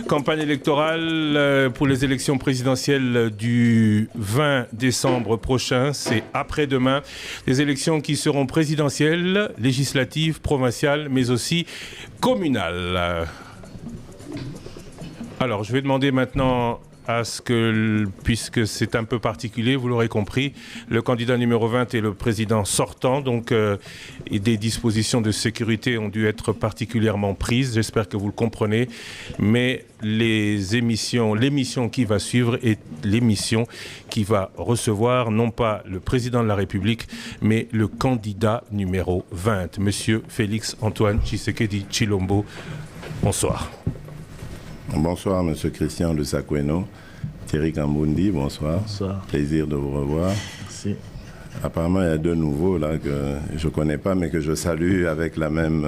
Campagne électorale pour les élections présidentielles du 20 décembre prochain, c'est après-demain. Des élections qui seront présidentielles, législatives, provinciales, mais aussi communales. Alors, je vais demander maintenant à ce que, puisque c'est un peu particulier, vous l'aurez compris, le candidat numéro 20 est le président sortant, donc des dispositions de sécurité ont dû être particulièrement prises, j'espère que vous le comprenez, mais l'émission qui va suivre est l'émission qui va recevoir non pas le président de la République, mais le candidat numéro 20, Monsieur Félix Antoine Tshisekedi Tshilombo. Bonsoir. Bonsoir, Monsieur Christian de Sakweno. Thierry Kambundi, bonsoir. Bonsoir. Plaisir de vous revoir. Merci. Apparemment, il y a deux nouveaux là que je ne connais pas, mais que je salue avec la même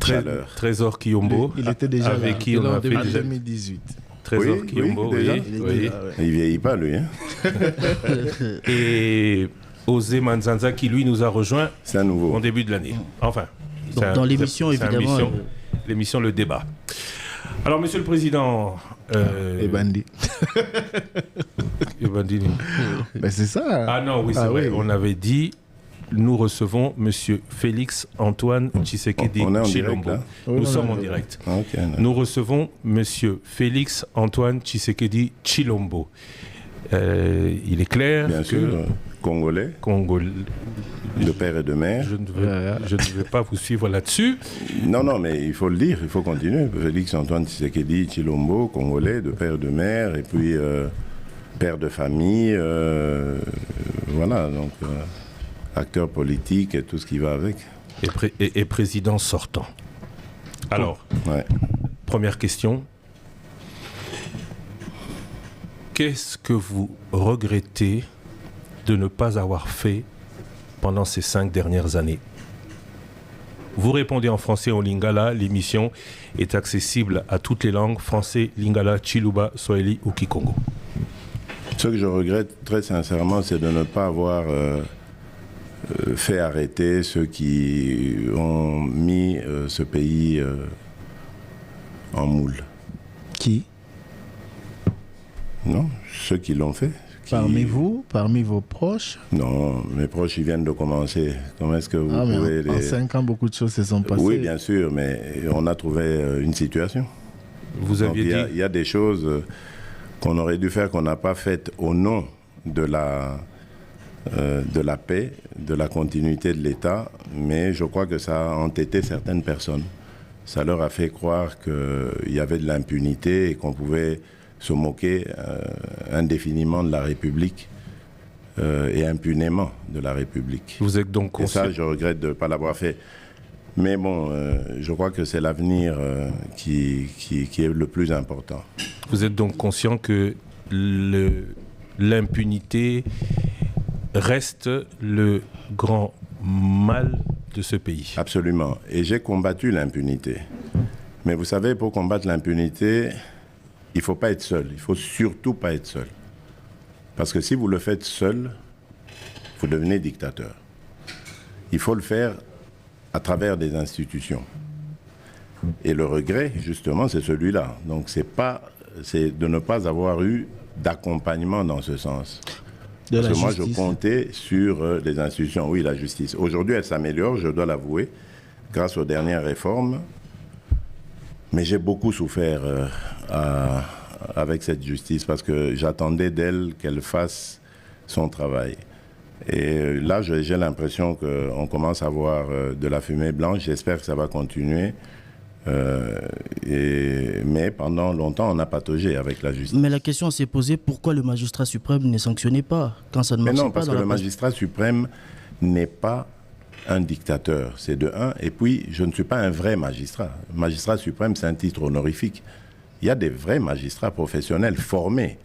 chaleur. Trésor Kiyombo. Il était déjà avec là, qui on a fait en 2018. Trésor Oui, Kiyombo, oui, déjà. oui. Il ne vieillit pas, lui. Hein. Et Osé Manzanza qui, lui, nous a rejoint C'est un nouveau. en début de l'année. Enfin, donc, dans l'émission, évidemment. L'émission Le Débat. Alors, Monsieur le Président... Et Bandi. Et Bandi. Ben, c'est ça. Ah non, oui, c'est vrai. Oui. On avait dit, nous recevons Monsieur Félix Antoine Tshisekedi Tshilombo. Nous sommes en direct. Okay, nous recevons Monsieur Félix Antoine Tshisekedi Tshilombo. Il est clair bien que... sûr, Congolais. De père et de mère. Je ne vais pas vous suivre là-dessus. Non, mais il faut le dire, il faut continuer. Félix Antoine Tshisekedi Tshilombo, Congolais, de père et de mère, et puis père de famille, voilà, donc acteur politique et tout ce qui va avec. Et président sortant. Alors, première question. Qu'est-ce que vous regrettez de ne pas avoir fait pendant ces 5 dernières années? Vous répondez en français ou en lingala. L'émission est accessible à toutes les langues, français, lingala, chiluba, swahili ou kikongo. Ce que je regrette très sincèrement, c'est de ne pas avoir fait arrêter ceux qui ont mis ce pays en moule. Qui? Non, ceux qui l'ont fait. Parmi vous, parmi vos proches? Non, mes proches, ils viennent de commencer. Comment est-ce que vous pouvez... En 5 ans, beaucoup de choses se sont passées. Oui, bien sûr, mais on a trouvé une situation. Vous aviez dit... Il y a des choses qu'on aurait dû faire, qu'on n'a pas faites au nom de la paix, de la continuité de l'État, mais je crois que ça a entêté certaines personnes. Ça leur a fait croire qu'il y avait de l'impunité et qu'on pouvait se moquer indéfiniment de la République et impunément de la République. Vous êtes donc conscient... Et ça, je regrette de ne pas l'avoir fait. Mais bon, je crois que c'est l'avenir qui est le plus important. Vous êtes donc conscient que l'impunité reste le grand mal de ce pays? Absolument. Et j'ai combattu l'impunité. Mais vous savez, pour combattre l'impunité, il ne faut pas être seul. Il ne faut surtout pas être seul. Parce que si vous le faites seul, vous devenez dictateur. Il faut le faire à travers des institutions. Et le regret, justement, c'est celui-là. Donc, c'est de ne pas avoir eu d'accompagnement dans ce sens. Parce que moi, je comptais sur les institutions. Oui, la justice. Aujourd'hui, elle s'améliore, je dois l'avouer, grâce aux dernières réformes. Mais j'ai beaucoup souffert avec cette justice parce que j'attendais d'elle qu'elle fasse son travail. Et là, j'ai l'impression qu'on commence à voir de la fumée blanche. J'espère que ça va continuer. Mais pendant longtemps, on a pataugé avec la justice. Mais la question s'est posée, pourquoi le magistrat suprême ne sanctionnait pas quand ça ne marche pas? Mais non, parce que le magistrat suprême n'est pas un dictateur, c'est de un. Et puis, je ne suis pas un vrai magistrat. Magistrat suprême, c'est un titre honorifique. Il y a des vrais magistrats professionnels formés.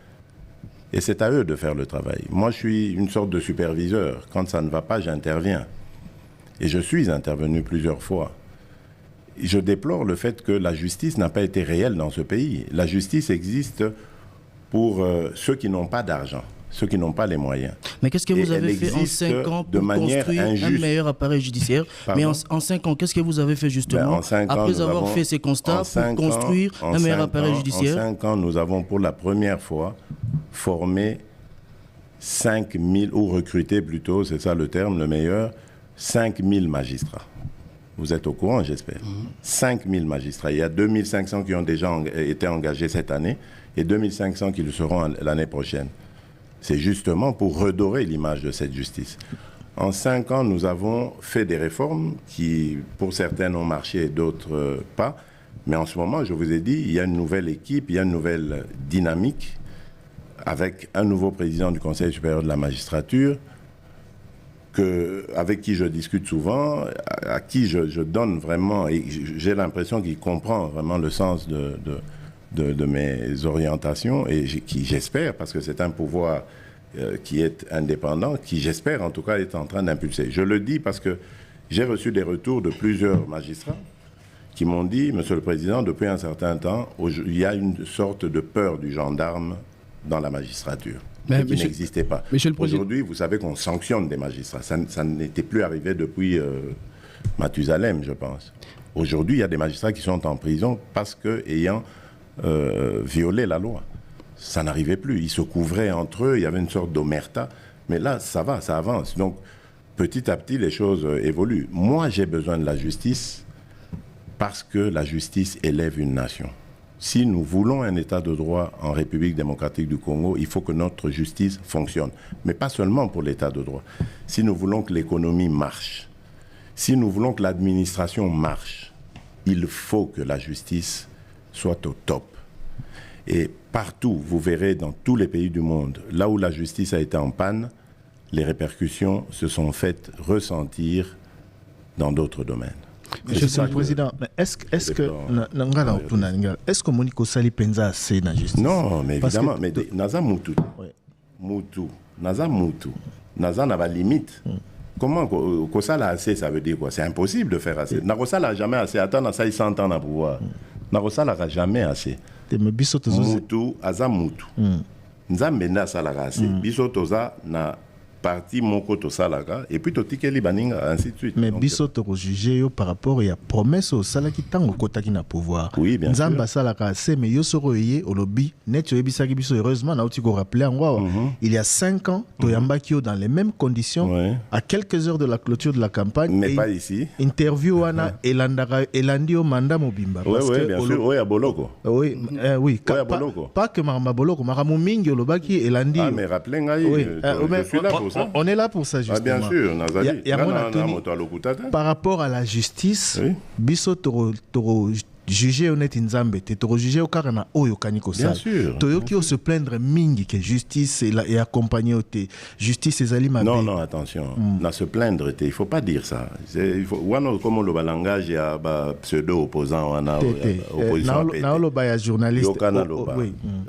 Et c'est à eux de faire le travail. Moi, je suis une sorte de superviseur. Quand ça ne va pas, j'interviens. Et je suis intervenu plusieurs fois. Je déplore le fait que la justice n'a pas été réelle dans ce pays. La justice existe pour ceux qui n'ont pas d'argent, ceux qui n'ont pas les moyens. Mais qu'est-ce que vous avez fait en 5 ans pour construire un meilleur appareil judiciaire? Mais en 5 ans, qu'est-ce que vous avez fait justement après avoir fait ces constats pour construire un meilleur appareil judiciaire? En 5 ans, nous avons pour la première fois formé 5 000, ou recruté plutôt, c'est ça le terme, le meilleur, 5 000 magistrats. Vous êtes au courant, j'espère. 5 000 magistrats. Il y a 2 500 qui ont déjà été engagés cette année et 2 500 qui le seront l'année prochaine. C'est justement pour redorer l'image de cette justice. En 5 ans, nous avons fait des réformes qui, pour certaines, ont marché et d'autres pas. Mais en ce moment, je vous ai dit, il y a une nouvelle équipe, il y a une nouvelle dynamique avec un nouveau président du Conseil supérieur de la magistrature, avec qui je discute souvent, à qui je donne vraiment, et j'ai l'impression qu'il comprend vraiment le sens de mes orientations, et qui, j'espère, parce que c'est un pouvoir qui est indépendant, qui, j'espère, en tout cas, est en train d'impulser. Je le dis parce que j'ai reçu des retours de plusieurs magistrats qui m'ont dit, Monsieur le Président, depuis un certain temps, il y a une sorte de peur du gendarme dans la magistrature. Mais qui n'existait pas. Aujourd'hui, vous savez qu'on sanctionne des magistrats. Ça n'était plus arrivé depuis Mathusalem, je pense. Aujourd'hui, il y a des magistrats qui sont en prison parce qu'ayant violé la loi. Ça n'arrivait plus. Ils se couvraient entre eux, il y avait une sorte d'omerta. Mais là, ça va, ça avance. Donc, petit à petit, les choses évoluent. Moi, j'ai besoin de la justice parce que la justice élève une nation. Si nous voulons un état de droit en République démocratique du Congo, il faut que notre justice fonctionne. Mais pas seulement pour l'état de droit. Si nous voulons que l'économie marche, si nous voulons que l'administration marche, il faut que la justice soit au top. Et partout, vous verrez dans tous les pays du monde, là où la justice a été en panne, les répercussions se sont faites ressentir dans d'autres domaines. Monsieur le Président, est-ce que Monique Sali pensa assez dans la justice? Non, mais évidemment, mais Naza Moutou. Moutou. Naza Moutou. Naza n'a pas de limite. Comment Kosala assez, ça veut dire quoi? C'est impossible de faire assez. Narosala n'a jamais assez. Attends, ça, il s'entend dans le pouvoir. Narosala n'a jamais assez. Moutou, Aza Moutou. Nzambenda Salaka assez. Bisotoza na parti moko to salaka et puis to tikeli baninga ainsi de suite. Mais biso to juger par rapport à promesse au salaki tango kota ki na pouvoir. Oui, bien sûr. Nzamba salaka c'est mais yo soro yé au lobby net yo ebisaki biso heureusement na uti ko rappeler en il y a 5 ans to yambaki dans les mêmes conditions à quelques heures de la clôture de la campagne. Mais pas ici. Interview wana elandi au mandat mobimba parce que bien sûr oui à Boloko. Oui pas que Marama Boloko Maramo mingi lobaki elandi. Ah mais rappelez ngai je suis là pour on est là pour ça justement. Ah, bien sûr, par rapport à la justice, biso toro juger honnête Nzambe, toro juger au karana oyo kaniko sala. Bien sûr. Toyoki se plaindre mingi que justice et accompagner au justice et zali mabe. Non, attention. Na se plaindre il faut pas dire ça. Il faut wano comme le langage ya ba pseudo opposant wana opposition. Na lo ba ya journaliste.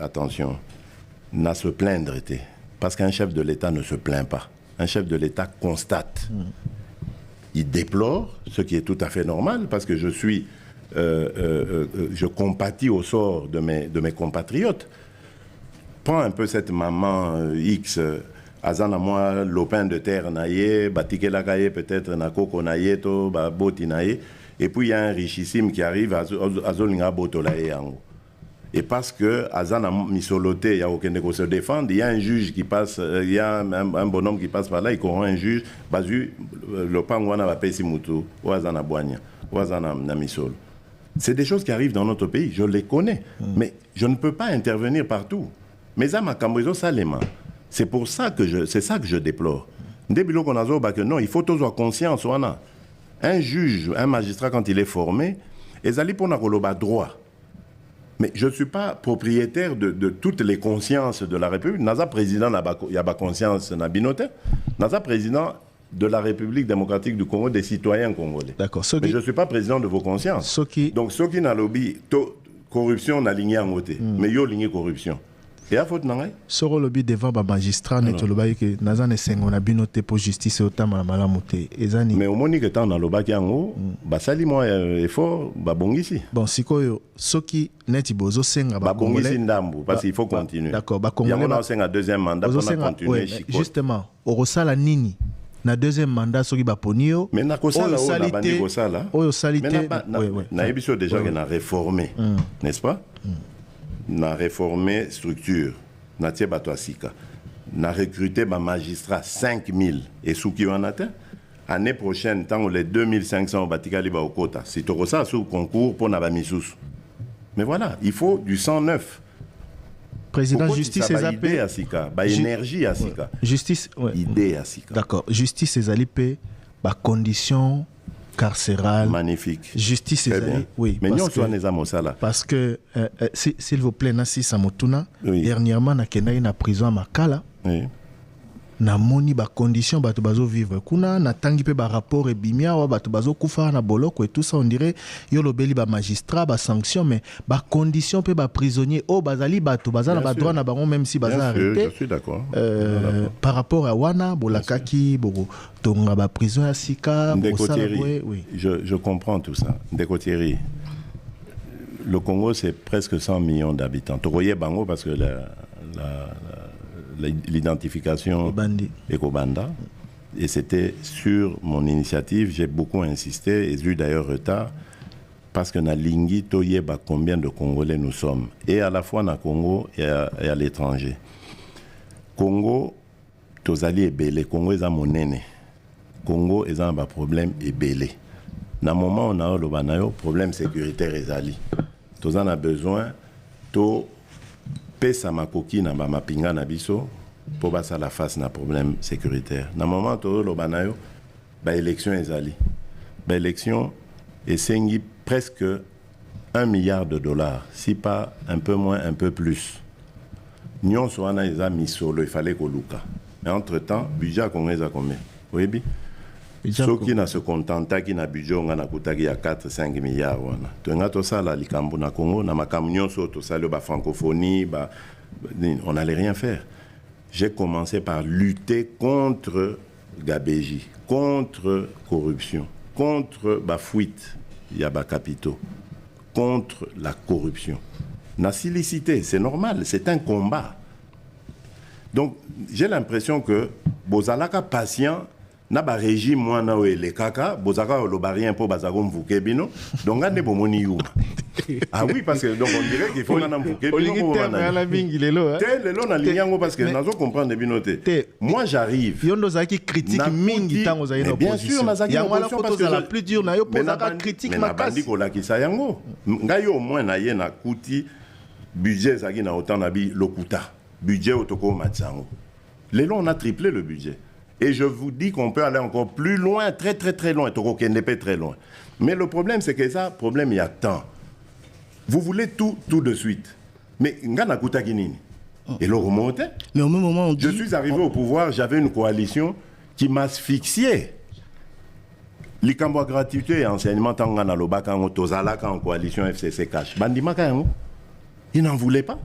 Attention. Na se plaindre parce qu'un chef de l'État ne se plaint pas. Un chef de l'État constate. Il déplore, ce qui est tout à fait normal, parce que je compatis au sort de mes compatriotes. Prends un peu cette maman X, Azana moi, lopin de terre naïe, batike la gaye peut-être na koko naïe, to boti naïe, et puis il y a un richissime qui arrive à Zolinga Botolaye yango. Et parce que Azana Misoloté, il y a aucun qui se défendre, il y a un juge qui passe, il y a un bonhomme qui passe par là, il corrompt un juge, le pangwana va payer Simutu, ou Azana Boigna, ou Azana Misolo. C'est des choses qui arrivent dans notre pays, je les connais, mais je ne peux pas intervenir partout. Mais à ma cambrizo salema, c'est pour ça que c'est ça que je déplore. Non, il faut toujours conscience. Un juge, un magistrat, quand il est formé, ils allaient pour le droit. Mais je ne suis pas propriétaire de toutes les consciences de la République. Naza président, il y a pas conscience na binote. Naza président de la République démocratique du Congo, des citoyens congolais. D'accord. Mais je ne suis pas président de vos consciences. Donc, ceux qui n'ont lobby, corruption, n'a ligné en côté. Mais ils ont ligné corruption. Et à faute, non? Sur le lobby devant le magistrat, nous avons dit que Naza ne s'est pas binoté pour justice et autant malamuté. Mais au moment où on a le bac en haut, sali moi effort, bon ici. Bon, si quoi, ceux qui n'étaient pas au sein, bon ici ndambu, parce qu'il faut continuer. D'accord, il y a un deuxième mandat pour continuer. Justement, au Rosala Nini. Na deuxième mandat soki baponio mais na kosala o na bandi kosala oyo salité na ebiso déjà que na réformer n'est-ce pas na réformer structure na tie bato asika na recruter ba magistrat 5000 et souki on atteint année prochaine tant les 2500 batikali ba okota c'est to ça sous concours pour na ba misusu mais voilà il faut du 109. Président justice et idée à Sika, énergie à Sika. Justice idée à Sika. D'accord. Justice et Zalipé, conditions carcérales. Magnifique. Justice et Zalipé. Oui. Mais nous sommes parce que s'il vous plaît, Nassi Samotuna, dernièrement, na Kenda na prison à Makala. Oui. Na moni ba condition bato bazo vivre kuna na tangi pe ba rapport et bimia wa bato bazo kufa na boloko et tout ça on dirait yo lobeli ba magistrat ba sanction mais ba condition pe ba prisonnier o bazali bato bazana ba droit na bango même si baza arrêté. Je suis d'accord. Par rapport à wana bolakaki boko tonga ba prison à Sika oui. Je comprends tout ça. Ndekotiri. Le Congo c'est presque 100 millions d'habitants. Toroye bango parce que l'identification Ekobanda. Et c'était sur mon initiative, j'ai beaucoup insisté et j'ai eu d'ailleurs retard parce que na lingi toyeba combien de Congolais nous sommes et à la fois na Congo et à l'étranger. Congo tozali ebele, Congo est monene. Congo est un problème ebele. Na moment on a le banayo problème sécuritaire ezali. Tozan a besoin to pesa makoki na ba mapinga na biso pour basa la face na problème sécuritaire. Na moment to lo banayo ba élection ezali. Ba élection esengi presque $1 milliard, si pas un peu moins, un peu plus. Nyon soana eza misolo, il fallait ko luka. Mais entre-temps, budget congolais a combien? Oui bi. Ceux qui na se contenta qui na budget on a kutaki ya 4-5 milliards wana. Tenga to sala likambo na Congo na makamnyon so to sala ba francophonie on n'allait rien faire. J'ai commencé par lutter contre Gabéji, contre corruption, contre ba fuite ya ba capitaux, contre la corruption. Na silicité, c'est normal, c'est un combat. Donc j'ai l'impression que bozalaka patient na ba régime mwana o le kaka bozaka lo barien po bazako mvuke bino donc ande bomoni yuma. Ah oui parce que donc on dirait qu'il faut na mvuke bino na mingi lelo lelo na linyango parce que nazo comprendre bino te. Moi j'arrive yondo zaki critique mingi tango za ino bien sûr na zaki opposition parce que la plus dur na yo posaka critique makasi. Mais na bandi ko la kisa yango ngai au moins na ye na kuti budget zaki na autant na bi lokuta budget otoko matsango. Lelo on a triplé le budget. Et je vous dis qu'on peut aller encore plus loin, très très très loin, très loin. Mais le problème, c'est que ça, problème, il y a tant. Vous voulez tout de suite. Mais ngana kutaki nini? Et le remonte. Mais au même moment, on dit... Je suis arrivé au pouvoir, j'avais une coalition qui m'asphyxiait. Likambo gratuité et enseignement tangana lobaka ngo tozalaka en coalition FCC cash. Bandimaka yango. Ils n'en voulaient pas.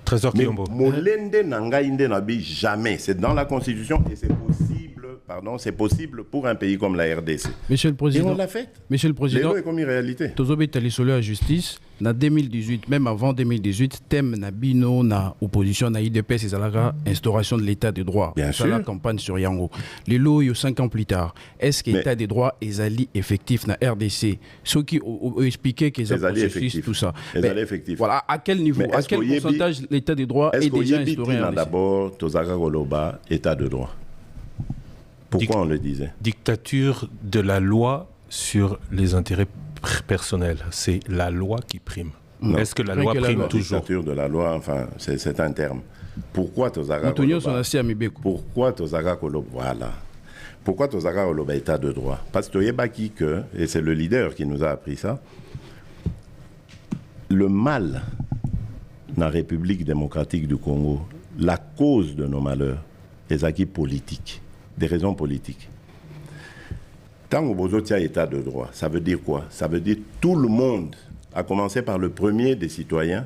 Trésor Kiombo. Molende nangainde nabi jamais. C'est dans la Constitution et c'est possible pardon, c'est possible pour un pays comme la RDC. Monsieur le Président, et on l'a fait. Monsieur le Président, c'est comme une réalité. Tozobe Talisolo à justice, en 2018, même avant 2018, thème na bino na opposition na IDPS et Zalaga, instauration de l'état de droit. Bien sûr. La campagne sur Yango. Les lots, 5 ans plus tard, est-ce que l'état des droits est allié effectif na RDC? Ceux qui ont expliqué qu'ils ont processus, tout ça. Voilà, à quel niveau, à quel pourcentage l'état des droits est déjà instauré? D'abord, Tozaga Goloba, état de droit. Pourquoi on le disait? Dictature de la loi sur les intérêts personnels. C'est la loi qui prime. Est-ce que la loi prime toujours? Dictature de la loi, enfin, c'est un terme. Pourquoi Tozaga Goloba? Pourquoi Tozaga Goloba? Voilà. Pourquoi Tozaga Goloba état de droit? Parce que Toyebaki, et c'est le leader qui nous a appris ça, le mal dans la République démocratique du Congo, la cause de nos malheurs, les acquis politiques, des raisons politiques. Tant que vous avez état de droit, ça veut dire quoi? Ça veut dire tout le monde, à commencer par le premier des citoyens,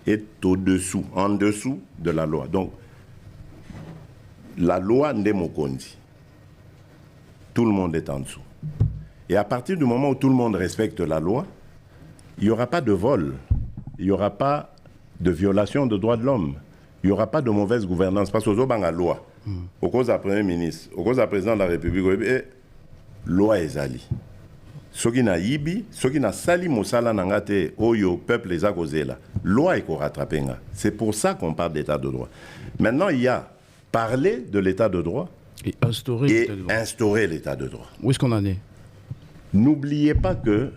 est au-dessous, en dessous de la loi. Donc, la loi Ndemokondi, tout le monde est en dessous. Et à partir du moment où tout le monde respecte la loi, il n'y aura pas de vol, il n'y aura pas de violation de droits de l'homme, il n'y aura pas de mauvaise gouvernance. Parce que vous avez la loi, au cause du Premier ministre, au cause du Président de la République, loi ezali. Soki na yibi, soki na sali mosala nangate oyo peuple les a causé là. Loi est rattrapé. C'est pour ça qu'on parle d'état de droit. Maintenant, il y a parler de l'état de droit et instaurer l'état de droit. Où est-ce qu'on en est? N'oubliez pas que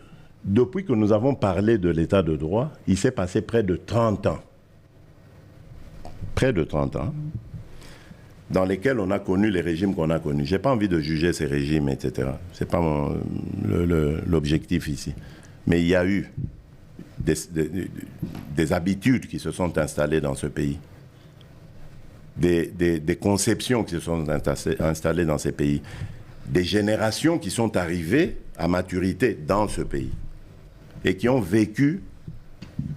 depuis que nous avons parlé de l'état de droit, il s'est passé près de 30 ans. Près de 30 ans. Dans lesquels on a connu les régimes qu'on a connus. Je n'ai pas envie de juger ces régimes, etc. Ce n'est pas l'objectif ici. Mais il y a eu des habitudes qui se sont installées dans ce pays. Des conceptions qui se sont installées dans ces pays. Des générations qui sont arrivées à maturité dans ce pays. Et qui ont vécu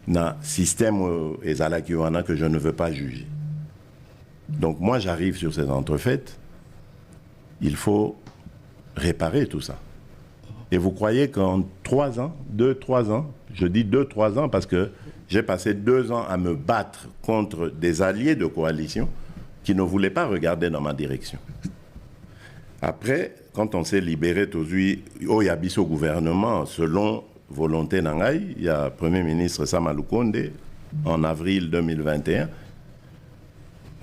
dans un système ezalakiwana que je ne veux pas juger. Donc moi j'arrive sur ces entrefaites, il faut réparer tout ça. Et vous croyez qu'en 3 ans, 2-3 ans, je dis 2-3 ans parce que j'ai passé 2 ans à me battre contre des alliés de coalition qui ne voulaient pas regarder dans ma direction. Après, quand on s'est libéré, il y a bis au gouvernement, selon volonté Nangaï, il y a le Premier ministre Sama Lukonde en avril 2021.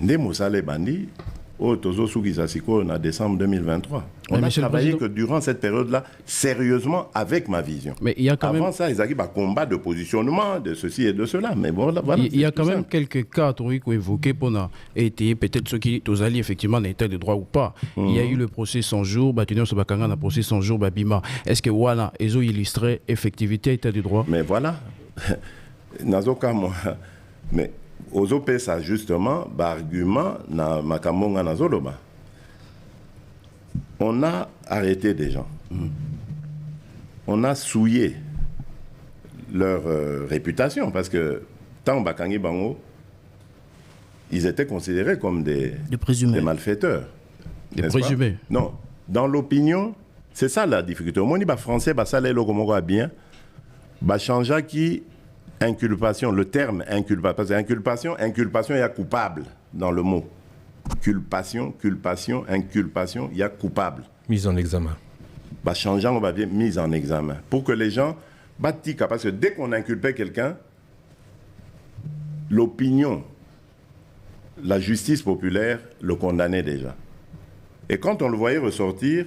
Ndemosale Bandi, au Tozo Sugisasiko en décembre 2023. On a travaillé que durant cette période-là, sérieusement, avec ma vision. Mais il y a quand Avant ça, ils avaient un combat de positionnement, de ceci et de cela. Mais bon, voilà, il y a quand même quelques cas qu'on évoqués pour été peut-être ceux qui sont alliés effectivement dans l'état de droit ou pas. Il y a eu le procès 100 jours, Batunio Sobakanga le procès 100 jours, Babima. Est-ce que voilà, ils ont illustré effectivité état de droit? Mais voilà. Nazoka, moi. Mais. Ozope ça justement, argument na makamonga na zoloba. On a arrêté des gens. On a souillé leur réputation parce que tant Bakangi Bango, ils étaient considérés comme des malfaiteurs. Des présumés. Non, dans l'opinion, c'est ça la difficulté. Au moins, les Français, ça les logos bien, changea qui inculpation, le terme inculpation, parce que inculpation, il y a coupable dans le mot. Culpation, inculpation, il y a coupable. Mise en examen. Changeant, on va dire mise en examen. Pour que les gens battent, parce que dès qu'on inculpait quelqu'un, l'opinion, la justice populaire le condamnait déjà. Et quand on le voyait ressortir,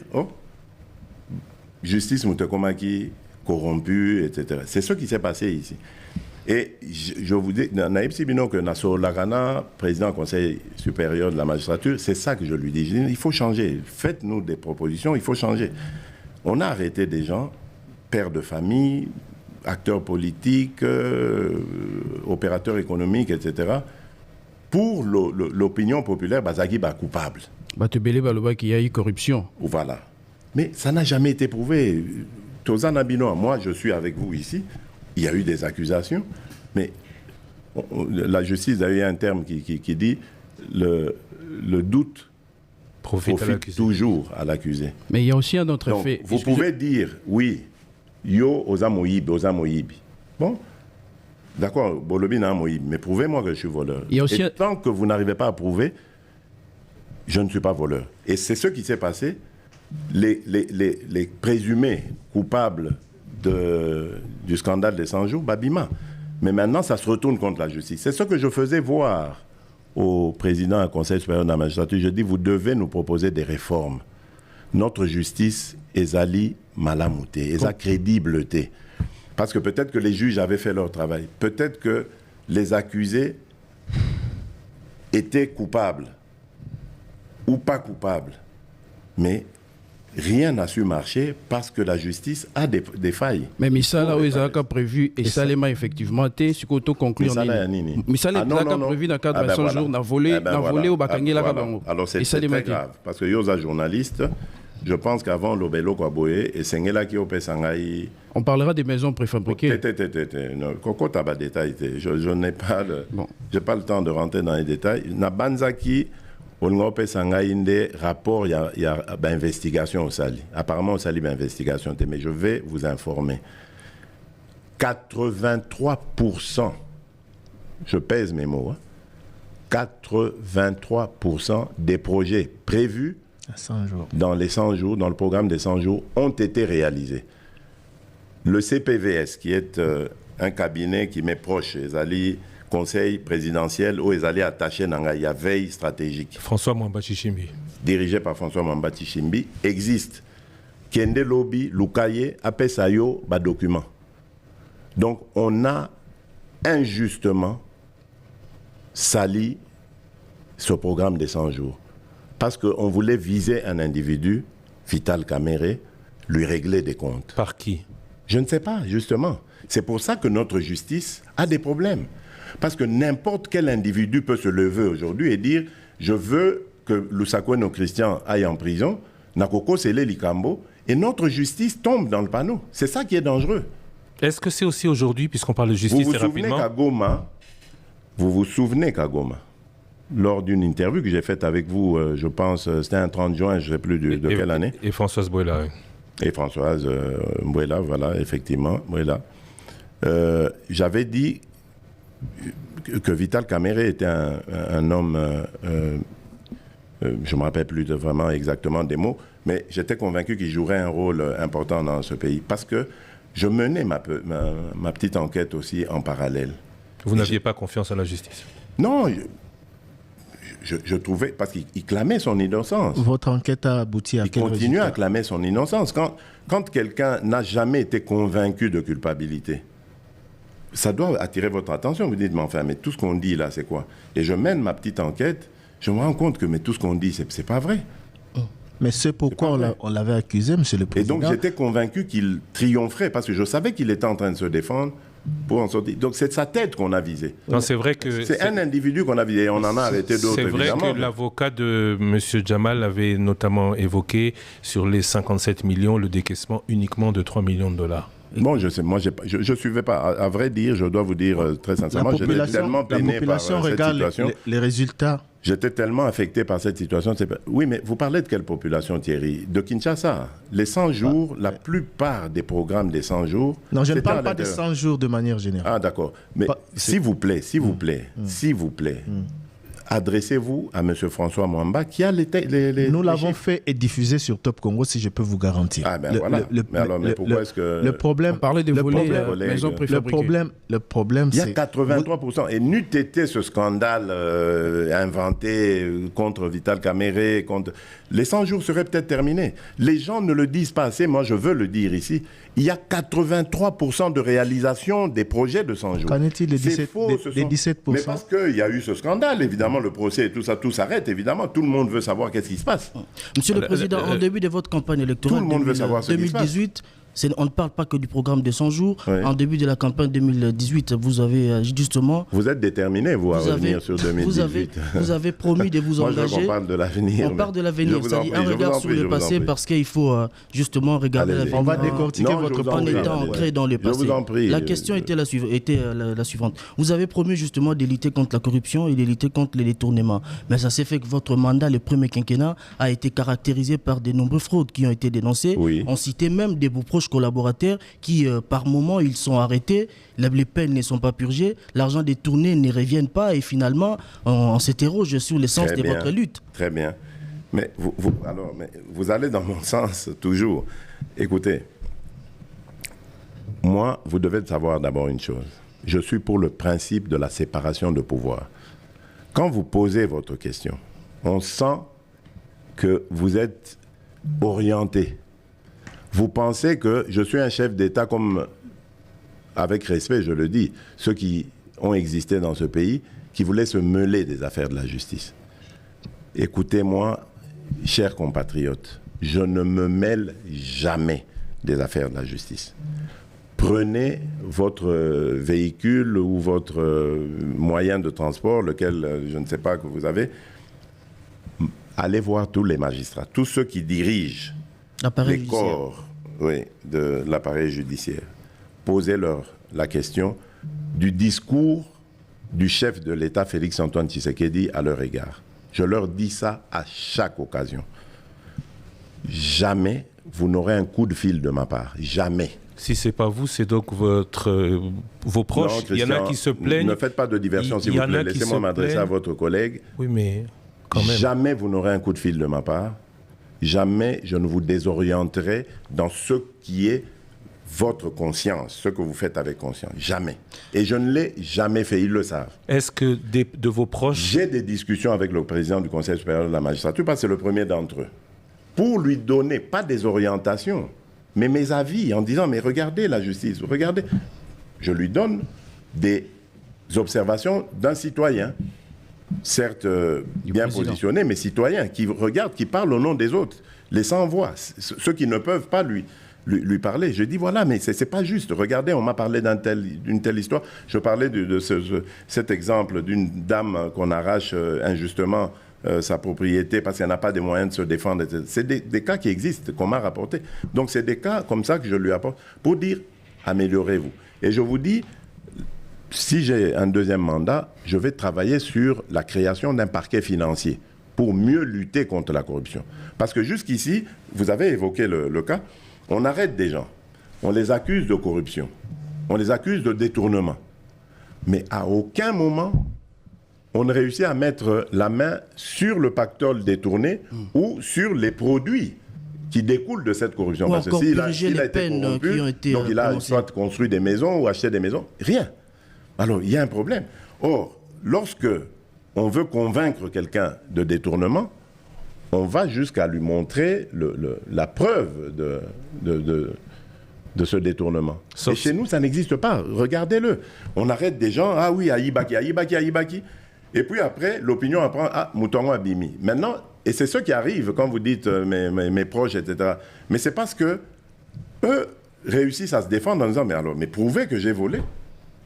justice Moutekomaki, corrompu, etc. C'est ce qui s'est passé ici. Et je vous dis, Naïb Sibino, que Nassau Lagana, président du Conseil supérieur de la magistrature, c'est ça que je lui dis. Je dis, il faut changer. Faites-nous des propositions, il faut changer. On a arrêté des gens, pères de famille, acteurs politiques, opérateurs économiques, etc. Pour l'opinion populaire, Bazagi est coupable. Batebele Baloba qu'il y a eu corruption. Voilà. Mais ça n'a jamais été prouvé. Tozana Bino, moi je suis avec vous ici. Il y a eu des accusations, mais la justice a eu un terme qui dit le doute profite toujours à l'accusé. Mais il y a aussi un autre fait. Vous pouvez dire, oui, yo oza moyibi. Bon, d'accord, bolobi na moyibi, mais prouvez-moi que je suis voleur. Et tant que vous n'arrivez pas à prouver, je ne suis pas voleur. Et c'est ce qui s'est passé. Les présumés coupables du scandale des 100 jours, Babima. Mais maintenant, ça se retourne contre la justice. C'est ce que je faisais voir au président du Conseil supérieur de la magistrature. Je dis, vous devez nous proposer des réformes. Notre justice est allée malamouté, est crédibilité. Parce que peut-être que les juges avaient fait leur travail. Peut-être que les accusés étaient coupables ou pas coupables. Mais rien n'a su marcher parce que la justice a des failles. Mais Misala, ils ont prévu, et ça, effectivement, c'est ce qu'on conclut en ligne. Misala, ils ont prévu dans le cadre de 100 jours, n'a volé au Bakangi la Kabango. Alors c'est très grave, parce que Yosa journaliste, je pense qu'avant l'Obelo Kwaboye, et Sengela qui opé Sangaï. On parlera des maisons préfabriquées. Coco Taba détail, je n'ai pas le temps de rentrer dans les détails. Nabanzaki. On a un rapport, il y a une investigation au Sali. Apparemment, au Sali, il y a une investigation, mais je vais vous informer. 83%, je pèse mes mots, 83% des projets prévus dans les 100 jours, dans le programme des 100 jours, ont été réalisés. Le CPVS, qui est un cabinet qui m'est proche, les alliés, conseil présidentiel où ils allaient attacher dans la veille stratégique. François Mwamba Chichimbi. Dirigé par François Mwamba Chichimbi, existe. Kende Lobby, Lukaye, Apesayo, bas document. Donc on a injustement sali ce programme des 100 jours. Parce qu'on voulait viser un individu, Vital Kamere, lui régler des comptes. Par qui? Je ne sais pas, justement. C'est pour ça que notre justice a des problèmes. Parce que n'importe quel individu peut se lever aujourd'hui et dire « Je veux que Lusakoueno Christian aille en prison, Nakoko Sele Likambo », et notre justice tombe dans le panneau. C'est ça qui est dangereux. Est-ce que c'est aussi aujourd'hui, puisqu'on parle de justice très rapidement... Vous vous souvenez qu'à Goma, lors d'une interview que j'ai faite avec vous, je pense, c'était un 30 juin, je ne sais plus de quelle année. Et Françoise Bouela, oui. Et Françoise Bouela, voilà, effectivement, Bouela. J'avais dit que Vital Kamere était un homme, je ne me rappelle plus vraiment exactement des mots, mais j'étais convaincu qu'il jouerait un rôle important dans ce pays, parce que je menais ma petite enquête aussi en parallèle. Vous n'aviez pas confiance en la justice? Non, je trouvais, parce qu'il clamait son innocence. Votre enquête a abouti à quel résultat? Il continue à clamer son innocence. Quand quelqu'un n'a jamais été convaincu de culpabilité, ça doit attirer votre attention. Vous dites, mais enfin, mais tout ce qu'on dit là, c'est quoi? Et je mène ma petite enquête, je me rends compte que mais tout ce qu'on dit, c'est pas vrai. Mais c'est pourquoi on l'avait accusé, monsieur le Président. Et donc j'étais convaincu qu'il triompherait, parce que je savais qu'il était en train de se défendre pour en sortir. Donc c'est sa tête qu'on a visée. Non, c'est vrai que... C'est un individu qu'on a visé, et on en a arrêté d'autres, évidemment. C'est vrai que l'avocat de M. Jamal avait notamment évoqué sur les 57 millions le décaissement uniquement de 3 millions de dollars. Bon, je sais, moi, je suivais pas. À vrai dire, je dois vous dire très sincèrement, j'étais tellement peiné par cette situation. Les résultats. J'étais tellement affecté par cette situation. Oui, mais vous parlez de quelle population, Thierry? De Kinshasa. Les 100 jours, la plupart des programmes des 100 jours... Non, je ne parle pas des 100 jours de manière générale. Ah, d'accord. Mais s'il vous plaît, adressez-vous à M. François Mwamba qui a les Nous l'avons fait et diffusé sur Top Congo, si je peux vous garantir. Ah ben voilà. Mais pourquoi est-ce que... Le problème... On parlait des volets, maisons préfabriquées. Le problème, c'est... Il y a 83%. Et n'eût été ce scandale inventé contre Vital Kamere, contre... Les 100 jours seraient peut-être terminés. Les gens ne le disent pas assez. Moi, je veux le dire ici. Il y a 83% de réalisation des projets de 100 jours. Qu'en est-il des 17%? Mais parce qu'il y a eu ce scandale, évidemment, le procès et tout ça, tout s'arrête, évidemment. Tout le monde veut savoir qu'est-ce qui se passe. Monsieur le Président, en début de votre campagne électorale, tout le monde veut savoir ce 2018, On ne parle pas que du programme de 100 jours. Oui. En début de la campagne 2018, vous avez justement... Vous êtes déterminé, vous, à revenir sur 2018. Vous avez promis de vous engager. Moi, je veux qu'on parle de l'avenir. On parle de l'avenir, c'est-à-dire un regard sur le passé, parce qu'il faut justement regarder l'avenir. On va décortiquer votre en étant ancré dans le passé. La question était la suivante. Vous avez promis justement de lutter contre la corruption et de lutter contre les détournements. Mais ça s'est fait que votre mandat, le premier quinquennat, a été caractérisé par de nombreuses fraudes qui ont été dénoncées. Oui. On citait même des vos proches collaborateurs qui, par moment, ils sont arrêtés, les peines ne sont pas purgées, l'argent détourné ne revient pas et finalement, on s'interroge sur l'essence de votre lutte. Très bien. Mais vous allez dans mon sens toujours. Écoutez, moi, vous devez savoir d'abord une chose. Je suis pour le principe de la séparation de pouvoir. Quand vous posez votre question, on sent que vous êtes orienté. Vous pensez que je suis un chef d'État comme, avec respect, je le dis, ceux qui ont existé dans ce pays, qui voulaient se mêler des affaires de la justice. Écoutez-moi, chers compatriotes, je ne me mêle jamais des affaires de la justice. Prenez votre véhicule ou votre moyen de transport, lequel je ne sais pas que vous avez, allez voir tous les magistrats, tous ceux qui dirigent les corps de l'appareil judiciaire. Posez-leur la question du discours du chef de l'État, Félix-Antoine Tshisekedi, à leur égard. Je leur dis ça à chaque occasion. Jamais vous n'aurez un coup de fil de ma part. Jamais. Si ce n'est pas vous, c'est donc vos proches. Non, il y en a qui se plaignent. Ne faites pas de diversion, s'il vous plaît. Laissez-moi m'adresser à votre collègue. Oui, mais quand même. Jamais vous n'aurez un coup de fil de ma part. Jamais je ne vous désorienterai dans ce qui est votre conscience, ce que vous faites avec conscience. Jamais. Et je ne l'ai jamais fait, ils le savent. Est-ce que de vos proches... J'ai des discussions avec le président du Conseil supérieur de la magistrature, parce que c'est le premier d'entre eux, pour lui donner, pas des orientations, mais mes avis, en disant, mais regardez la justice, regardez. Je lui donne des observations d'un citoyen, certes bien positionné, mais citoyen, qui regarde, qui parle au nom des autres, les sans-voix, ceux qui ne peuvent pas lui parler. Je dis, voilà, mais c'est pas juste. Regardez, on m'a parlé d'une telle histoire. Je parlais de cet exemple d'une dame qu'on arrache injustement sa propriété parce qu'elle n'a pas des moyens de se défendre. C'est des cas qui existent, qu'on m'a rapportés. Donc, c'est des cas comme ça que je lui apporte pour dire, améliorez-vous. Et je vous dis, si j'ai un deuxième mandat, je vais travailler sur la création d'un parquet financier pour mieux lutter contre la corruption. Parce que jusqu'ici, vous avez évoqué le cas, on arrête des gens, on les accuse de corruption, on les accuse de détournement. Mais à aucun moment, on ne réussit à mettre la main sur le pactole détourné ou sur les produits qui découlent de cette corruption. Parce que s'il a été corrompu, donc il a soit construit des maisons ou acheté des maisons, rien. Alors, il y a un problème. Or, lorsque on veut convaincre quelqu'un de détournement, on va jusqu'à lui montrer la preuve de ce détournement. Et chez nous, ça n'existe pas. Regardez-le. On arrête des gens, ah oui, Aïbaki. Et puis après, l'opinion apprend, ah, Moutongo Abimi. Maintenant, et c'est ce qui arrive quand vous dites mes proches, etc. Mais c'est parce que eux réussissent à se défendre en disant, mais prouvez que j'ai volé.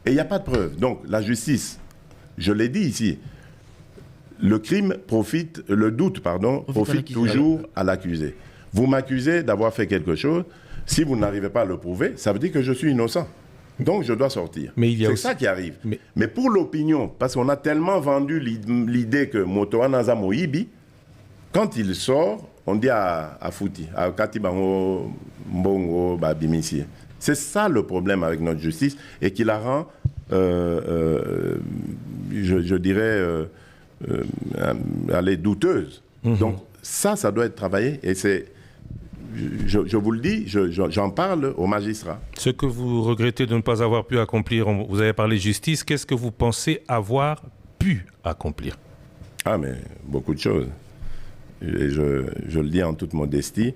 Et il n'y a pas de preuve. Donc, la justice, je l'ai dit ici, le doute profite toujours à l'accusé. Vous m'accusez d'avoir fait quelque chose, si vous n'arrivez pas à le prouver, ça veut dire que je suis innocent. Donc je dois sortir. C'est ça qui arrive. Mais pour l'opinion, parce qu'on a tellement vendu l'idée que Motoa Naza Moïbi, quand il sort, on dit à Fouti, à Katibango Mbongo Babimisi. C'est ça le problème avec notre justice et qui la rend, je dirais, douteuse. Donc ça doit être travaillé et c'est, je vous le dis, j'en parle aux magistrats. Ce que vous regrettez de ne pas avoir pu accomplir, vous avez parlé de justice, qu'est-ce que vous pensez avoir pu accomplir? Ah mais beaucoup de choses. Et je le dis en toute modestie.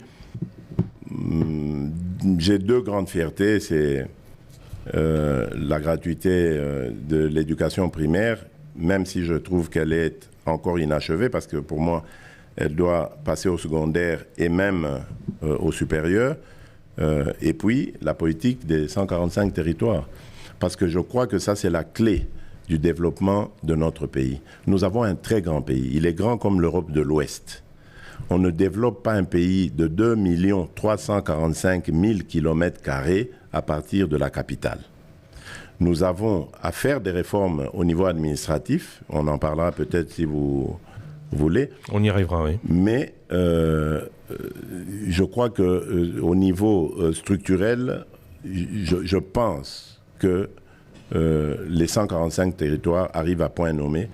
J'ai deux grandes fiertés, c'est la gratuité de l'éducation primaire, même si je trouve qu'elle est encore inachevée, parce que pour moi, elle doit passer au secondaire et même au supérieur. Et puis, la politique des 145 territoires. Parce que je crois que ça, c'est la clé du développement de notre pays. Nous avons un très grand pays. Il est grand comme l'Europe de l'Ouest. On ne développe pas un pays de 2 345 000 km² à partir de la capitale. Nous avons à faire des réformes au niveau administratif. On en parlera peut-être si vous voulez. On y arrivera, oui. Mais je crois qu'au niveau structurel, je pense que les 145 territoires arrivent à point nommé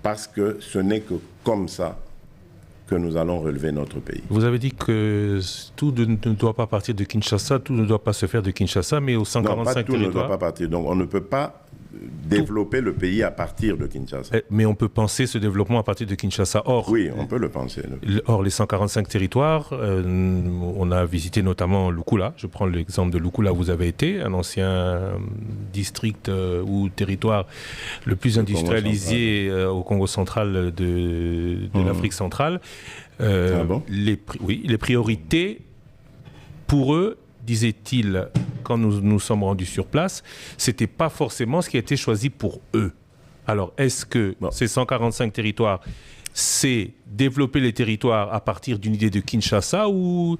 parce que ce n'est que comme ça que nous allons relever notre pays. Vous avez dit que tout ne doit pas partir de Kinshasa, tout ne doit pas se faire de Kinshasa, mais aux 145 non, pas tout territoires... ne doit pas partir. Donc on ne peut pas développer le pays à partir de Kinshasa. Mais on peut penser ce développement à partir de Kinshasa. Or, oui, on peut le penser. Or, les 145 territoires, on a visité notamment Lukula. Je prends l'exemple de Lukula où vous avez été, un ancien district ou territoire le plus industrialisé au Congo central de l'Afrique centrale. Ah bon? Les priorités, pour eux, disait-il, quand nous sommes rendus sur place, c'était pas forcément ce qui a été choisi pour eux. Alors, est-ce que ces 145 territoires, c'est développer les territoires à partir d'une idée de Kinshasa ou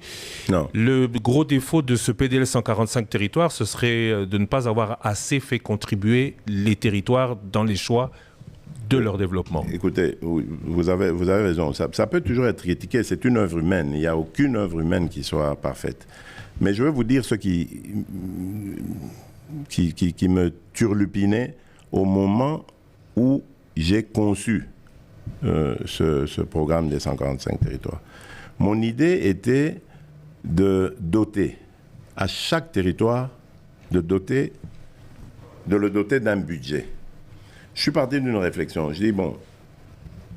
non. Le gros défaut de ce PDL 145 territoires, ce serait de ne pas avoir assez fait contribuer les territoires dans les choix de leur développement? Écoutez, vous avez raison. Ça peut toujours être critiqué. C'est une œuvre humaine. Il n'y a aucune œuvre humaine qui soit parfaite. Mais je vais vous dire ce qui me turlupinait au moment où j'ai conçu ce programme des 145 territoires. Mon idée était de doter à chaque territoire, de le doter d'un budget. Je suis parti d'une réflexion. Je dis, bon,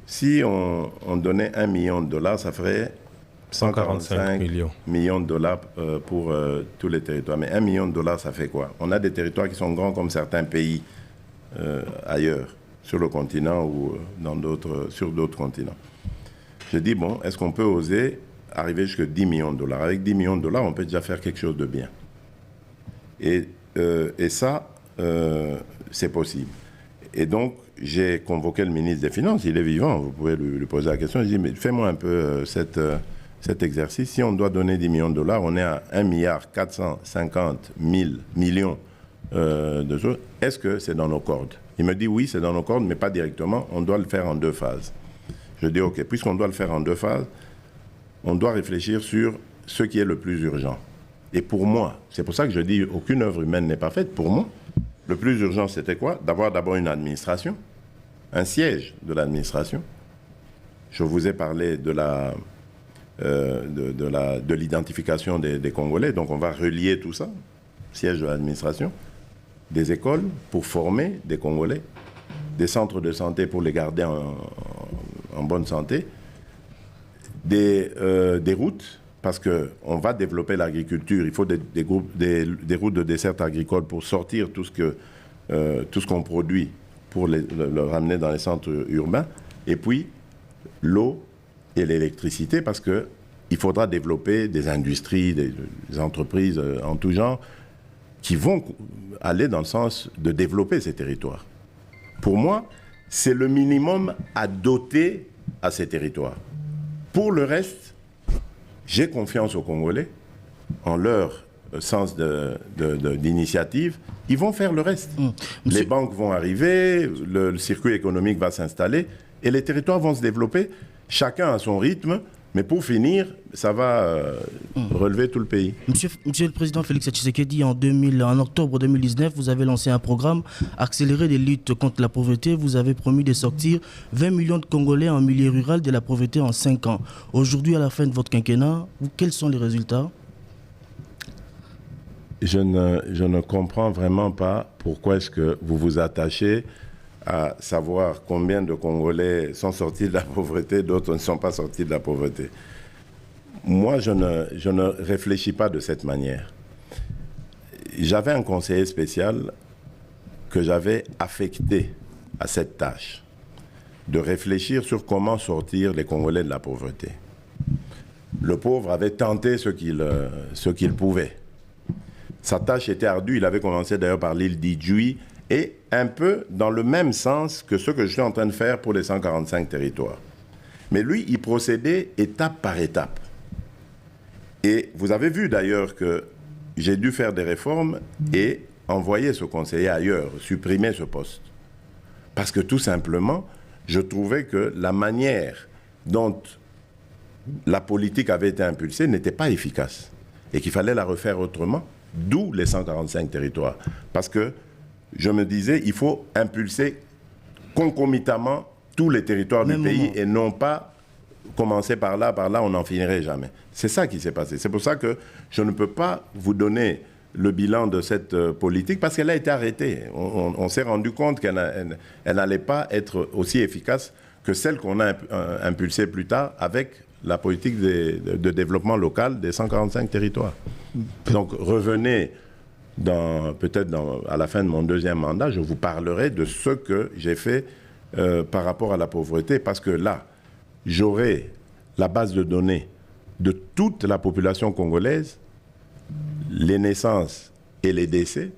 si on donnait $1 million, ça ferait 145 millions de dollars pour tous les territoires. Mais $1 million, ça fait quoi? On a des territoires qui sont grands comme certains pays ailleurs, sur le continent ou sur d'autres continents. Je dis, bon, est-ce qu'on peut oser arriver jusqu'à $10 millions? Avec $10 millions, on peut déjà faire quelque chose de bien. Et ça, c'est possible. Et donc, j'ai convoqué le ministre des Finances. Il est vivant, vous pouvez lui poser la question. Je dis, mais fais-moi un peu cet exercice. Si on doit donner $10 millions, on est à 1,450 millions de choses. Est-ce que c'est dans nos cordes? Il me dit, oui, c'est dans nos cordes, mais pas directement. On doit le faire en 2 phases. Je dis, OK, puisqu'on doit le faire en 2 phases, on doit réfléchir sur ce qui est le plus urgent. Et pour moi, c'est pour ça que je dis, aucune œuvre humaine n'est parfaite. Pour moi, le plus urgent, c'était quoi? D'avoir d'abord une administration, un siège de l'administration. Je vous ai parlé de l'identification des Congolais, donc on va relier tout ça, siège de l'administration, des écoles pour former des Congolais, des centres de santé pour les garder en bonne santé, des routes, parce qu'on va développer l'agriculture, il faut des routes de desserte agricole pour sortir tout ce qu'on produit, pour le ramener dans les centres urbains, et puis l'eau et l'électricité, parce qu'il faudra développer des industries, des entreprises en tout genre, qui vont aller dans le sens de développer ces territoires. Pour moi, c'est le minimum à doter à ces territoires. Pour le reste, j'ai confiance aux Congolais, en leur sens d'initiative. Ils vont faire le reste. Les banques vont arriver, le circuit économique va s'installer et les territoires vont se développer, chacun à son rythme. Mais pour finir, ça va relever tout le pays. Monsieur le Président Félix Tshisekedi, en octobre 2019, vous avez lancé un programme accéléré de lutte contre la pauvreté. Vous avez promis de sortir 20 millions de Congolais en milieu rural de la pauvreté en 5 ans. Aujourd'hui, à la fin de votre quinquennat, quels sont les résultats? Je ne comprends vraiment pas pourquoi est-ce que vous vous attachez à savoir combien de Congolais sont sortis de la pauvreté, d'autres ne sont pas sortis de la pauvreté. Moi, je ne réfléchis pas de cette manière. J'avais un conseiller spécial que j'avais affecté à cette tâche, de réfléchir sur comment sortir les Congolais de la pauvreté. le pauvre avait tenté ce qu'il pouvait. Sa tâche était ardue. Il avait commencé d'ailleurs par l'île d'Idjoui et un peu dans le même sens que ce que je suis en train de faire pour les 145 territoires. Mais lui, il procédait étape par étape. Et vous avez vu d'ailleurs que j'ai dû faire des réformes et envoyer ce conseiller ailleurs, supprimer ce poste. Parce que tout simplement, je trouvais que la manière dont la politique avait été impulsée n'était pas efficace et qu'il fallait la refaire autrement, d'où les 145 territoires. Parce que je me disais, il faut impulser concomitamment tous les territoires du pays et non pas commencer par là, on n'en finirait jamais. C'est ça qui s'est passé. C'est pour ça que je ne peux pas vous donner le bilan de cette politique parce qu'elle a été arrêtée. On s'est rendu compte qu'elle n'allait pas être aussi efficace que celle qu'on a impulsée plus tard avec la politique de développement local des 145 territoires. Donc revenez peut-être à la fin de mon deuxième mandat, je vous parlerai de ce que j'ai fait par rapport à la pauvreté parce que là, j'aurai la base de données de toute la population congolaise, les naissances et les décès.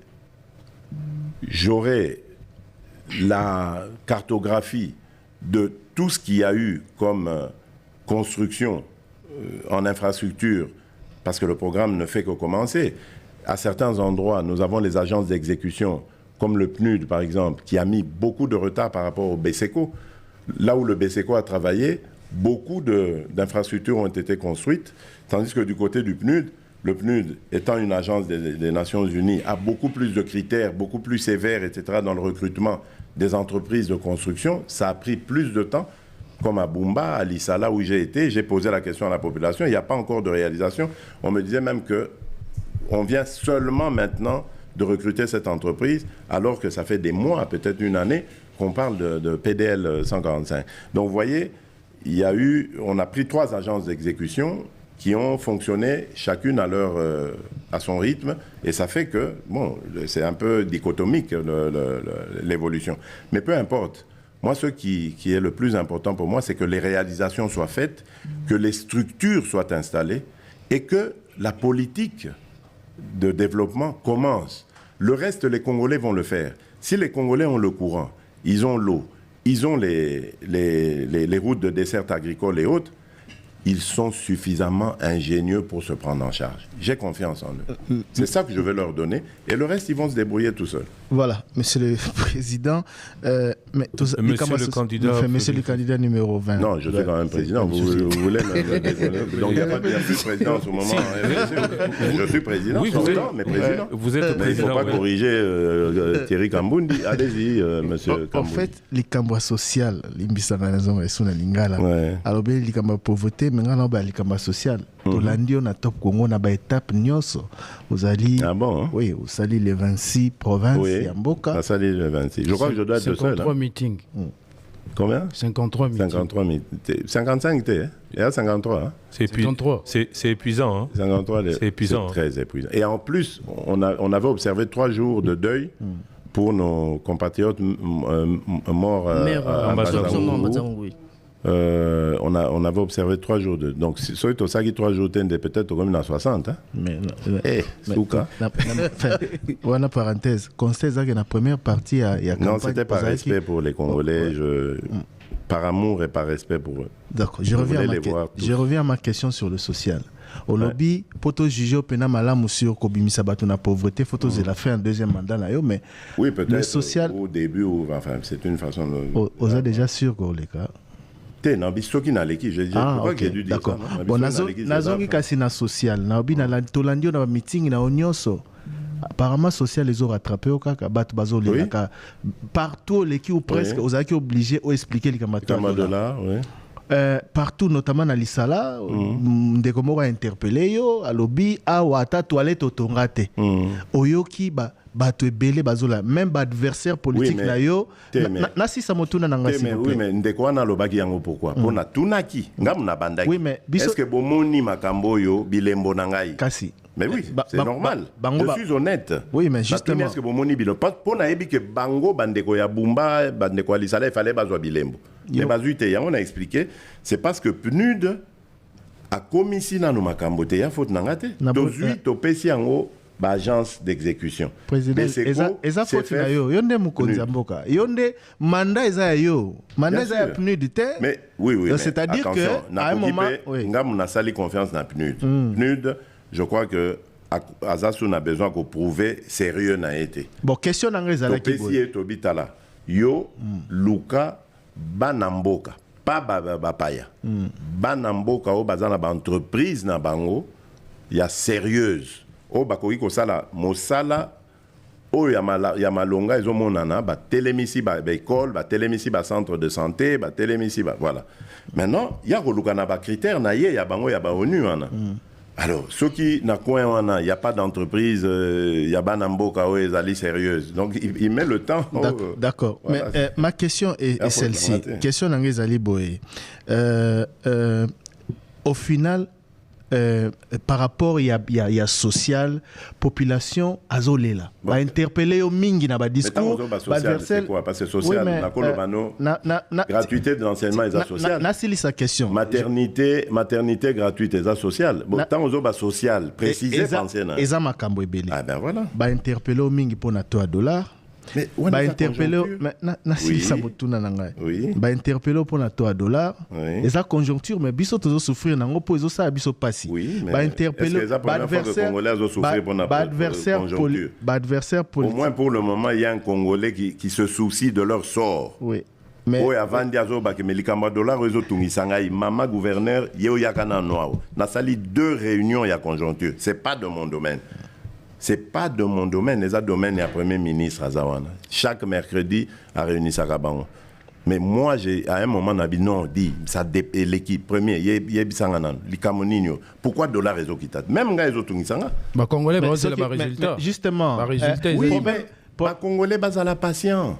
J'aurai la cartographie de tout ce qu'il y a eu comme construction en infrastructure, parce que le programme ne fait que commencer. À certains endroits, nous avons les agences d'exécution, comme le PNUD par exemple, qui a mis beaucoup de retard par rapport au BCECO. Là où le BCECO a travaillé, beaucoup d'infrastructures ont été construites, tandis que du côté du PNUD, le PNUD, étant une agence des Nations Unies, a beaucoup plus de critères, beaucoup plus sévères, etc., dans le recrutement des entreprises de construction. Ça a pris plus de temps, comme à Bumba, à Lissala, où j'ai été. J'ai posé la question à la population. Il n'y a pas encore de réalisation. On me disait même qu'on vient seulement maintenant de recruter cette entreprise, alors que ça fait des mois, peut-être une année, qu'on parle de PDL 145. Donc, vous voyez, on a pris 3 agences d'exécution qui ont fonctionné chacune à son rythme, et ça fait que, bon, c'est un peu dichotomique l'évolution. Mais peu importe. Moi, ce qui est le plus important pour moi, c'est que les réalisations soient faites, que les structures soient installées, et que la politique de développement commence. Le reste, les Congolais vont le faire. Si les Congolais ont le courant, ils ont l'eau, ils ont les routes de desserte agricole et autres, ils sont suffisamment ingénieux pour se prendre en charge. J'ai confiance en eux. C'est ça que je vais leur donner. Et le reste, ils vont se débrouiller tout seuls. Voilà, Monsieur le Président. Monsieur le candidat numéro 20. Non, je suis quand même président. Vous voulez donc il n'y a pas de président en ce moment. Je suis président, mais président. Vous êtes président. Il ne faut pas corriger Thierry Kambundi. Allez-y, monsieur Kambundi. En fait, les Kambois social, l'Imbisanganaison et Suna Lingala. Alors, les Kambois pauvreté, mais on a les Kambois social. Tolandi, on a top Congo, on a une étape Nyoso. Vous allez. Ah bon? Oui, vous allez les 26 provinces. Oui, à Sali le 26. Je crois que je dois être le seul. 53 meetings. Combien? 53 meetings. 53 meetings. 55 t'es, hein? Il y a 53. Hein? C'est épuisant. Hein? 53, c'est épuisant. C'est très épuisant. Et en plus, on avait observé 3 jours de deuil pour nos compatriotes morts à Mazamou. On avait observé 3 jours de... Donc, si tu as 3 jours, tu peut-être comme à 60. Hein? Souka. Voilà, parenthèse. Constate que la première partie, il y a non, c'était par respect pour les Congolais, par amour et par respect pour eux. D'accord. Je reviens à ma question sur le social. Au lobby, pour te juger au pénal malamu sur Kobimisa Batuna pauvreté, faut te la faire un deuxième mandat là, mais oui, peut-être le social... au début, enfin, c'est une façon de... Vous êtes déjà sûr que les cas d'accord. Bon, nazongi kasi na social na obi na tolandi na meeting na onyoso apparemment social les ont rattrapé au kaka bat bazo les kaka partout les qui ou presque aux aki obligé ou expliquer les Kamadola partout notamment na Lisala ndeko moko a interpellé yo à lobby a wata toilette otongate oyoki bato ebele bazola même adversaire politique na yo na sisa motuna na ngasi oui mais ndeko wana lobaki yango pourquoi pona tunaki ngamu na bandaki oui mais est-ce que bomoni makambo yo bilembo na ngai kasi mais oui c'est normal je suis honnête oui mais justement est-ce que bomoni bilo pona yebi que bango bandeko ya Bumba bandeko Alisala il fallait bazwa bilembo mais bazuite ya on a expliqué c'est parce que PNUD a commissi na no makambo te ya faute nanga te tozui topesi yango ba agence d'exécution président eza faute na yo yonde mukonzi ya mboka yonde mandat eza yo mandat eza ya PNUD te mais oui c'est-à-dire que à un moment ngam na sali confiance na PNUD PNUD je crois que Azasu a besoin de prouver sérieux na été. Bon, question nanga ezalaki boye. Tobitala. Yo Luka Banamboka, pas Bapaya. Banamboka o bazana ba entreprise na bango ya sérieuse. O bakoki ko sala mosala o ya malonga ezomonana ba telemisi ba école, ba telemisi ba centre de santé, ba telemisi ba voilà. Maintenant, ya ko luka na ba critère na ye ya bango ya ba ONU wana. Alors, ceux qui n'ont pas, il n'y a pas d'entreprise, il y a pas d'amboka ou ezali sérieuse. Donc, il met le temps. D'accord. Voilà. Mais ma question est celle-ci. Question d'Angezali Boé. Au final, par rapport il y a social population azolela ba interpeller au mingi na ba discours c'est quoi parce que social na kolobano gratuité de l'enseignement et social na c'est sa question maternité gratuite et social bon tant aux ba social préciser penser na eza makambo ebele ah ben voilà ba interpeller au mingi pour na $3 mais ba interpeller na silisa motuna na ngai ba interpeller pour na $3 eza conjoncture mais biso tozo souffrir nango po ezo sa biso pasi ba interpeller ba adversaire politique au moins pour le moment il y a un Congolais qui se soucie de leur sort mais avant diazo ba ke melikamba dollar ezo tungisanga mama gouverneur yeo yakana noa na sali 2 réunions ya conjoncture c'est pas de mon domaine. C'est pas de mon domaine, les domaines et Premier ministre Azawana. Chaque mercredi, à réunir Sakabango. Mais moi, à un moment, on a dit non, dit, ça l'équipe première, Yebisanganan, l'Ikamoninho. Pourquoi dollar réseau qui t'a? Même quand ils ont tout mis ça. Bah, Congolais, c'est le résultat. Justement. Oui, mais pas Congolais, bas à la patience.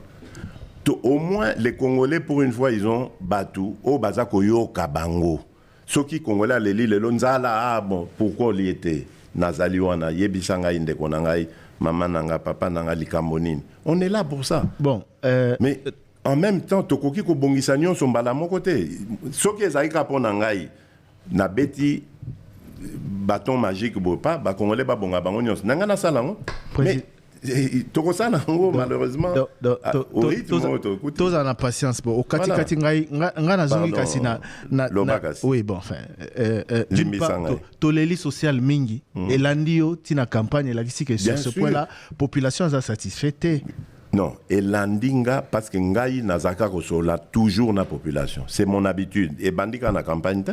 Au moins, les Congolais, pour une fois, ils ont battu au Bazakoyo Kabango. Ceux qui Congolais, les Lille, ah bon, pourquoi il y était? Nazali wana yebisanga inde konangai maman nanga papa nanga likambonine on est là pour ça bon mais en même temps tokoki ko bongisa nyonso mbala moko te soki ezaika pona ngai na beti bâton magique bo pas ba congolais ba bonga bango nyonso nanga na sala ngo mais tokosala ngo malheureusement tous en patience bon au kati ngai na zongi kasi na oui bon enfin d'une part toleli social mingi elandio tina campagne la kisi que sur ce point là population est satisfaite non elandinga parce que ngai nazaka kosola toujours na population c'est mon habitude et bandika na campagne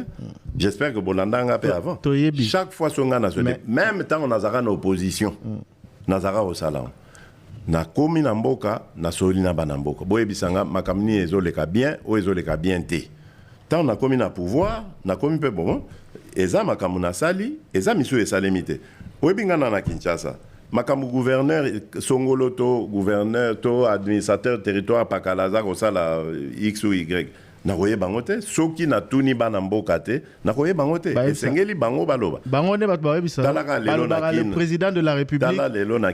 j'espère que bolandanga pe avant chaque fois songa na même temps on nazaka na opposition nazara au salon na komi na mboka na soli na banamboka boye bisanga makamni ezoleka bien o ezoleka bien te tant na komi na pouvoir na komi pe bon eza makamu na sali eza misu esalemi te oyebingana na Kinshasa makamu gouverneur songolo to gouverneur to administrateur territoire pakalaza ko sala x ou y na koye bango te soki na tuni bana mboka te na koye bango te esengeli bango baloba bango ne bat ba bisa le président de la République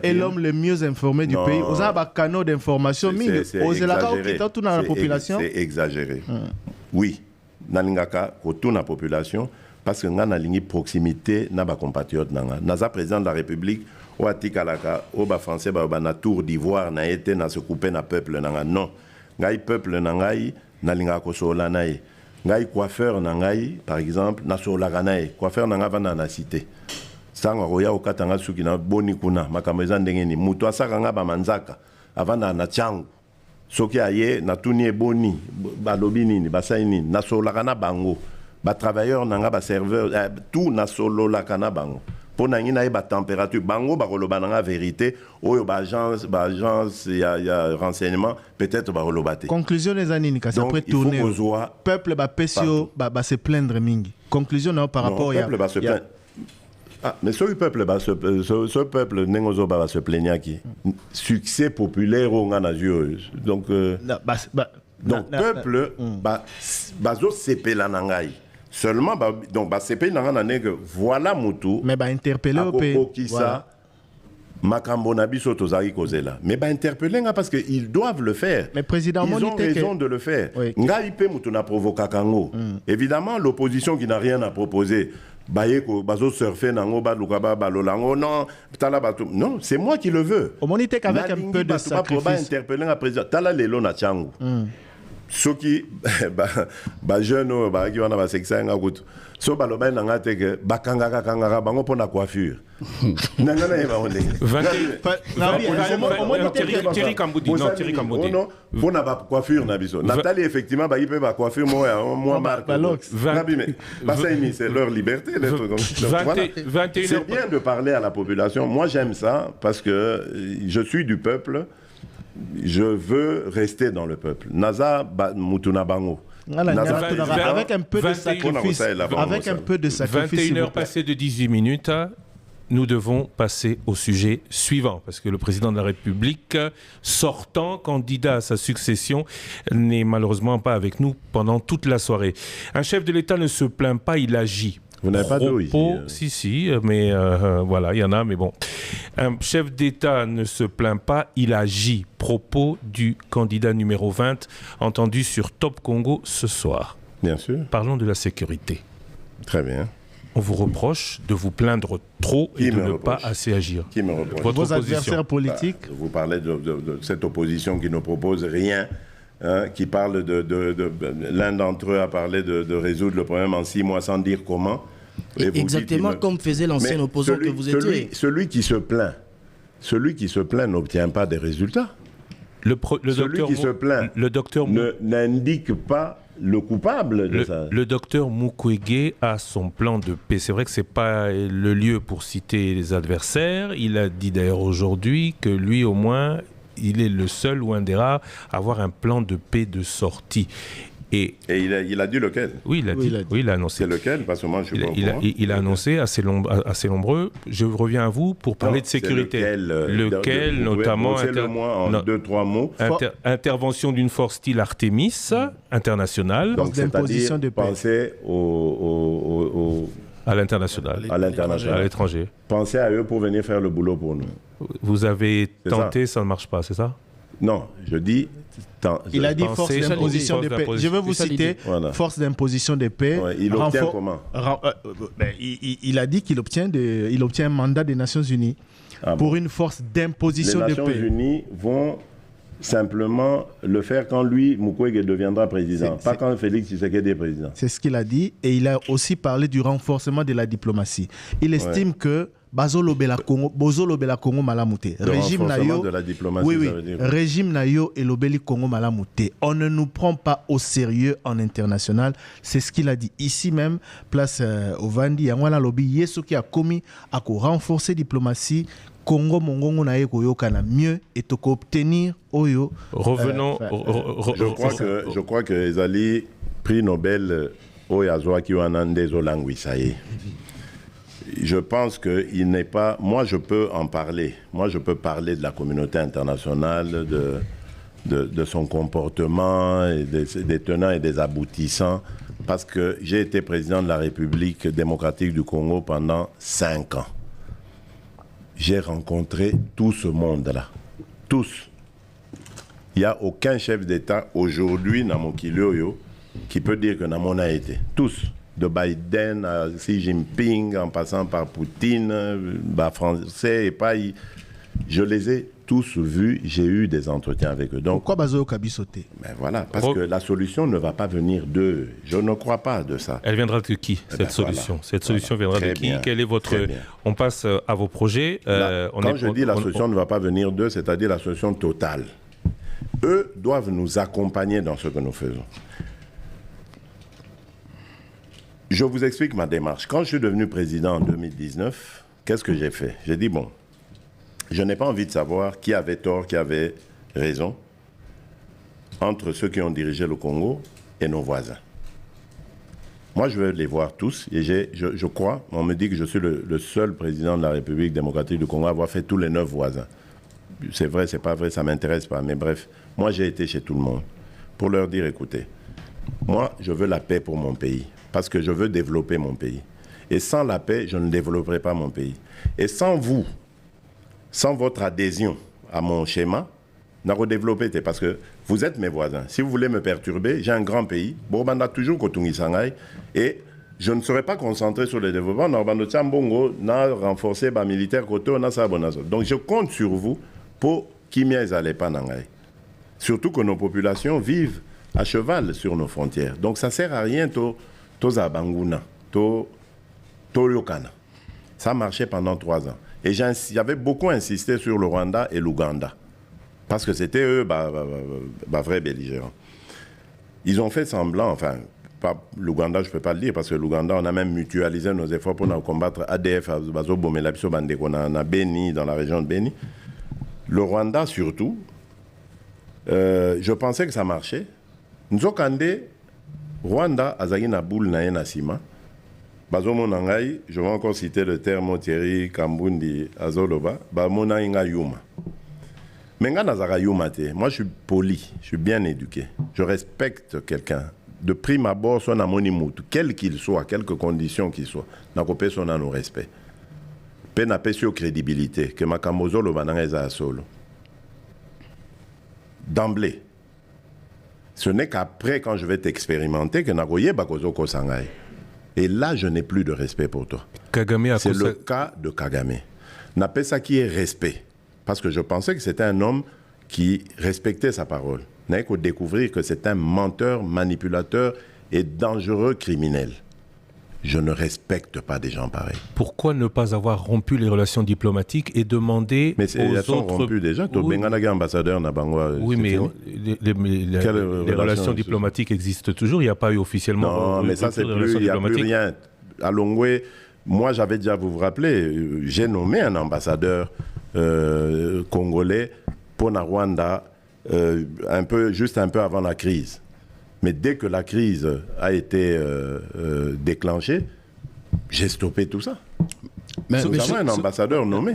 est l'homme le mieux informé du pays aux ba canaux d'information mingi aux la ka tout na la population c'est exagéré oui nalingaka ko tout na population parce que nga na lingi proximité na ba compatriotes nanga naza président de la République o atikalaka o ba français ba na tour d'ivoire na été na se couper na peuple nanga non ngai peuple nangai nalinga kosola nae ngai coiffeur nangai par exemple na sola nae coiffeur nanga vana na cité sanga roya okatanga suki na boni kuna makameza ndengeni muto asaka nga ba manzaka avana na changu soki aye na tuni eboni balobi nini basai nini na sola kana bango ba travailleur nanga ba serveur tout na solo la kana bango pour nangina ba température bango ba koloba nanga vérité oyo ba agence ya renseignement peut-être ba kolobate conclusion les années kasi après tourner peuple ba pesio ba se plaindre mingi conclusion non par rapport ya peuple ba se plaindre ah mais ce peuple ba ce peuple nengozo ba se plaigner qui succès populaire on a yeux donc donc peuple bazo sepela nangai seulement donc c'est pays que voilà mutu mais interpeller au pays qui ça Makambo Nabiso Tozari Kozela. Mais interpeller parce qu'ils doivent le faire. Mais président, ils ont raison de le faire. Ngaïpe Moutouna provoque Kango. Évidemment, l'opposition qui n'a rien à proposer. Non, c'est moi qui le veux. Au monité qu'avec un peu de sacrifice. Interpeller un président. Tala lelo na changu. Ceux qui jeunes qui ont un sexe en route. So baloba nanga teke bakanga kanga bango pona coiffure. Nanga na eba onde. Thierry Kamboudi. Non, pona ba coiffure na biso. Nathalie effectivement ba ipe ba coiffure moi marque. C'est leur liberté d'être comme ça. C'est bien de parler à la population. Moi j'aime ça parce que je suis du peuple. Je veux rester dans le peuple. Naza Mutuna Bango. Avec un peu de sacrifice. Avec un peu de sacrifice. 21h passées de 18 minutes. Nous devons passer au sujet suivant, parce que le président de la République, sortant candidat à sa succession, n'est malheureusement pas avec nous pendant toute la soirée. Un chef de l'État ne se plaint pas, il agit. Vous n'avez pas d'eau ici. Si, mais voilà, il y en a, mais bon. Un chef d'État ne se plaint pas, il agit. Propos du candidat numéro 20, entendu sur Top Congo ce soir. Bien sûr. Parlons de la sécurité. Très bien. On vous reproche de vous plaindre trop et de ne pas assez agir. Qui me reproche? Vos adversaires politiques? Vous parlez de cette opposition qui ne propose rien. Qui parle l'un d'entre eux a parlé de résoudre le problème en 6 mois sans dire comment. Exactement comme faisait l'ancien opposant que vous étiez. Celui qui se plaint n'obtient pas des résultats. Celui qui se plaint n'indique pas le coupable de ça. Le docteur Mukwege a son plan de paix. C'est vrai que ce n'est pas le lieu pour citer les adversaires. Il a dit d'ailleurs aujourd'hui que lui au moins, il est le seul ou un des rares à avoir un plan de paix de sortie. Et il a dit lequel? Oui, il a dit. Oui, il a annoncé. C'est lequel? Parce que moi, je suis pas au courant. Il a annoncé assez nombreux. Je reviens à vous pour parler de sécurité. Lequel notamment... Citez-le-moi en 2-3 mots. Intervention d'une force style Artemis internationale. Donc, c'est-à-dire penser à l'international. À l'étranger. Pensez à eux pour venir faire le boulot pour nous. Vous avez tenté, ça ne marche pas, c'est ça? Non, je dis... Il a dit force d'imposition de paix. Je vais vous citer force d'imposition de paix. Il obtient comment? Il a dit qu'il obtient un mandat des Nations Unies pour une force d'imposition de paix. Les Nations Unies vont simplement le faire quand lui, Mukwege, deviendra président, pas quand Félix Tshisekedi est président. C'est ce qu'il a dit, et il a aussi parlé du renforcement de la diplomatie. Il estime que Bozo lobela Congo malamute. Régime nayo de la diplomatie, ça veut dire. Régime nayo et lobeli Congo malamute. On ne nous prend pas au sérieux en international. C'est ce qu'il a dit ici même, place au Vandi. Yangwana lobi yeso qui a commis à renforcer diplomatie. Congo mongongo na yeko yokana mieux et to obtenir oyo. Revenons. Je crois que Ezali prix Nobel Oyazoa qui wanande zolangwi ça y est. Je pense qu'il n'est pas... Moi, je peux en parler. Moi, je peux parler de la communauté internationale, de son comportement, et des tenants et des aboutissants, parce que j'ai été président de la République démocratique du Congo pendant 5 ans. J'ai rencontré tout ce monde-là. Tous. Il n'y a aucun chef d'État aujourd'hui, dans mon Kilioyo, qui peut dire que Namon a été. Tous. De Biden à Xi Jinping, en passant par Poutine, français et pas. Je les ai tous vus, j'ai eu des entretiens avec eux. Donc, pourquoi Bazo Kabisoté? Voilà, parce que la solution ne va pas venir d'eux. Je ne crois pas de ça. Elle viendra de qui, cette solution? Cette solution viendra de qui? Quel est votre... On passe à vos projets. Quand je dis la solution ne va pas venir d'eux, c'est-à-dire la solution totale. Eux doivent nous accompagner dans ce que nous faisons. Je vous explique ma démarche. Quand je suis devenu président en 2019, qu'est-ce que j'ai fait? J'ai dit, bon, je n'ai pas envie de savoir qui avait tort, qui avait raison entre ceux qui ont dirigé le Congo et nos voisins. Moi, je veux les voir tous et je crois, on me dit que je suis le seul président de la République démocratique du Congo à avoir fait tous les 9 voisins. C'est vrai, c'est pas vrai, ça ne m'intéresse pas, mais bref, moi j'ai été chez tout le monde pour leur dire, écoutez, moi je veux la paix pour mon pays. Parce que je veux développer mon pays. Et sans la paix, je ne développerai pas mon pays. Et sans vous, sans votre adhésion à mon schéma, n'a redéveloppé, parce que vous êtes mes voisins. Si vous voulez me perturber, j'ai un grand pays. Bobanda toujours Kotungi Sangai. Et je ne serai pas concentré sur le développement. Narbando Tsambongo n'a renforcé les militaires côté, on a ça. Donc je compte sur vous pour qu'il n'y ait pas Nangai. Surtout que nos populations vivent à cheval sur nos frontières. Donc ça ne sert à rien, Zabanguna, Yokana. Ça marchait pendant 3 ans. Et j'avais beaucoup insisté sur le Rwanda et l'Ouganda. Parce que c'était eux, vrais belligérants. Ils ont fait semblant, enfin, l'Ouganda, je ne peux pas le dire, parce que l'Ouganda, on a même mutualisé nos efforts pour combattre ADF, on a Beni, dans la région de Beni. Le Rwanda, surtout, je pensais que ça marchait. Nzokande, Rwanda, Azagi Naboul, Nayen Sima. Bazomo Nangai, je vais encore citer le terme Thierry Kambundi Azoloba, Bamona Inga Yuma. Moi, je suis poli, je suis bien éduqué. Je respecte quelqu'un. De prime abord, son amonimout, quel qu'il soit, quelque conditions qu'il soit, n'a pas son nos respect. Pe n'a pas sur crédibilité, que ma kamozo le bananga solo. D'emblée. Ce n'est qu'après, quand je vais t'expérimenter, que Nagoye Bakozo Kosangai. Et là, je n'ai plus de respect pour toi. C'est le cas de Kagame. N'a pas ça qui est respect. Parce que je pensais que c'était un homme qui respectait sa parole. N'a qu'à découvrir que c'est un menteur, manipulateur et dangereux criminel. Je ne respecte pas des gens pareils. Pourquoi ne pas avoir rompu les relations diplomatiques et demander mais elles sont rompues déjà. Oui, ambassadeur oui, mais les relations diplomatiques existent toujours. Il n'y a pas eu officiellement... Non, mais ça, c'est plus... Il n'y a plus rien. À Longwe, moi, j'avais déjà, vous vous rappelez, j'ai nommé un ambassadeur congolais pour la Rwanda juste un peu avant la crise. Mais dès que la crise a été déclenchée, j'ai stoppé tout ça. Mais un ambassadeur nommé.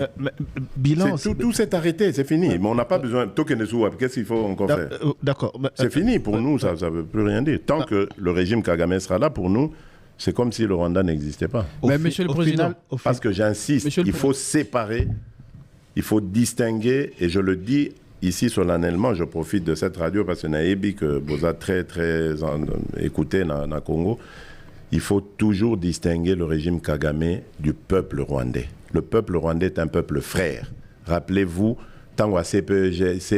Tout s'est arrêté, c'est fini. Mais on n'a pas besoin. Qu'est-ce qu'il faut encore faire? D'accord. C'est fini pour nous, ça ne veut plus rien dire. Tant que le régime Kagame sera là pour nous, c'est comme si le Rwanda n'existait pas. Mais Monsieur le Président, parce que j'insiste, il faut séparer. Il faut distinguer, et je le dis ici solennellement, je profite de cette radio parce que Naïbi, que vous avez très écouté dans le Congo, il faut toujours distinguer le régime Kagame du peuple rwandais. Le peuple rwandais est un peuple frère. Rappelez-vous, tant à CPEGL,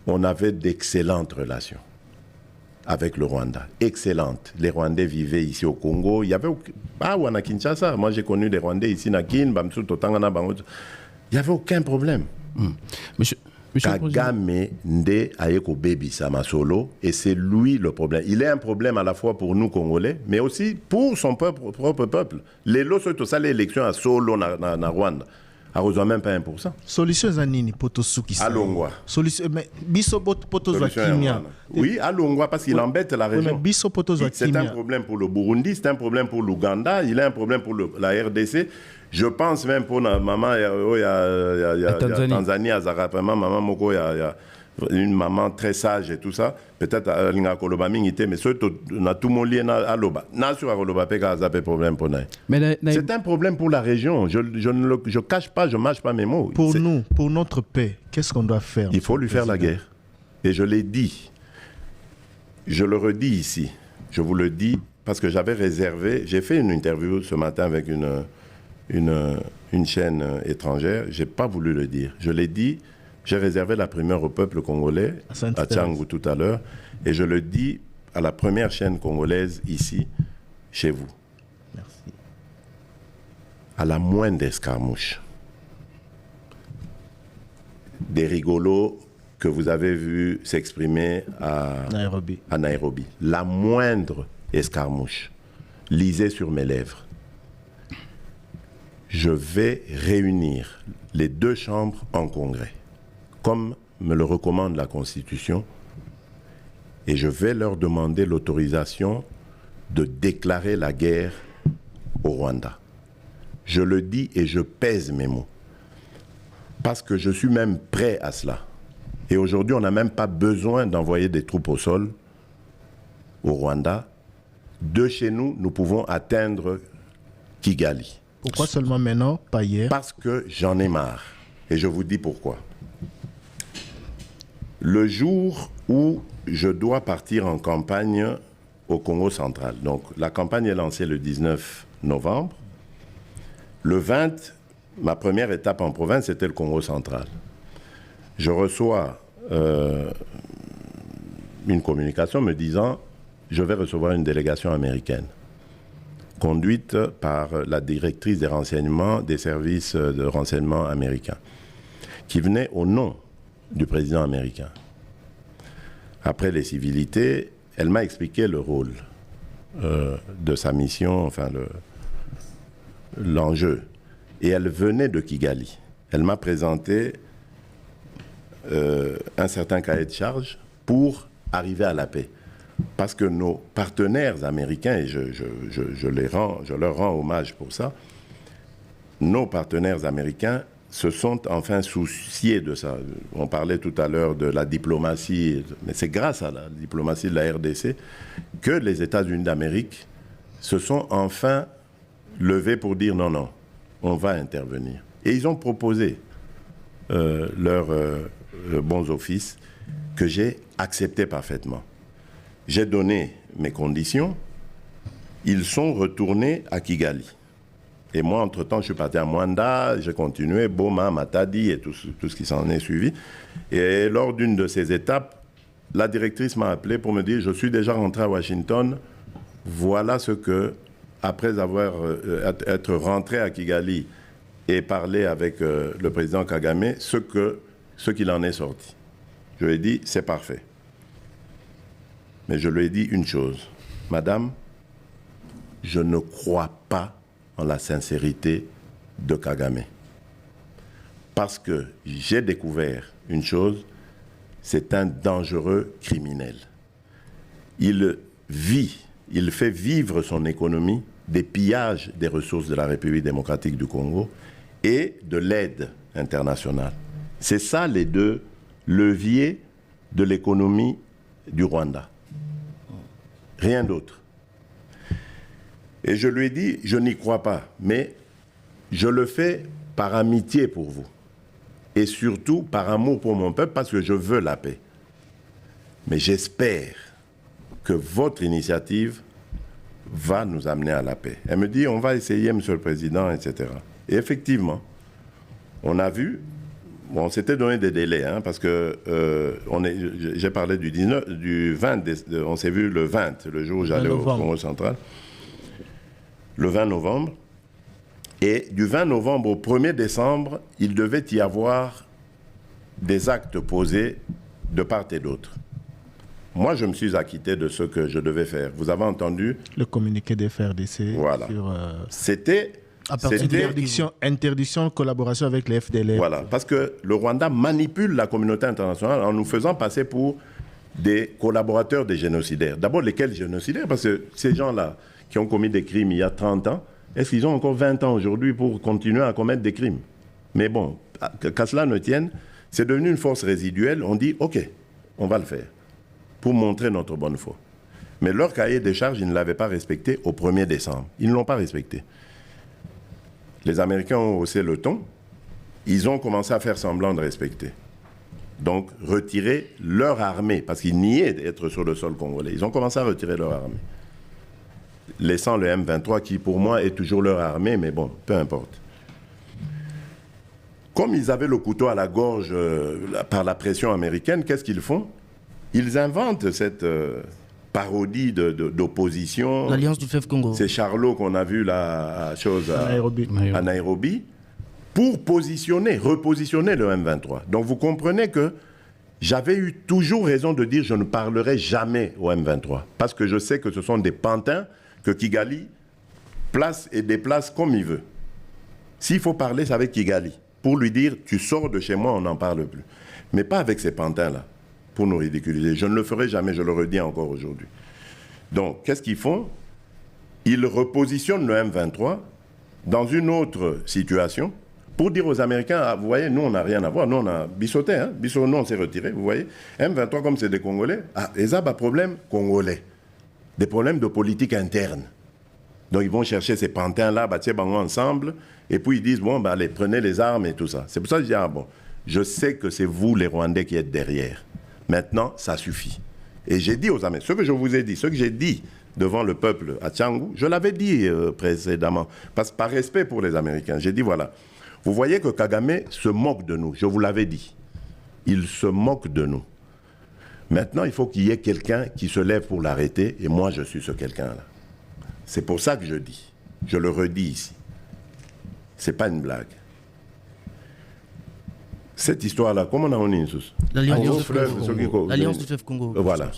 on avait d'excellentes relations avec le Rwanda. Excellente. Les Rwandais vivaient ici au Congo. Il y avait... à Kinshasa. Moi, j'ai connu des Rwandais ici, Nakin, Bamsou, Totangana, Bangoto. Il n'y avait aucun problème. Monsieur Kagame Nde Ayeko Baby Samasolo, et c'est lui le problème. Il est un problème à la fois pour nous, Congolais, mais aussi pour son propre peuple. Les lots sont tous les élections à Solo, na Rwanda. A rejoint même pas 1%. Solution Zanini, Potosuki. Alongwa. Solution, mais Biso Potozwa Kimia. Oui, Alongwa, parce qu'il embête la région. Mais Biso Potozwa Kimia. C'est un problème pour le Burundi, c'est un problème pour l'Ouganda, il a un problème pour la RDC. Je pense même pour la maman, il y a Tanzanie, à Zarapama, maman Moko, il y a une maman très sage et tout ça. Peut-être à Linga Koloba Mingité, mais surtout, on a tout mon lien à Loba. N'a sur Koloba, pas de problème pour nous. C'est un problème pour la région. Je ne cache pas, je ne mâche pas mes mots. Pour nous, pour notre paix, qu'est-ce qu'on doit faire? Il faut lui faire la guerre. Et je l'ai dit. Je le redis ici. Je vous le dis parce que j'avais réservé. J'ai fait une interview ce matin avec une chaîne étrangère. Je n'ai pas voulu le dire. Je l'ai dit. J'ai réservé la primeur au peuple congolais, à Tchangou tout à l'heure, et je le dis à la première chaîne congolaise ici, chez vous. Merci. À la moindre escarmouche, des rigolos que vous avez vus s'exprimer à Nairobi, la moindre escarmouche, lisez sur mes lèvres. Je vais réunir les 2 chambres en congrès, comme me le recommande la Constitution, et je vais leur demander l'autorisation de déclarer la guerre au Rwanda. Je le dis et je pèse mes mots, parce que je suis même prêt à cela. Et aujourd'hui, on n'a même pas besoin d'envoyer des troupes au sol au Rwanda. De chez nous, nous pouvons atteindre Kigali. Pourquoi seulement maintenant, pas hier? Parce que j'en ai marre. Et je vous dis pourquoi. Le jour où je dois partir en campagne au Congo central, donc la campagne est lancée le 19 novembre, le 20, ma première étape en province, c'était le Congo central. Je reçois une communication me disant « Je vais recevoir une délégation américaine » conduite par la directrice des renseignements des services de renseignement américains, qui venait au nom du président américain. Après les civilités, elle m'a expliqué le rôle de sa mission, enfin l'enjeu. Et elle venait de Kigali. Elle m'a présenté un certain cahier de charge pour arriver à la paix. Parce que nos partenaires américains, et je leur rends hommage pour ça, nos partenaires américains se sont enfin souciés de ça. On parlait tout à l'heure de la diplomatie, mais c'est grâce à la diplomatie de la RDC que les États-Unis d'Amérique se sont enfin levés pour dire non, non, on va intervenir. Et ils ont proposé leurs bons offices que j'ai accepté parfaitement. J'ai donné mes conditions, ils sont retournés à Kigali. Et moi, entre-temps, je suis parti à Mwanda, j'ai continué, Boma, Matadi et tout ce qui s'en est suivi. Et lors d'une de ces étapes, la directrice m'a appelé pour me dire « Je suis déjà rentré à Washington, voilà ce que, après être rentré à Kigali et parler avec le président Kagame, ce qu'il en est sorti. » Je lui ai dit « C'est parfait. » Mais je lui ai dit une chose, « Madame, je ne crois pas en la sincérité de Kagame. Parce que j'ai découvert une chose, c'est un dangereux criminel. Il fait vivre son économie des pillages des ressources de la République démocratique du Congo et de l'aide internationale. C'est ça les deux leviers de l'économie du Rwanda. Rien d'autre. Et je lui ai dit, je n'y crois pas, mais je le fais par amitié pour vous. Et surtout par amour pour mon peuple, parce que je veux la paix. Mais j'espère que votre initiative va nous amener à la paix. Elle me dit, on va essayer, Monsieur le Président, etc. Et effectivement, on a vu, bon, on s'était donné des délais, hein, parce que j'ai parlé du 20, on s'est vu le 20, le jour où j'allais au Congo central. Le 20 novembre. Et du 20 novembre au 1er décembre, il devait y avoir des actes posés de part et d'autre. Moi, je me suis acquitté de ce que je devais faire. Vous avez entendu le communiqué des FRDC. Voilà. C'était interdiction de collaboration avec les FDLR. Voilà, parce que le Rwanda manipule la communauté internationale en nous faisant passer pour des collaborateurs des génocidaires. D'abord, lesquels génocidaires? Parce que ces gens-là qui ont commis des crimes il y a 30 ans, est-ce qu'ils ont encore 20 ans aujourd'hui pour continuer à commettre des crimes? Mais bon, qu'à cela ne tienne, c'est devenu une force résiduelle. On dit, OK, on va le faire, pour montrer notre bonne foi. Mais leur cahier des charges, ils ne l'avaient pas respecté au 1er décembre. Ils ne l'ont pas respecté. Les Américains ont haussé le ton. Ils ont commencé à faire semblant de respecter. Donc, retirer leur armée, parce qu'ils niaient d'être sur le sol congolais. Ils ont commencé à retirer leur armée, laissant le M23 qui, pour moi, est toujours leur armée, mais bon, peu importe. Comme ils avaient le couteau à la gorge par la pression américaine, qu'est-ce qu'ils font? Ils inventent cette parodie d'opposition. L'Alliance du fleuve Congo. C'est Charlot qu'on a vu à Nairobi, pour repositionner le M23. Donc vous comprenez que j'avais eu toujours raison de dire je ne parlerai jamais au M23, parce que je sais que ce sont des pantins que Kigali place et déplace comme il veut. S'il faut parler, c'est avec Kigali, pour lui dire tu sors de chez moi, on n'en parle plus. Mais pas avec ces pantins-là, pour nous ridiculiser. Je ne le ferai jamais, je le redis encore aujourd'hui. Donc, qu'est-ce qu'ils font? Ils repositionnent le M23 dans une autre situation pour dire aux Américains, ah, vous voyez, nous, on n'a rien à voir, nous, on a bissoté, hein? Nous, on s'est retiré, vous voyez. M23, comme c'est des Congolais, ah, ils ont des problèmes congolais, des problèmes de politique interne. Donc ils vont chercher ces pantins-là, ensemble, et puis ils disent, bon, allez, prenez les armes et tout ça. C'est pour ça que je dis, je sais que c'est vous, les Rwandais, qui êtes derrière. Maintenant, ça suffit. Et j'ai dit aux Américains, ce que je vous ai dit, ce que j'ai dit devant le peuple à Tchangou, je l'avais dit précédemment, parce que par respect pour les Américains, j'ai dit, voilà, vous voyez que Kagame se moque de nous, je vous l'avais dit. Il se moque de nous. Maintenant, il faut qu'il y ait quelqu'un qui se lève pour l'arrêter, et moi, je suis ce quelqu'un-là. C'est pour ça que je dis, je le redis ici. C'est pas une blague. Cette histoire-là, comment on a dit l'Alliance du fleuve Congo. Voilà.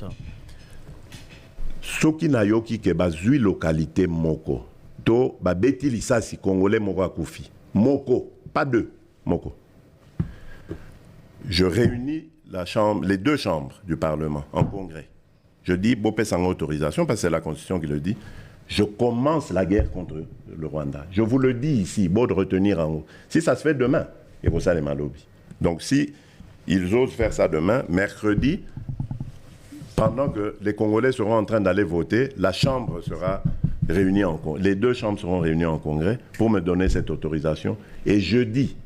Soki na yoki ke bazui localité moko, to babeti lisasi congolais moko akufi. Moko, pas deux, moko. Je réunis les deux chambres du Parlement en congrès. Je dis, Bopé sans autorisation, parce que c'est la Constitution qui le dit, je commence la guerre contre le Rwanda. Je vous le dis ici, beau de retenir en haut. Si ça se fait demain, et vous savez, Malobi. Donc si ils osent faire ça demain, mercredi, pendant que les Congolais seront en train d'aller voter, la Chambre sera réunie en congrès. Les deux chambres seront réunies en congrès pour me donner cette autorisation. Et jeudi,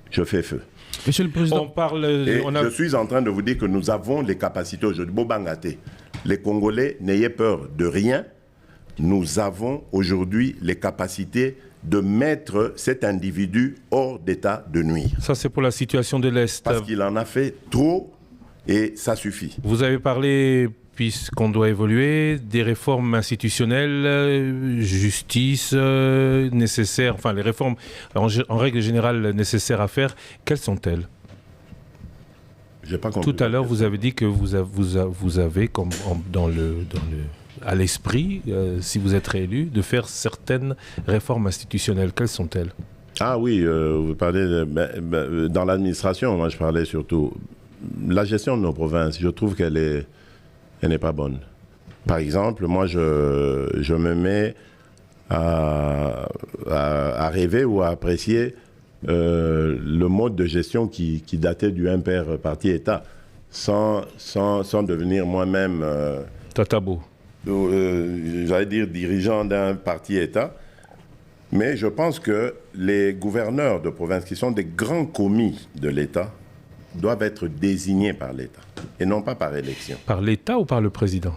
je fais feu. Monsieur le Président, je suis en train de vous dire que nous avons les capacités aujourd'hui. Bobangate, les Congolais, n'ayez peur de rien. Nous avons aujourd'hui les capacités de mettre cet individu hors d'état de nuire. Ça, c'est pour la situation de l'Est. Parce qu'il en a fait trop et ça suffit. Vous avez parlé, puisqu'on doit évoluer, des réformes institutionnelles, justice nécessaires, enfin les réformes en règle générale nécessaires à faire. Quelles sont-elles? J'ai pas compris. Tout à l'heure, vous avez dit que vous avez comme à l'esprit, si vous êtes réélu, de faire certaines réformes institutionnelles. Quelles sont-elles? Ah oui, vous parlez dans l'administration, moi je parlais surtout. La gestion de nos provinces, je trouve qu'elle n'est pas bonne. Par exemple, moi je me mets à rêver ou à apprécier le mode de gestion qui datait du impair parti-État, sans devenir moi-même... Tatabo. J'allais dire dirigeant d'un parti-État, mais je pense que les gouverneurs de province, qui sont des grands commis de l'État, doivent être désignés par l'État, et non pas par élection. Par l'État ou par le président?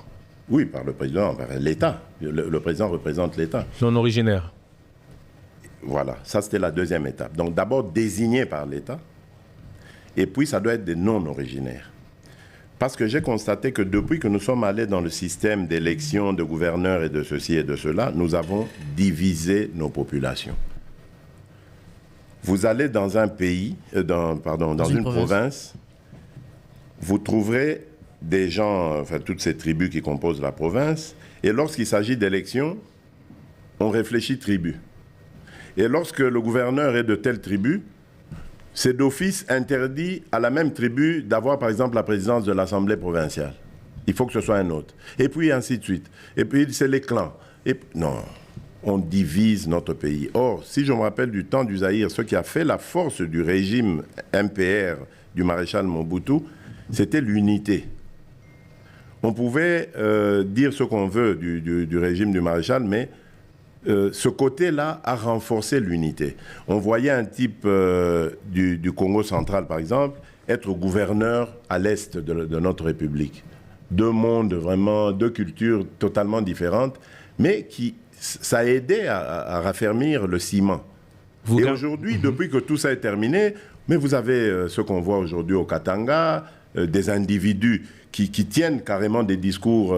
Oui, par le président, par l'État. Le président représente l'État. Non originaire. Voilà, ça c'était la deuxième étape. Donc d'abord désigné par l'État, et puis ça doit être des non-originaires. Parce que j'ai constaté que depuis que nous sommes allés dans le système d'élection de gouverneurs et de ceci et de cela, nous avons divisé nos populations. Vous allez dans un pays, dans une province, vous trouverez des gens, enfin toutes ces tribus qui composent la province, et lorsqu'il s'agit d'élections, on réfléchit tribu. Et lorsque le gouverneur est de telle tribu, c'est d'office interdit à la même tribu d'avoir, par exemple, la présidence de l'Assemblée provinciale. Il faut que ce soit un autre. Et puis, ainsi de suite. Et puis, c'est les clans. Non, on divise notre pays. Or, si je me rappelle du temps du Zaïre, ce qui a fait la force du régime MPR du maréchal Mobutu, c'était l'unité. On pouvait dire ce qu'on veut du régime du maréchal, mais... ce côté-là a renforcé l'unité. On voyait un type du Congo central, par exemple, être gouverneur à l'est de notre République. Deux mondes, vraiment, deux cultures totalement différentes, mais ça a aidé à raffermir le ciment. Et aujourd'hui, depuis que tout ça est terminé, mais vous avez ce qu'on voit aujourd'hui au Katanga, des individus qui tiennent carrément des discours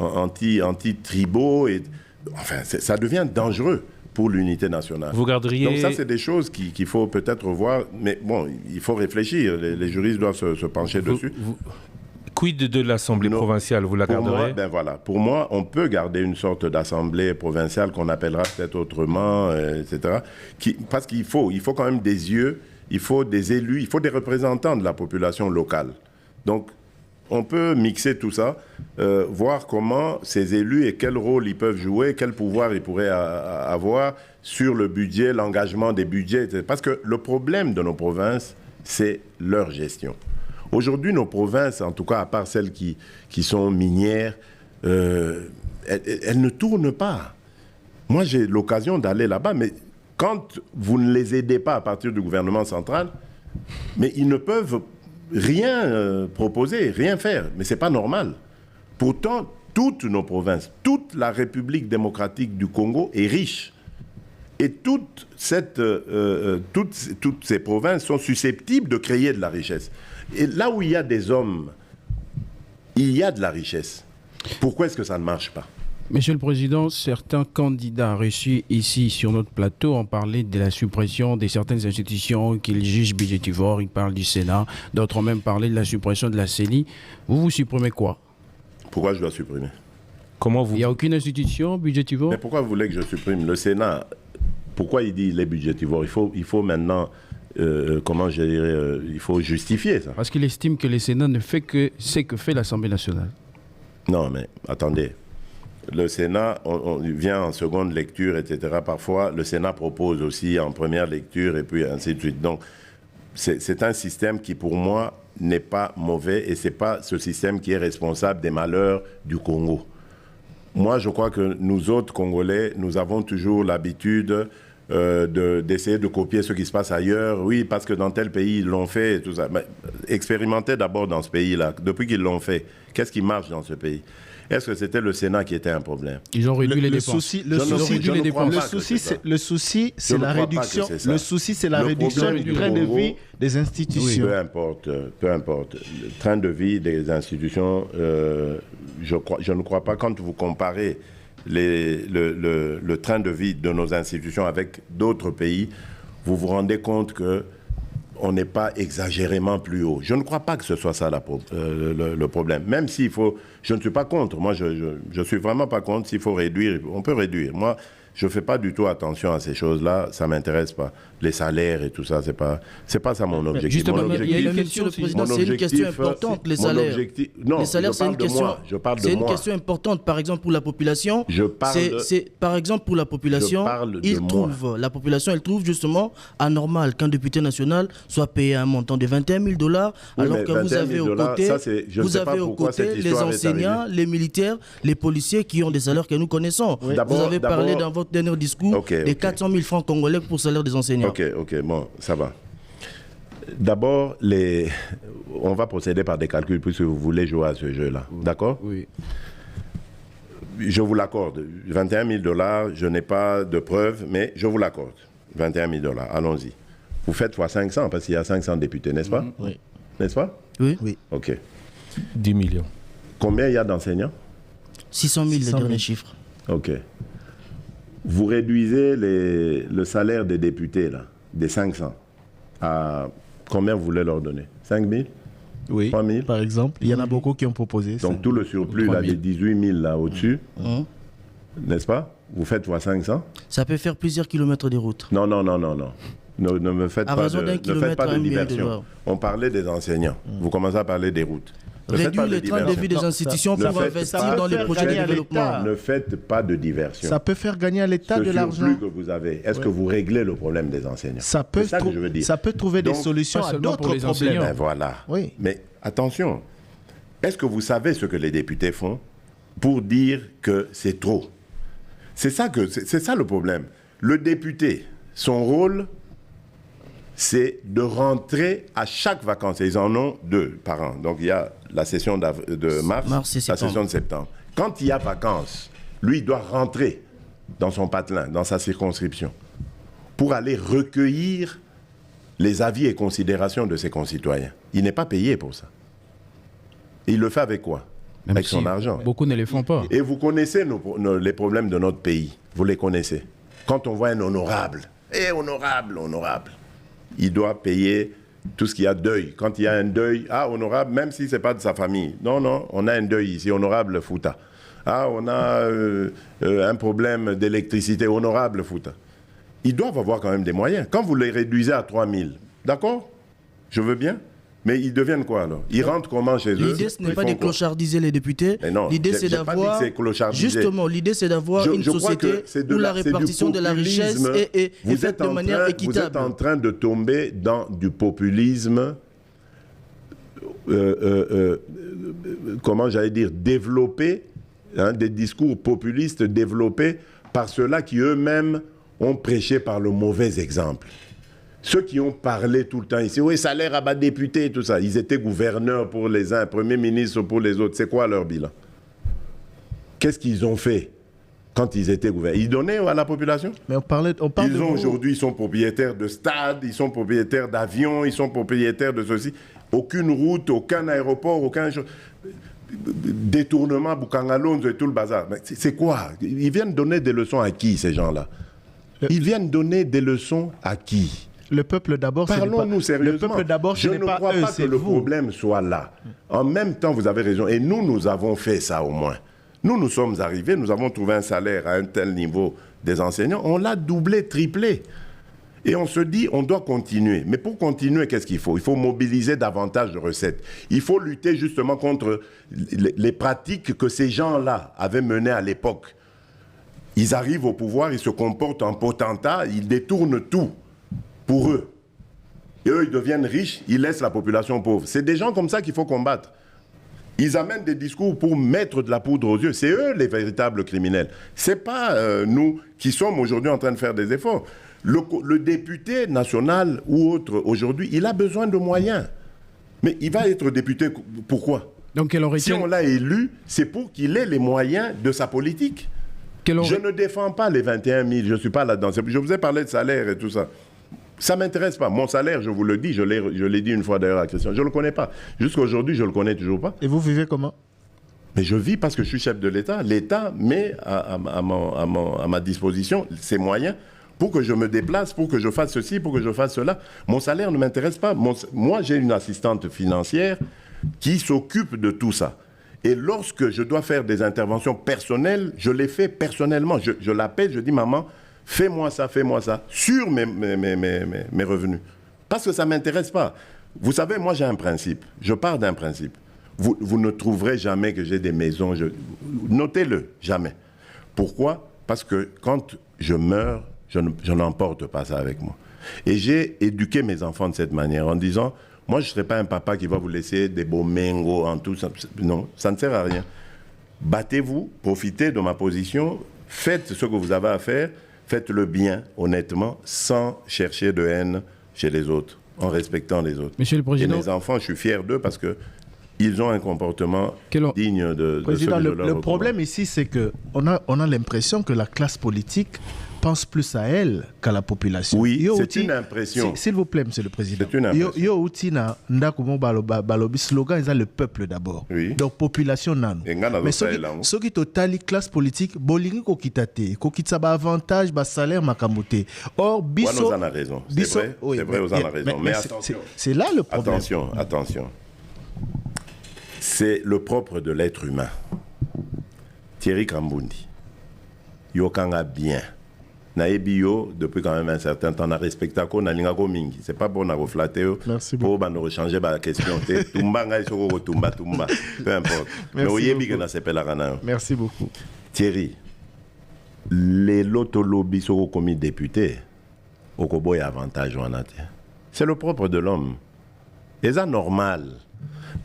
anti-tribaux, enfin, ça devient dangereux pour l'unité nationale. Vous garderiez... Donc ça, c'est des choses qu'il faut peut-être voir, mais bon, il faut réfléchir, les juristes doivent se pencher dessus. Quid de l'Assemblée provinciale, vous la garderez? Pour moi, on peut garder une sorte d'Assemblée provinciale qu'on appellera peut-être autrement, etc. Parce qu'il faut quand même des yeux, il faut des élus, il faut des représentants de la population locale. Donc, on peut mixer tout ça, voir comment ces élus et quel rôle ils peuvent jouer, quel pouvoir ils pourraient avoir sur le budget, l'engagement des budgets, etc. Parce que le problème de nos provinces, c'est leur gestion. Aujourd'hui, nos provinces, en tout cas à part celles qui sont minières, elle ne tourne pas. Moi, j'ai l'occasion d'aller là-bas, mais quand vous ne les aidez pas à partir du gouvernement central, mais ils ne peuvent rien proposer, rien faire. Mais ce n'est pas normal. Pourtant, toutes nos provinces, toute la République démocratique du Congo est riche. Et toutes ces provinces sont susceptibles de créer de la richesse. Et là où il y a des hommes, il y a de la richesse. Pourquoi est-ce que ça ne marche pas? Monsieur le Président, certains candidats reçus ici sur notre plateau ont parlé de la suppression de certaines institutions qu'ils jugent budgétivores. Ils parlent du Sénat, d'autres ont même parlé de la suppression de la CENI. Vous supprimez quoi? Pourquoi je dois supprimer? Il n'y a aucune institution budgétivore? Mais pourquoi vous voulez que je supprime? Le Sénat, pourquoi il dit les budgétivores? Il faut maintenant, comment je dirais, il faut justifier ça. Parce qu'il estime que le Sénat ne fait que ce que fait l'Assemblée nationale. Non, mais attendez. Le Sénat, on vient en seconde lecture, etc. Parfois, le Sénat propose aussi en première lecture et puis ainsi de suite. Donc, c'est un système qui, pour moi, n'est pas mauvais et ce n'est pas ce système qui est responsable des malheurs du Congo. Moi, je crois que nous autres Congolais, nous avons toujours l'habitude d'essayer de copier ce qui se passe ailleurs. Oui, parce que dans tel pays, ils l'ont fait et tout ça. Mais expérimentez d'abord dans ce pays-là. Depuis qu'ils l'ont fait, qu'est-ce qui marche dans ce pays? Est-ce que c'était le Sénat qui était un problème? Ils ont réduit les dépenses. Le souci, c'est la réduction. Le souci, c'est la réduction du train de vie des institutions. Peu importe. Le train de vie des institutions, je ne crois pas. Quand vous comparez le train de vie de nos institutions avec d'autres pays, vous vous rendez compte que on n'est pas exagérément plus haut. Je ne crois pas que ce soit ça le problème. Même s'il faut... Je ne suis pas contre. Moi, je ne suis vraiment pas contre. S'il faut réduire, on peut réduire. Moi, je ne fais pas du tout attention à ces choses-là. Ça ne m'intéresse pas. Les salaires et tout ça, ce n'est pas ça mon objectif. Justement, il y a une question, le Président, c'est une question importante, les salaires. Non, les salaires, c'est une question... C'est une question importante, par exemple, pour la population. Par exemple, pour la population, la population, elle trouve justement anormal qu'un député national soit payé un montant de 21 000 $, alors que vous avez aux côtés les enseignants, les militaires, les policiers qui ont des salaires que nous connaissons. Vous avez parlé dans votre dernier discours des 400 000 francs congolais pour le salaire des enseignants. Ok, bon, ça va. D'abord, on va procéder par des calculs puisque vous voulez jouer à ce jeu-là. D'accord? Oui. Je vous l'accorde. 21 000 $, je n'ai pas de preuves, mais je vous l'accorde. 21 000 $, allons-y. Vous faites fois 500 parce qu'il y a 500 députés, n'est-ce pas? Oui. N'est-ce pas? Oui. Ok. 10 millions. Combien il y a d'enseignants? 600 000, le dernier chiffre. Ok. Vous réduisez le salaire des députés, là, des 500, à combien vous voulez leur donner? 5 000? Oui, 3 000? par exemple. Il y en a beaucoup qui ont proposé ça. Donc tout le surplus, là, des 18 000 là au-dessus, n'est-ce pas? Vous faites fois 500? Ça peut faire plusieurs kilomètres de route. Non. Ne me faites pas de diversion. On parlait des enseignants. Vous commencez à parler des routes. Réduire le train de vie des institutions pour investir dans les projets de développement. Ne faites pas de diversion. Ça peut faire gagner à l'État de l'argent. Ce surplus que vous avez, est-ce que vous réglez le problème des enseignants? Ça peut trouver des solutions à d'autres problèmes. Ben voilà. Oui. Mais attention, est-ce que vous savez ce que les députés font pour dire que c'est trop? C'est ça le problème. Le député, son rôle, c'est de rentrer à chaque vacances. Et ils en ont 2 par an. Donc il y a la session de mars et la session de septembre. Quand il y a vacances, lui, il doit rentrer dans son patelin, dans sa circonscription, pour aller recueillir les avis et considérations de ses concitoyens. Il n'est pas payé pour ça. Et il le fait avec quoi? Même avec son argent. Beaucoup ne les font pas. Et vous connaissez les problèmes de notre pays. Vous les connaissez. Quand on voit un honorable, honorable, il doit payer tout ce qu'il y a deuil. Quand il y a un deuil, honorable, même si ce n'est pas de sa famille. Non, on a un deuil ici, honorable Fouta. On a un problème d'électricité, honorable Fouta. Ils doivent avoir quand même des moyens. Quand vous les réduisez à 3 000, d'accord? Je veux bien. Mais ils deviennent quoi alors? Ils rentrent comment chez eux? L'idée, ce n'est pas de clochardiser les députés. L'idée, c'est d'avoir... Justement, l'idée, c'est d'avoir une société où la répartition de la richesse est faite de manière équitable. Vous êtes en train de tomber dans du populisme, comment j'allais dire, développé des discours populistes développés par ceux-là qui eux-mêmes ont prêché par le mauvais exemple. Ceux qui ont parlé tout le temps ici, oui, salaire à bas député, tout ça, ils étaient gouverneurs pour les uns, premiers ministres pour les autres. C'est quoi leur bilan? Qu'est-ce qu'ils ont fait quand ils étaient gouverneurs? Ils donnaient à la population? Mais on parle aujourd'hui, ils sont propriétaires de stades, ils sont propriétaires d'avions, ils sont propriétaires de ceci. Aucune route, aucun aéroport, aucun détournement, Boukangalonzo et tout le bazar. C'est quoi? Ils viennent donner des leçons à qui, ces gens-là? Ils viennent donner des leçons à qui? Le peuple d'abord, parlons-nous sérieusement. Le peuple d'abord, je ne crois pas que le problème soit là. En même temps, vous avez raison. Et nous avons fait ça au moins. Nous sommes arrivés, nous avons trouvé un salaire à un tel niveau des enseignants. On l'a doublé, triplé. Et on se dit, on doit continuer. Mais pour continuer, qu'est-ce qu'il faut? Il faut mobiliser davantage de recettes. Il faut lutter justement contre les pratiques que ces gens-là avaient menées à l'époque. Ils arrivent au pouvoir, ils se comportent en potentats, ils détournent tout pour eux. Et eux, ils deviennent riches, ils laissent la population pauvre. C'est des gens comme ça qu'il faut combattre. Ils amènent des discours pour mettre de la poudre aux yeux. C'est eux les véritables criminels. Ce n'est pas nous qui sommes aujourd'hui en train de faire des efforts. Le député national ou autre aujourd'hui, il a besoin de moyens. Mais il va être député pourquoi? Donc, si on l'a élu, c'est pour qu'il ait les moyens de sa politique. Je ne défends pas les 21 000, je ne suis pas là-dedans. Je vous ai parlé de salaire et tout ça. Ça ne m'intéresse pas. Mon salaire, je vous le dis, je l'ai dit une fois d'ailleurs à Christian, je ne le connais pas. Jusqu'à aujourd'hui, je ne le connais toujours pas. Et vous vivez comment? Mais je vis parce que je suis chef de l'État. L'État met à ma disposition ses moyens pour que je me déplace, pour que je fasse ceci, pour que je fasse cela. Mon salaire ne m'intéresse pas. Moi, j'ai une assistante financière qui s'occupe de tout ça. Et lorsque je dois faire des interventions personnelles, je les fais personnellement. Je l'appelle, je dis, maman, fais-moi ça, sur mes revenus. Parce que ça ne m'intéresse pas. Vous savez, moi j'ai un principe. Je pars d'un principe. Vous ne trouverez jamais que j'ai des maisons. Notez-le, jamais. Pourquoi? Parce que quand je meurs, je n'emporte pas ça avec moi. Et j'ai éduqué mes enfants de cette manière en disant, moi je ne serai pas un papa qui va vous laisser des beaux mingos en tout ça. Non, ça ne sert à rien. Battez-vous, profitez de ma position, faites ce que vous avez à faire, faites-le bien, honnêtement, sans chercher de haine chez les autres, en respectant les autres. Monsieur le Président. Et mes enfants, je suis fier d'eux parce qu'ils ont un comportement digne de Président, ceux que je leur le problème ici, c'est qu'on a l'impression que la classe politique pense plus à elle qu'à la population. Oui, c'est une impression. S'il vous plaît, Monsieur le Président. C'est une impression. Le slogan, c'est le peuple d'abord. Oui. Donc, population nan. Mais ceux qui totali classe politique, bolingi ko kitate, ko kitaba avantage, ba salaire makamote. Or, biso. Vous en avez raison. C'est vrai, oui, c'est vrai, vous en avez raison. Mais attention. C'est là le problème. Attention. C'est le propre de l'être humain. Thierry Kambundi, Yokanga bien. Naebio, depuis quand même un certain temps, on a respecté à quoi mingi. C'est pas bon à flatter. Merci beaucoup. Pour nous changer la question. Tumba. Peu importe. Mais merci beaucoup. Thierry, les lotolobis sont commis députés. Au Kobo, il y a avantage. C'est le propre de l'homme. Et c'est normal.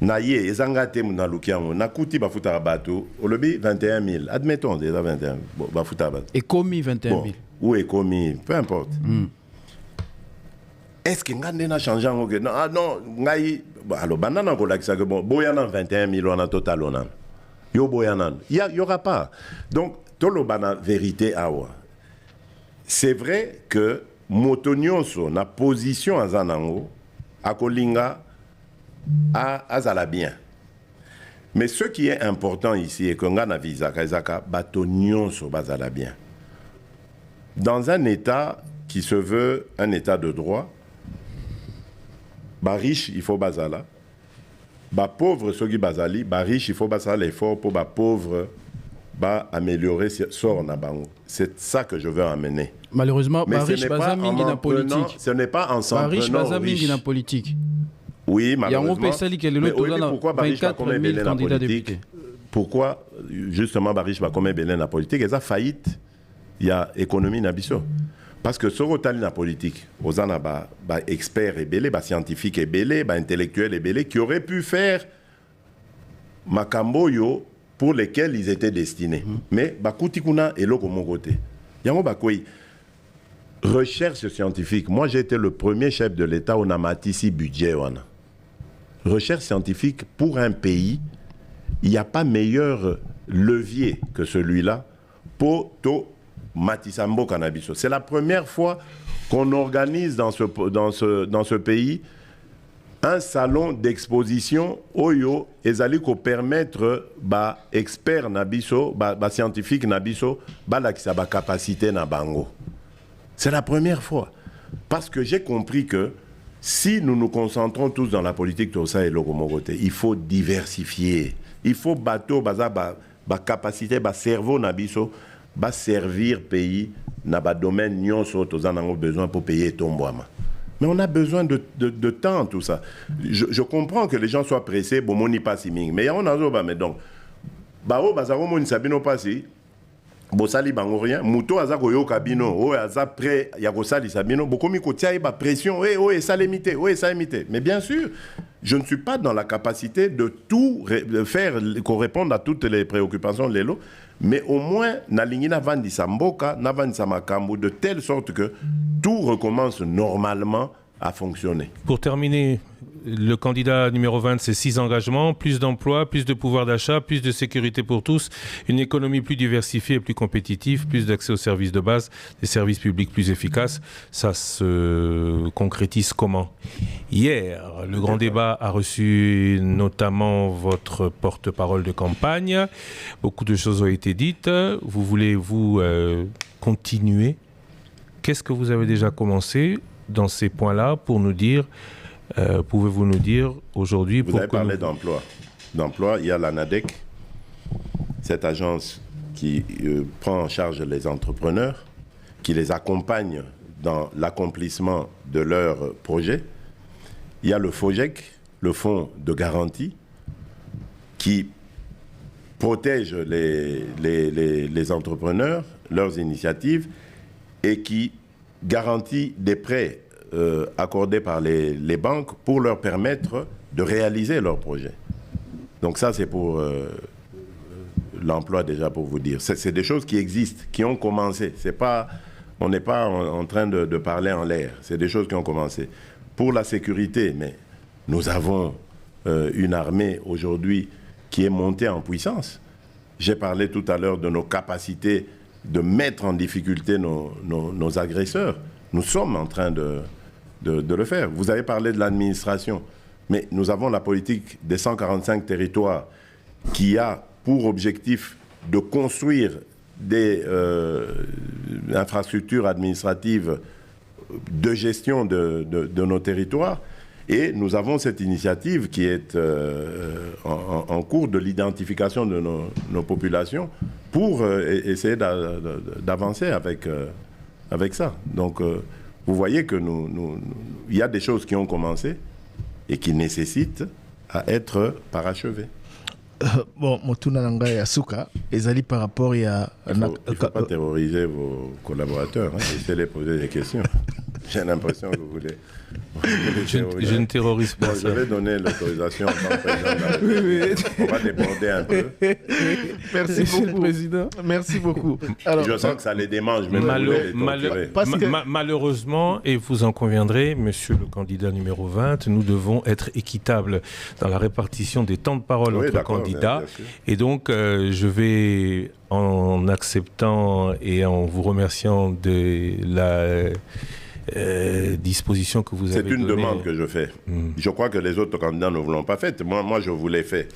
Naye, ezangate munalukiango, nakuti bafuta bateau, au lobby 21 000. Admettons, déjà 21 000. Bafuta bateau. Et commis 21 000. Ou est commis, peu importe. Est-ce que ngande na changé en non, ah non, ngai, alors banana ko lakisa que bon, boyana 21 000 on a total on a. Yo boyana, il y aura pas. Donc tolo bana vérité awa. C'est vrai que motonyoso na position azanango akolinga azala bien. Mais ce qui est important ici est qu'on a visa kaizaka batonion so bazala bien. Dans un État qui se veut un État de droit, ba riche il faut bazala, ba pauvre ceux qui bazali, ba riche il faut bazala l'effort pour ba pauvre ba améliorer sort na bango. C'est ça que je veux amener. Malheureusement, mais ba riche baza mingi na politique. Ce n'est pas en s'en riche baza mingi na politique. Oui, malheureusement. Mais pourquoi Barish va comme Bélène en politique? Pourquoi justement Barish va comme Bélène en politique? Et ça faillite, il y a économie nabiso. Parce que ce rotali na politique, aux ana ba experts et belé, ba scientifiques et belé, ba intellectuels et belé, qui auraient pu faire Makambo yo pour lesquels ils étaient destinés. Mais bakutikuna et l'autre mon côté. Yango bakoi recherche scientifique. Moi j'ai été le premier chef de l'État au namatisi budget wana. Recherche scientifique pour un pays, il n'y a pas meilleur levier que celui-là pour to matisambo cannabiso. C'est la première fois qu'on organise dans ce pays un salon d'exposition oyo ezali ko permettre ba expert nabiso ba scientifique nabiso ba la kisa ba capacité na bango. C'est la première fois parce que j'ai compris que si nous nous concentrons tous dans la politique tout ça et locomogoté, il faut diversifier. Il faut bateau ba capacité ba cerveau nabiso ba servir pays na ba domaine nyonso to zanango besoin pour payer tomboama. Mais on a besoin de temps, tout ça. Je comprends que les gens soient pressés, bon, mon pas si ming. Mais on a besoin, mais donc, bao bazaro mon sabino passi, bosali bango rien, muto azako yo kabino, o aza prêt, yakosali sabino, bokomi kotia ba pression, et ça limité, ça limité. Mais bien sûr, je ne suis pas dans la capacité de tout faire, qu'on réponde à toutes les préoccupations de l'élo. Mais au moins, na vandi samboka, na vandi samakambo, de telle sorte que tout recommence normalement à fonctionner. Pour terminer, le candidat numéro 20, c'est 6 engagements, plus d'emplois, plus de pouvoir d'achat, plus de sécurité pour tous, une économie plus diversifiée et plus compétitive, plus d'accès aux services de base, des services publics plus efficaces. Ça se concrétise comment? Hier, le grand débat a reçu notamment votre porte-parole de campagne. Beaucoup de choses ont été dites. Vous voulez, vous, continuer? Qu'est-ce que vous avez déjà commencé dans ces points-là pour nous dire, pouvez-vous nous dire aujourd'hui... Vous avez parlé d'emploi. D'emploi, il y a l'ANADEC, cette agence qui prend en charge les entrepreneurs, qui les accompagne dans l'accomplissement de leurs projets. Il y a le FOGEC, le fonds de garantie, qui protège les entrepreneurs, leurs initiatives, et qui garantit des prêts accordés par les banques pour leur permettre de réaliser leurs projets. Donc ça, c'est pour l'emploi déjà, pour vous dire. C'est des choses qui existent, qui ont commencé. On n'est pas en train de parler en l'air. C'est des choses qui ont commencé. Pour la sécurité, mais nous avons une armée aujourd'hui qui est montée en puissance. J'ai parlé tout à l'heure de nos capacités de mettre en difficulté nos agresseurs. Nous sommes en train de le faire. Vous avez parlé de l'administration, mais nous avons la politique des 145 territoires qui a pour objectif de construire des infrastructures administratives de gestion de nos territoires. Et nous avons cette initiative qui est en cours de l'identification de nos populations pour essayer d'avancer avec ça. Donc, vous voyez que il y a des choses qui ont commencé et qui nécessitent à être parachevées. Bon, Motuna Nanga Yasuka, ezali par rapport à... Il ne faut pas terroriser vos collaborateurs, essayez de les poser des questions. J'ai l'impression que vous voulez... Je ne terrorise pas. Bon, je vais donner l'autorisation en tant que président. On va déborder un peu. Merci beaucoup, président. Merci beaucoup. Alors, je sens que ça les démange, mais malheureusement, et vous en conviendrez, monsieur le candidat numéro 20, nous devons être équitables dans la répartition des temps de parole entre candidats. Et donc, je vais, en acceptant et en vous remerciant de la... disposition que vous avez donnée. C'est une demande que je fais. Je crois que les autres candidats ne vous l'ont pas faite. Moi, je vous l'ai fait.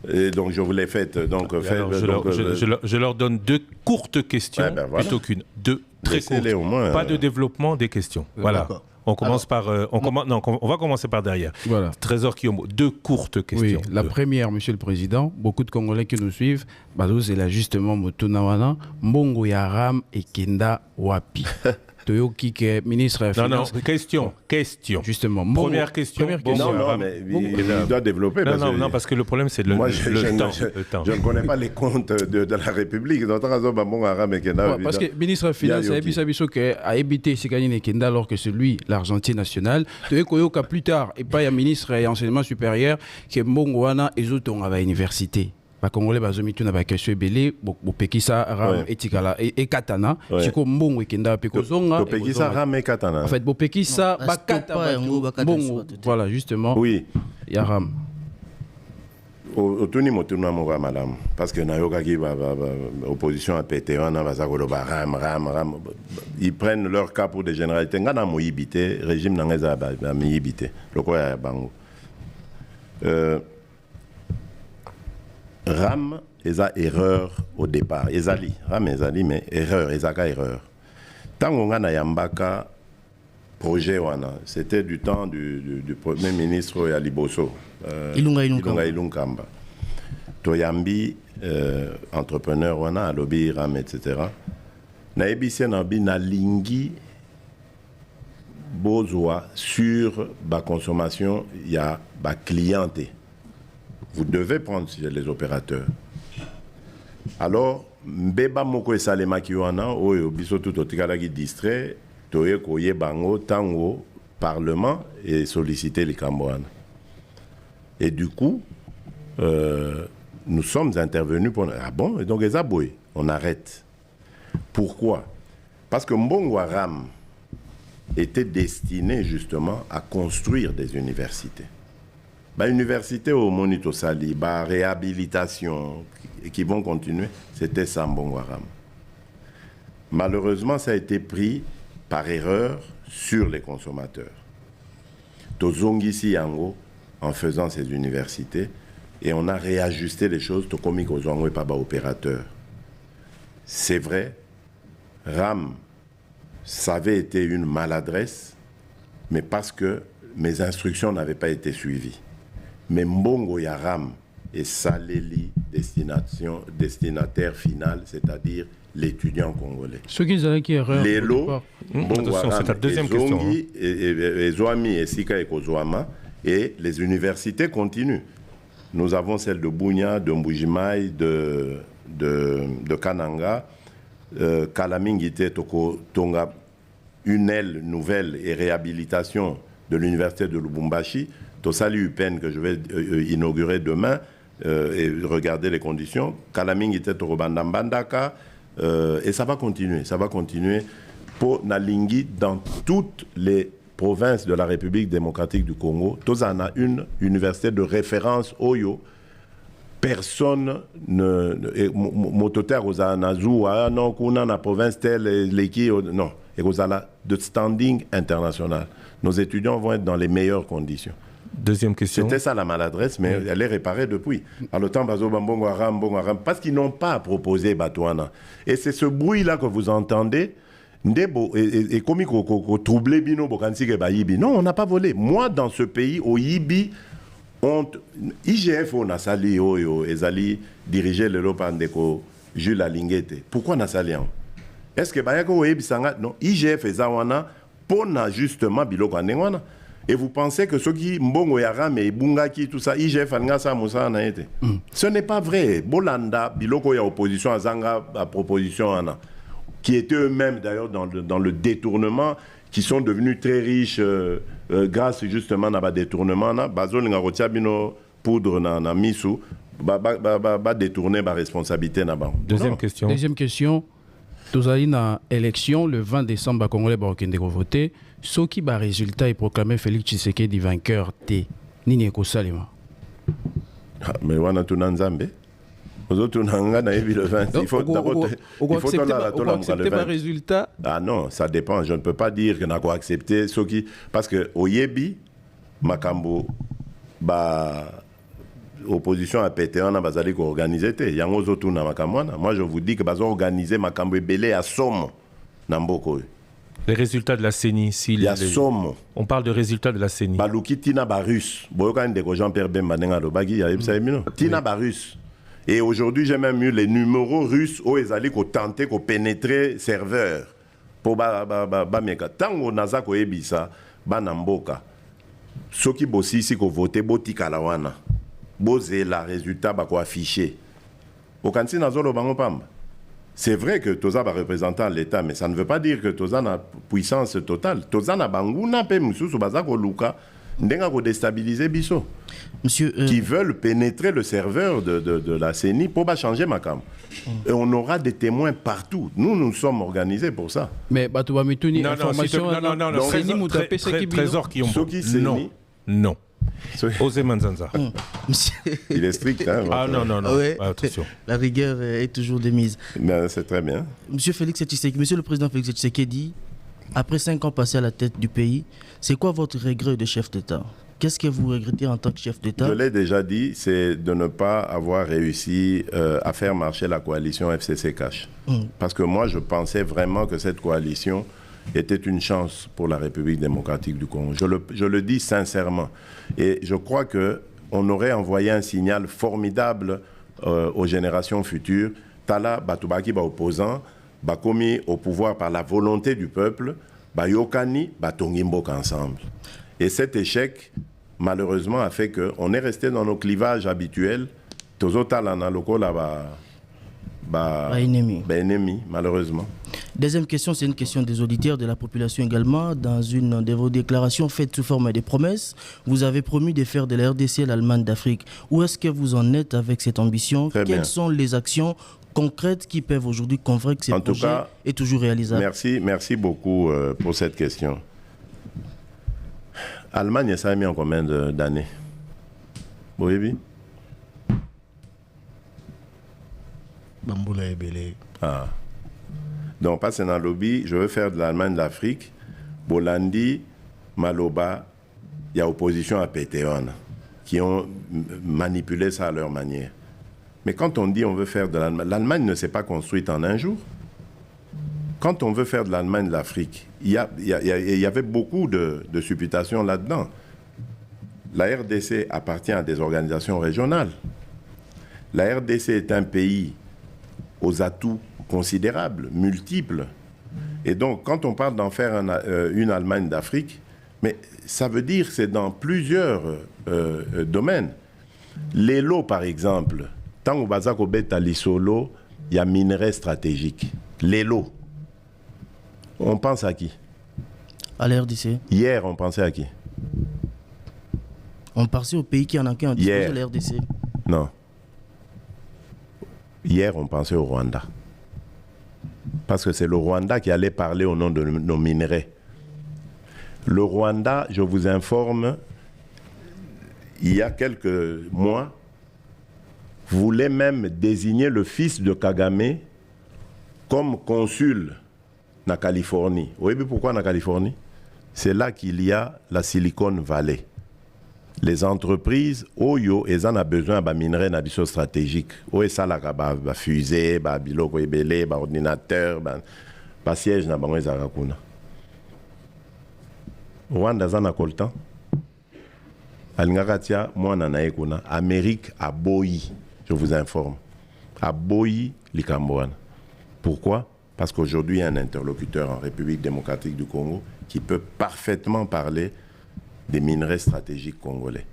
Et donc, je vous l'ai faite. Donc, je leur donne 2 courtes questions, plutôt qu'une. 2 très courtes. Au moins, pas de développement des questions. Voilà. On commence on va commencer par derrière. Voilà. Trésor Kiomo, 2 courtes questions. Oui, la première, Monsieur le Président, beaucoup de Congolais qui nous suivent, c'est là justement Motunawana, Mbongo Yaram et Kenda Wapi. Ministre de la Finance. Question. Justement. Première question. Non, mais il doit développer. Non, parce que le problème, c'est le temps. Je ne connais pas les comptes de la République. Parce que le ministre de la Finance a évité Sekani Kenda alors que c'est lui, l'argentier national. Plus tard, et pas un ministre et enseignement supérieur qui est Mbongoana et autres à l'université. ba Congolais bazomitu na ba question ebele bopekisa ram etikala et katana siko mbongo ekenda pe kozonga bopekisa ram et katana en fait bopekisa ba katana mbongo voilà justement oui ya ram otuni motuna mo ba madame parce que nayoka ki ba opposition a pété on a bazakolo ba ram ils prennent leur cas pour des généralités ngana moyibité régime nangeza ba miyibité loko ya bango Ram eza erreur au départ. Ezali, Ram ezali, mais erreur, ezaka erreur. Tango ngana yambaka projet wana, c'était du temps du premier ministre Yaliboso. Ilunga. Toyambi, entrepreneur wana, lobby Ram, etc. Na ebise nabi na lingi bozwa sur ba consommation ya ba cliente. Vous devez prendre les opérateurs. Alors, mbeba moko esalema ki wana oyo biso tout otikala ki distrait toye koye bango tango parlement et solliciter les Cambouanes. Et du coup, nous sommes intervenus pour... Ah bon? Et donc, les aboués, on arrête. Pourquoi? Parce que Mbongo Ram était destiné justement à construire des universités. Université au Monito Sali, réhabilitation, qui vont continuer, c'était ça Mbongo Ram. Malheureusement, ça a été pris par erreur sur les consommateurs. Tozongisi Yango, en faisant ces universités, et on a réajusté les choses, Tokomi Kozongo et Paba opérateur. C'est vrai, Ram, ça avait été une maladresse, mais parce que mes instructions n'avaient pas été suivies. Mais Mbongo ya Ram et Saleli, destinataire final, c'est-à-dire l'étudiant congolais. Ce qui est qui erreur. Les lots, c'est ta deuxième question. Et Zoami et Sika et Kozouama, et les universités continuent. Nous avons celle de Bunia, de Mbujimai, de Kananga, Kalamingite, Toko Tonga, une aile nouvelle et réhabilitation de l'université de Lubumbashi. Tosali UPEN que je vais inaugurer demain et regarder les conditions. Kalamingite, Torobandambandaka, et ça va continuer pour Nalingi dans toutes les provinces de la République démocratique du Congo. Tozana a une université de référence Oyo. Personne ne mototaire aux Anazoua, non, qu'on a la province telle, l'équipe, non, et aux de standing international. Nos étudiants vont être dans les meilleures conditions. Deuxième question. C'était ça la maladresse, mais elle est réparée depuis. À le temps, Mbongo Ram, parce qu'ils n'ont pas proposé Batouana. Et c'est ce bruit-là que vous entendez. Et comme il troublé Bino, non, on n'a pas volé. Moi, dans ce pays, au Yibi, IGF, on a sali, Ezali, dirigé le Lopandeko, Jules Alingete. Pourquoi on a sali? Est-ce que Bayako Oyebi Sanga, non, IGF et Zawana, pour justement Biloko Anengwana. Et vous pensez que ceux qui Mbongo Yaram et Bungaki, tout ça, IGF, Angasa, Moussa, n'a été. Ce n'est pas vrai. Bolanda, Biloko ya opposition à Zanga, à proposition Anna, qui étaient eux-mêmes d'ailleurs dans le détournement, qui sont devenus très riches grâce justement à détournement. Bazol Ngarotia Bino poudre na misu, ba détourner ba responsabilité na ba. Deuxième question. Nous avons une élection le 20 décembre à Congolais Barokende voté. Ce qui va résultat est proclamé Félix Tshisekedi vainqueur T. Nini Kosalema. Mais on a tout Nzambe. Il faut d'abord accepter le résultat. Ah non, ça dépend. Je ne peux pas dire qu'on a quoi accepter ce qui parce que au Yebi, Makambo, opposition a pété, on a basali ko organiser té. Yango zotu na makamwana. Moi je vous dis que bazo organiser Makambo ebele à Somme Namboko. Les résultats de la CENI, il y a Somme. On parle de résultats de la CENI. Baluki Tina Barus. Boyoka ndeko Jean-Pierre Bemba nenga lobagi ya Ibsaimino. Tina Barus. Et aujourd'hui, j'ai même eu les numéros russes où ils allaient tenter de pénétrer serveur pour meka. Tango naza ko ebisa banamboka. Ceux qui bossi ici ko voter botika la wana. Bosé la résultat ba ko afficher. Au kanti nazolo bango pamba. C'est vrai que Toza va représenter l'État, mais ça ne veut pas dire que Toza a puissance totale. Toza na banguna pe mususu bazako luka Ndenga ko déstabiliser biso. Monsieur, qui veulent pénétrer le serveur de la CENI pour pas changer ma cam. Et on aura des témoins partout. Nous sommes organisés pour ça. Mais tu vas me tenir information. Non, Trésor qui ont... Non. Osé Manzanza. Il est strict. Hein, ah non. Ouais. Attention. La rigueur est toujours de mise. C'est très bien. Monsieur le président Félix Tshisekedi, après 5 ans passés à la tête du pays, c'est quoi votre regret de chef d'État? Qu'est-ce que vous regrettez en tant que chef d'État? Je l'ai déjà dit, c'est de ne pas avoir réussi à faire marcher la coalition FCC Cash. Parce que moi, je pensais vraiment que cette coalition était une chance pour la République démocratique du Congo. Je le dis sincèrement. Et je crois qu'on aurait envoyé un signal formidable aux générations futures. Tala Batubaki, opposant, commis au pouvoir par la volonté du peuple, Yokani, Tongimboka ensemble. Et cet échec, malheureusement, a fait qu'on est resté dans nos clivages habituels. Ennemi, malheureusement. Deuxième question, c'est une question des auditeurs, de la population également. Dans une de vos déclarations faites sous forme de promesses, vous avez promis de faire de la RDC l'Allemagne d'Afrique. Où est-ce que vous en êtes avec cette ambition? Quelles sont les actions concrètes qui peuvent aujourd'hui convaincre que ce projet est toujours réalisable? Merci beaucoup pour cette question. L'Allemagne, ça a mis en combien d'années? Oui. Bamboula et Belé. Ah. Donc, pas dans le lobby, je veux faire de l'Allemagne d'Afrique. Bolandi, Maloba, il y a opposition à Pétéon qui ont manipulé ça à leur manière. Mais quand on dit on veut faire de l'Allemagne, l'Allemagne ne s'est pas construite en un jour. Quand on veut faire de l'Allemagne de l'Afrique, il y avait beaucoup de supputations là-dedans. La RDC appartient à des organisations régionales. La RDC est un pays aux atouts considérables, multiples. Et donc, quand on parle d'en faire une Allemagne d'Afrique, mais ça veut dire que c'est dans plusieurs domaines. Les lots, par exemple, tant au Bazako Betali Solo, il y a minerais stratégiques. Les lots. On pense à qui? À la RDC. Hier, on pensait à qui? On pensait au pays qui en a qu'un dispose de la RDC. Non. Hier, on pensait au Rwanda. Parce que c'est le Rwanda qui allait parler au nom de nos minerais. Le Rwanda, je vous informe, il y a quelques mois, voulait même désigner le fils de Kagame comme consul en Californie. Vous savez pourquoi en Californie? C'est là qu'il y a la Silicon Valley. Les entreprises, elles ont besoin de minerais stratégiques. Elles ont fusées, des ordinateurs, des sièges. Rwanda zana koltan. Alingakatia mwana na ekuna. Amérique a boyi, je vous informe. A boyi likamboana. Pourquoi? Parce qu'aujourd'hui, il y a un interlocuteur en République démocratique du Congo qui peut parfaitement parler des minerais stratégiques congolais.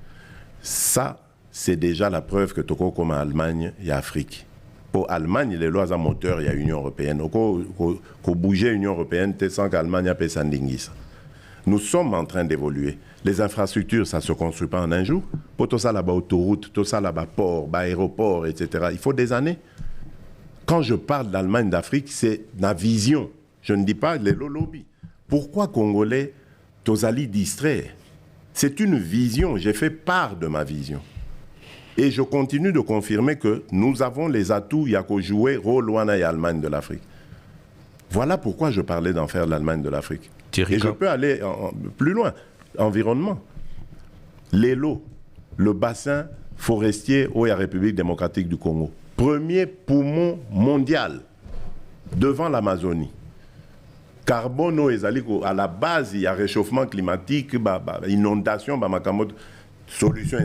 Ça, c'est déjà la preuve que Toko comme Allemagne et Afrique. Pour Allemagne, les lois à moteur, il y a l'Union européenne. Qu'on bouger l'Union européenne, sans qu'Allemagne ait Sandingis. Nous sommes en train d'évoluer. Les infrastructures, ça ne se construit pas en un jour. Pour tout ça, là-bas, autoroute, tout ça, là-bas, port, aéroport, etc. Il faut des années. Quand je parle d'Allemagne, d'Afrique, c'est la vision. Je ne dis pas les lobbies. Pourquoi Congolais, Tozali distrait? C'est une vision. J'ai fait part de ma vision. Et je continue de confirmer que nous avons les atouts, il y a qu'à jouer rôle et Allemagne de l'Afrique. Voilà pourquoi je parlais d'en faire l'Allemagne de l'Afrique. Et je peux aller plus loin. Environnement. Les lots, le bassin forestier où il y a la République démocratique du Congo. Premier poumon mondial devant l'Amazonie. Carbone, à la base, il y a réchauffement climatique, inondation, solution.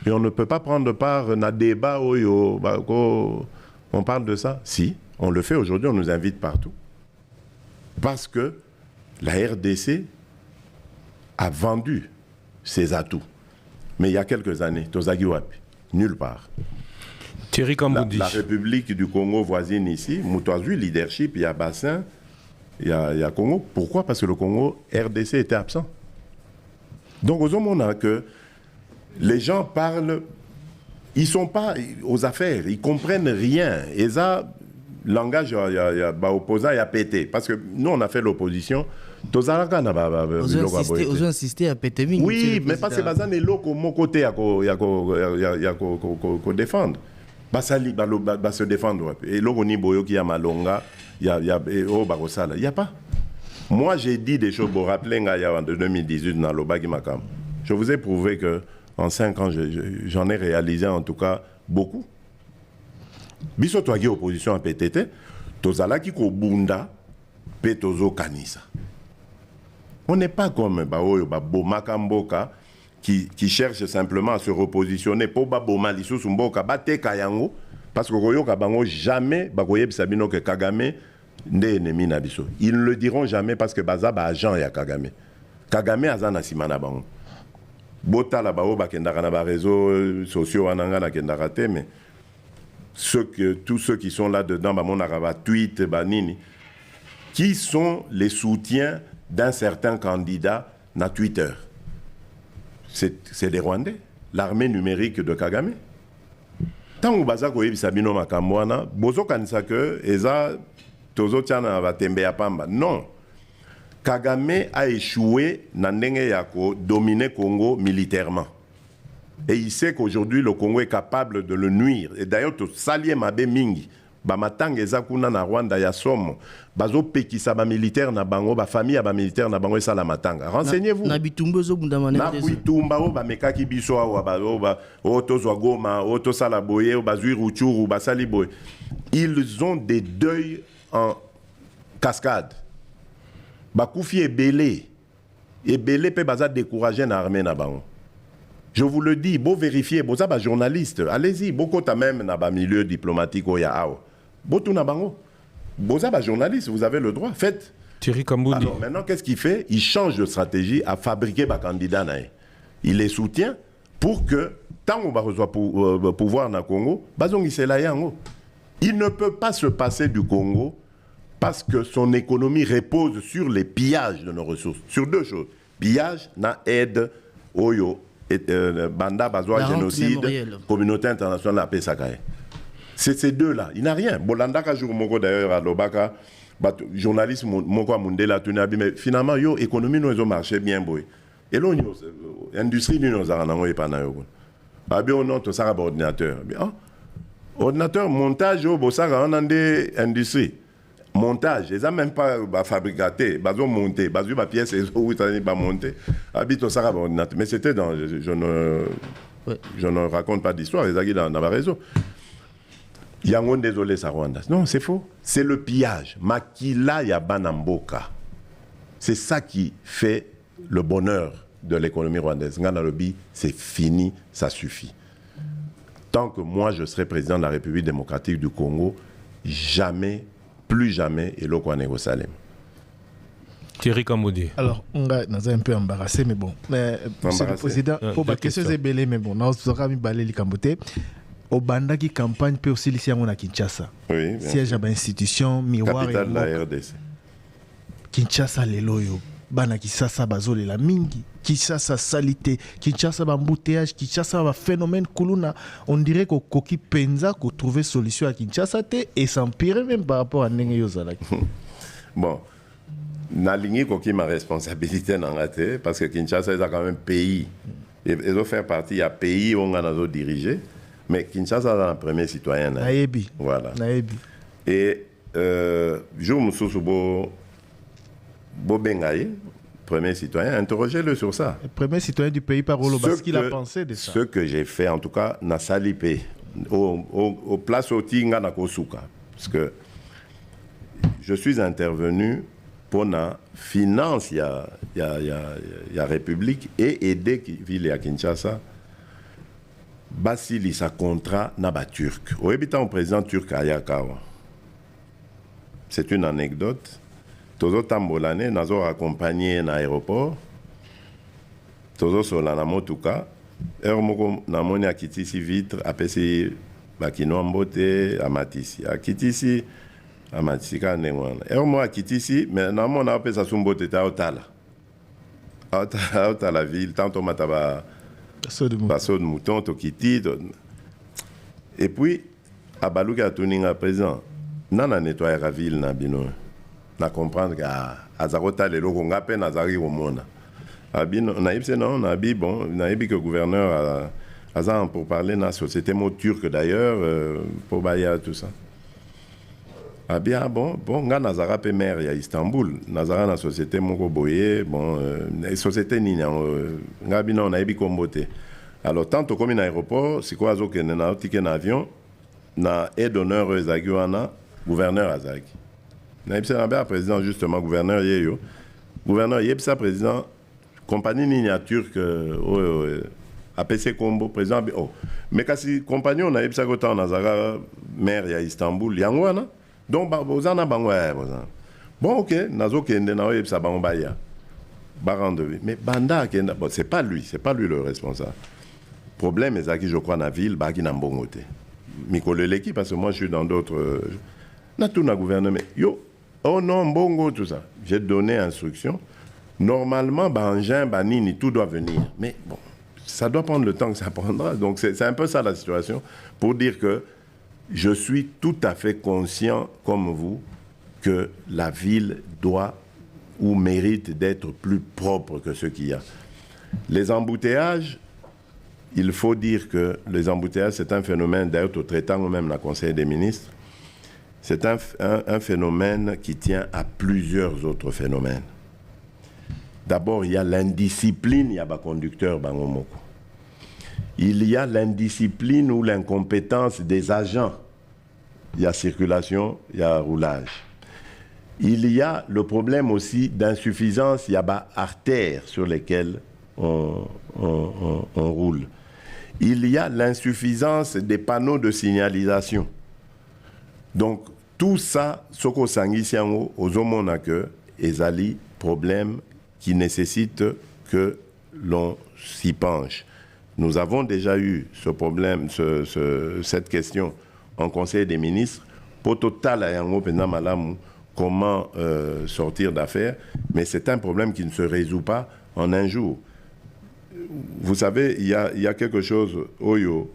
Et on ne peut pas prendre part à un débat où on parle de ça. Si, on le fait aujourd'hui, on nous invite partout. Parce que la RDC a vendu ses atouts. Mais il y a quelques années, Tozagi Wapi, nulle part. Thierry Kamboudi. La République du Congo voisine ici, Moutouazui, leadership, il y a Bassin, il y a Congo. Pourquoi? Parce que le Congo, RDC était absent. Donc, aux hommes, on a que les gens parlent, ils ne sont pas aux affaires, ils ne comprennent rien. Et ça, le langage, il y a opposant, il y a pété. Parce que nous, on a fait l'opposition. Vous insistez à péter. Oui, mais parce que c'est mon côté à défendre. Se défendre. Et là, on y a Malonga, il y a Barosala. Il n'y a pas. Moi, j'ai dit des choses, vous vous rappelez, en 2018, dans l'Obagi Makam. Je vous ai prouvé qu'en 5 ans, j'en ai réalisé en tout cas beaucoup. Biso toagi opposition à PTT, tozala ki ko bunda, pe tozo kanisa. On n'est pas comme Boma Mboka qui cherche simplement à se repositionner pour Boma Lisusu Mboka, Bate Kayango, parce que Royo Kabango jamais, Bagoyeb Sabino que Kagame n'est ennemi Nabiso. Ils ne le diront jamais parce que Baza ba agent ya Kagame. Kagame azana simana bango. Bota la bao bakendaka na ba réseaux sociaux ananga na kendaka te, mais tous ceux qui sont là-dedans, mon araba tweet, banini, qui sont les soutiens d'un certain candidat na Twitter. C'est des Rwandais, l'armée numérique de Kagame. Tant que baza ko yebisabino makamwana, bozo kanisa que eza tozo tiana va tembe ya pamba. Non. Kagame a échoué na ndenge ya ko dominer Congo militairement. Et il sait qu'aujourd'hui le Congo est capable de le nuire. Et d'ailleurs to salie mabe mingi. Bamatanga eza kuna na Rwanda ya somo. Bazo pekisa ba militaire na bango, ba famille ba militaire na bango esala matanga. Renseignez-vous. Na bitumba zo bundamane. Na bitumba o ba mekaki biso wa ba o to zwa Goma, o to sala boye, o ba zui Ruchuru, ba sali boye. Ils ont des deuils en cascade. Ba koufi ebele. Ebele pe baza décourager na armée na bango. Je vous le dis, beau vérifier, beau ça ba journaliste, allez-y, beaucoup ta même na ba milieu diplomatique o ya ao. Beau tout na bango. Beau ça ba journaliste, vous avez le droit, faites. Thierry Kamboudi. Alors maintenant qu'est-ce qu'il fait? Il change de stratégie à fabriquer ba candidat nae. Il les soutient pour que tant on va recevoir pouvoir na Congo, bazongi c'est là yango. Il ne peut pas se passer du Congo parce que son économie repose sur les pillages de nos ressources. Sur deux choses. Pillage na aide oyo banda bazoa génocide, communauté internationale appelle ça. C'est ces deux-là. Il n'a rien. Bolanda Kajour Moko d'ailleurs à Lobaka, journaliste Moko Mundela Tunabi, mais finalement, yo, économie nous a marché bien boy. Et là, l'industrie nous a rendu pas na yo. Abi on a tout ça ordinateur. Ordinateur montage au bossara en ande industrie. Montage, ils n'ont même pas fabriqué, ils ont monté, ils ont pièce, ils ont monté. Mais c'était dans. Je ne raconte pas d'histoire, les aguilles dans la raison. Il y a un désolé, ça Rwanda. Non, c'est faux. C'est le pillage. Makila Yabanamboka. C'est ça qui fait le bonheur de l'économie rwandaise. C'est fini, ça suffit. Tant que moi, je serai président de la République démocratique du Congo, jamais. Plus jamais, et l'eau qu'on est au Salem. Thierry Kamboudi. Alors, on a un peu embarrassé, mais bon. Mais, Monsieur le Président, pour la question c'est belé, mais bon, on aura mis balé les Kamboté. Au Banda qui campagne peut aussi ici à Kinshasa. Oui. Siège à l'institution, miroir. Capitale de la RDC. Kinshasa, les loyaux. Bana Kinshasa, bazole la mingi. Kinshasa, salité. Kinshasa, embouteillage. Kinshasa, phénomène kuluna. On dirait qu'au Koki Penza, qu'on trouvait solution à Kinshasa, et s'empirer même par rapport à Nenge Yozalaki. Bon. Nalingi Koki ma responsabilité dans la tête, parce que Kinshasa est quand même pays. Ils ont fait partie, il y a pays où on a dirigé. Mais Kinshasa est un premier citoyen. Naebi. Voilà. Naebi. Et je me souviens Bobengaye, premier citoyen, interrogez-le sur ça. Le premier citoyen du pays par Oloba, ce qu'il a pensé de ça. Ce que j'ai fait, en tout cas, na Salipé, au place au Tinga na Kosuka. Parce que je suis intervenu pour la finance, il y a République, et aider ville à Kinshasa, Basili sa contrat naba turc. Au habitant président turc Ayakawa. C'est une anecdote. Tozo tambolane, nazo accompagné na aéroport. Tozo solana motuka. Moko namoni akitisi vitre, apesi bakino mbote amatisi. Akitisi amatisi ka nengwana. Mo akitisi, mais namona apesa sumbote ta otala. à la ville, tantôt mataba basso de mouton, tokiti. Et puis, à Balouka Tuninga présent, nana nettoyer la ville na bino. Na comprendre qu'à Azarota les locaux ngape nazari au monde. Abino naïb c'est non, naïb bon, naïb que gouverneur a pour parler na société mot turque d'ailleurs pour Baya tout ça. Ah bien bon nga nazara pe maire ya Istanbul, nazara na société moko boye bon société nini nga bino naïb kombote. Alors tantôt comme un aéroport, c'est quoi zo que na ticket avion na aide d'honneur ezagiwana gouverneur azaki. Naïb c'est un président justement gouverneur yeyo. Gouverneur yebsa président compagnie Nina turque APC Combo président mais kasi compagnon na yebsa kota nazara maire ya Istanbul yangwana donc bozana bango bon OK nazo kende na yebsa bango baya barande mais banda kenda bon c'est pas lui le responsable. Problème ezaki je crois na ville baki na mbongote. Mikoleleki parce que moi je suis dans d'autres na tout na gouvernement yo oh non mbongo tout ça. J'ai donné instruction. Normalement, Bangin, Banini, tout doit venir. Mais bon, ça doit prendre le temps que ça prendra. Donc c'est un peu ça la situation. Pour dire que je suis tout à fait conscient, comme vous, que la ville doit ou mérite d'être plus propre que ce qu'il y a. Les embouteillages, il faut dire que les embouteillages, c'est un phénomène, d'ailleurs, au traitant même la Conseil des ministres, c'est un phénomène qui tient à plusieurs autres phénomènes. D'abord, il y a l'indiscipline, il y a des conducteurs, il y a l'indiscipline ou l'incompétence des agents. Il y a circulation, il y a roulage. Il y a le problème aussi d'insuffisance, il y a des artères sur lesquelles on roule. Il y a l'insuffisance des panneaux de signalisation. Donc, tout ça, ce qu'on s'enguisse aux hommes, ezali problème qui nécessite que l'on s'y penche. Nous avons déjà eu ce problème, cette question en Conseil des ministres. Pour total, comment sortir d'affaires, mais c'est un problème qui ne se résout pas en un jour. Vous savez, il y a quelque chose, Oyo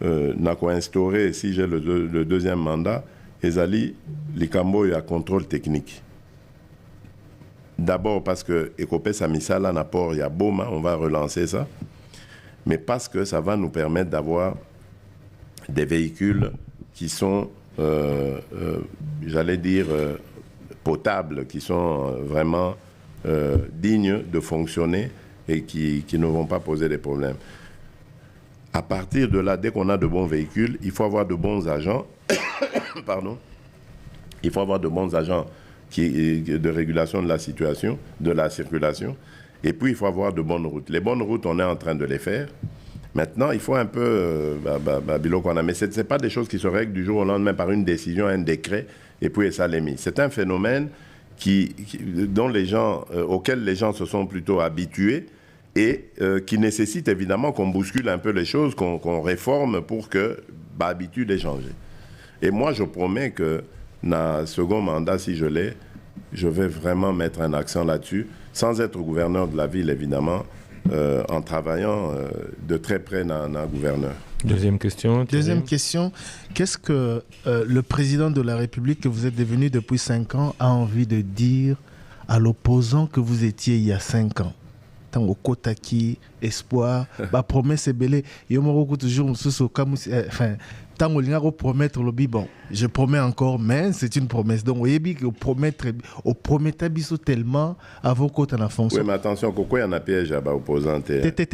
n'a qu'à instaurer, si j'ai le deuxième mandat, Ezali, Likambo, il y a contrôle technique. D'abord parce que Ekopé Samisala Napor, il y a Boma, on va relancer ça. Mais parce que ça va nous permettre d'avoir des véhicules qui sont, j'allais dire, potables, qui sont vraiment dignes de fonctionner et qui ne vont pas poser des problèmes. À partir de là, dès qu'on a de bons véhicules, il faut avoir de bons agents. Pardon. Il faut avoir de bons agents de régulation de la situation, de la circulation. Et puis, il faut avoir de bonnes routes. Les bonnes routes, on est en train de les faire. Maintenant, il faut un peu... mais ce n'est pas des choses qui se règlent du jour au lendemain par une décision, un décret, et puis ça l'est mis. C'est un phénomène auquel les gens se sont plutôt habitués et qui nécessite évidemment qu'on bouscule un peu les choses, qu'on réforme pour que l'habitude ait changé. Et moi, je promets que dans le second mandat, si je l'ai, je vais vraiment mettre un accent là-dessus, sans être gouverneur de la ville, évidemment, en travaillant de très près dans le gouverneur. Deuxième question. Deuxième question. Qu'est-ce que le président de la République, que vous êtes devenu depuis 5 ans, a envie de dire à l'opposant que vous étiez il y a 5 ans? Au Kotaki, espoir, promesse est belle. Il y a toujours tant qu'on promettre le bon, je promets encore, mais c'est une promesse. Donc, vous voyez que au promettre tellement avant qu'on ait la fonction. Oui, mais attention, pourquoi il y a un piège à l'opposant?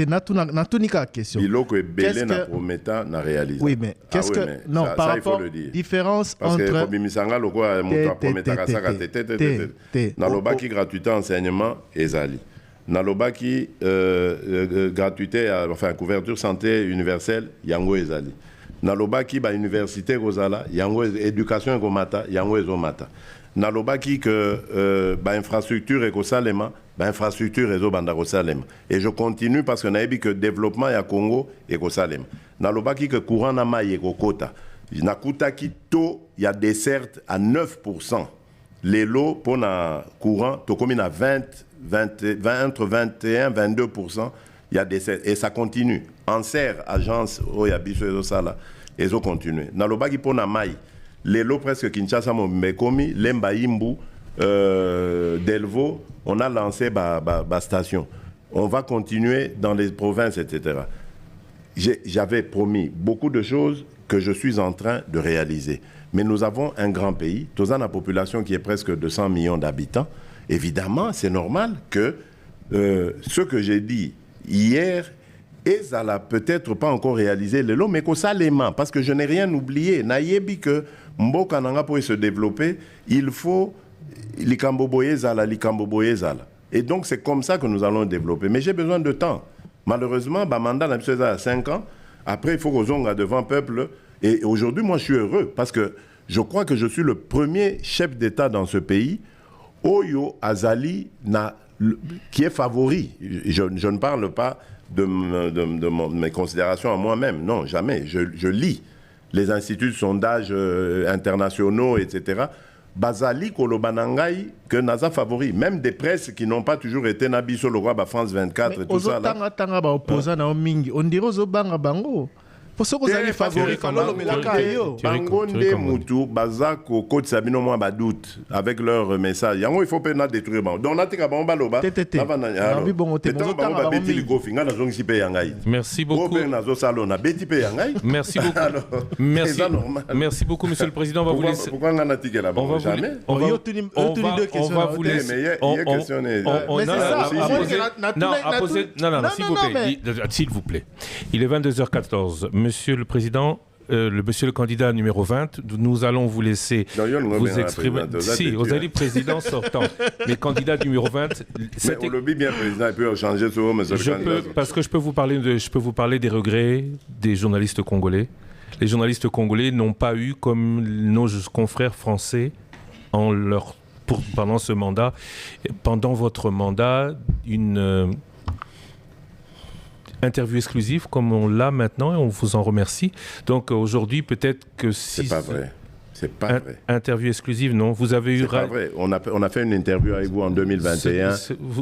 Na tout nika question. Il faut que belé na promettant na réaliser. Oui, mais qu'est-ce que non par rapport différence parce entre que comme misanga le quoi mon promettre à ça na lobaki gratuité enseignement ezali. Nalobaki gratuité, enfin couverture santé universelle, yango ezali. Nalobaki ba université Rosala, yango éducation egomata, yango ezomata. Nalobaki que ba infrastructure ekosalema, ba infrastructure ezobanda kosalema. Et je continue parce que naebi que développement ya Congo ekosalema. Nalobaki que courant na mai ekokota. Nakutaki to ya dessert à 9%. Les lots pour na courant to comme na 20 entre 21 et 22%, il y a des... Et ça continue. Anser, agence, Oyabiso, Sala, et ça continue. Dans le bagi pour Namaï, les lots presque Kinshasa, Mekomi, Lemba Imbu, Delvaux, on a lancé la station. On va continuer dans les provinces, etc. J'avais promis beaucoup de choses que je suis en train de réaliser. Mais nous avons un grand pays, nous avons une population qui est presque de 100 millions d'habitants. Évidemment, c'est normal que ce que j'ai dit hier, et ça n'a peut-être pas encore réalisé le lot, mais que ça l'aimant, parce que je n'ai rien oublié. Naïebi que Mboka Nanga pour se développer, il faut l'Ikamboboye Zala. Et donc c'est comme ça que nous allons développer. Mais j'ai besoin de temps. Malheureusement, le mandat a 5 ans. Après, il faut qu'on soit devant le peuple. Et aujourd'hui, moi, je suis heureux parce que je crois que je suis le premier chef d'État dans ce pays, Oyo Azali, qui est favori. Je ne parle pas de mes considérations à moi-même. Non, jamais. Je lis les instituts de sondage internationaux, etc. Bazali Kolobanangai que Naza favori, même des presses qui n'ont pas toujours été nabi sur le roi France 24 et tout ça là. On dirait aux Obanga Bango. Pour ce que vous avez favori comme Bangonde Moutou, Bazako, Côte Sabino moi badoute avec leur message. Yango il faut pas détruire bon. Donc natika bomba loba. Merci beaucoup. Merci beaucoup. Merci beaucoup, Monsieur le Président. On va vous laisser. Pourquoi on a tiqué là-bas? Jamais. On va vous laisser. S'il vous plaît. Il est 22h14. Monsieur le Président, monsieur le candidat numéro 20, nous allons vous laisser vous exprimer. Si, vous allez président sortant, mais candidat numéro 20. Mais on le dit bien, président, il peut changer souvent, monsieur le candidat. Parce que je peux vous parler des regrets des journalistes congolais. Les journalistes congolais n'ont pas eu, comme nos confrères français, pendant ce mandat, pendant votre mandat, une interview exclusive comme on l'a maintenant et on vous en remercie. Donc aujourd'hui, peut-être que si... C'est pas vrai. C'est pas vrai. Interview exclusive, non. Vous avez eu... C'est pas vrai. On a fait une interview avec vous en 2021,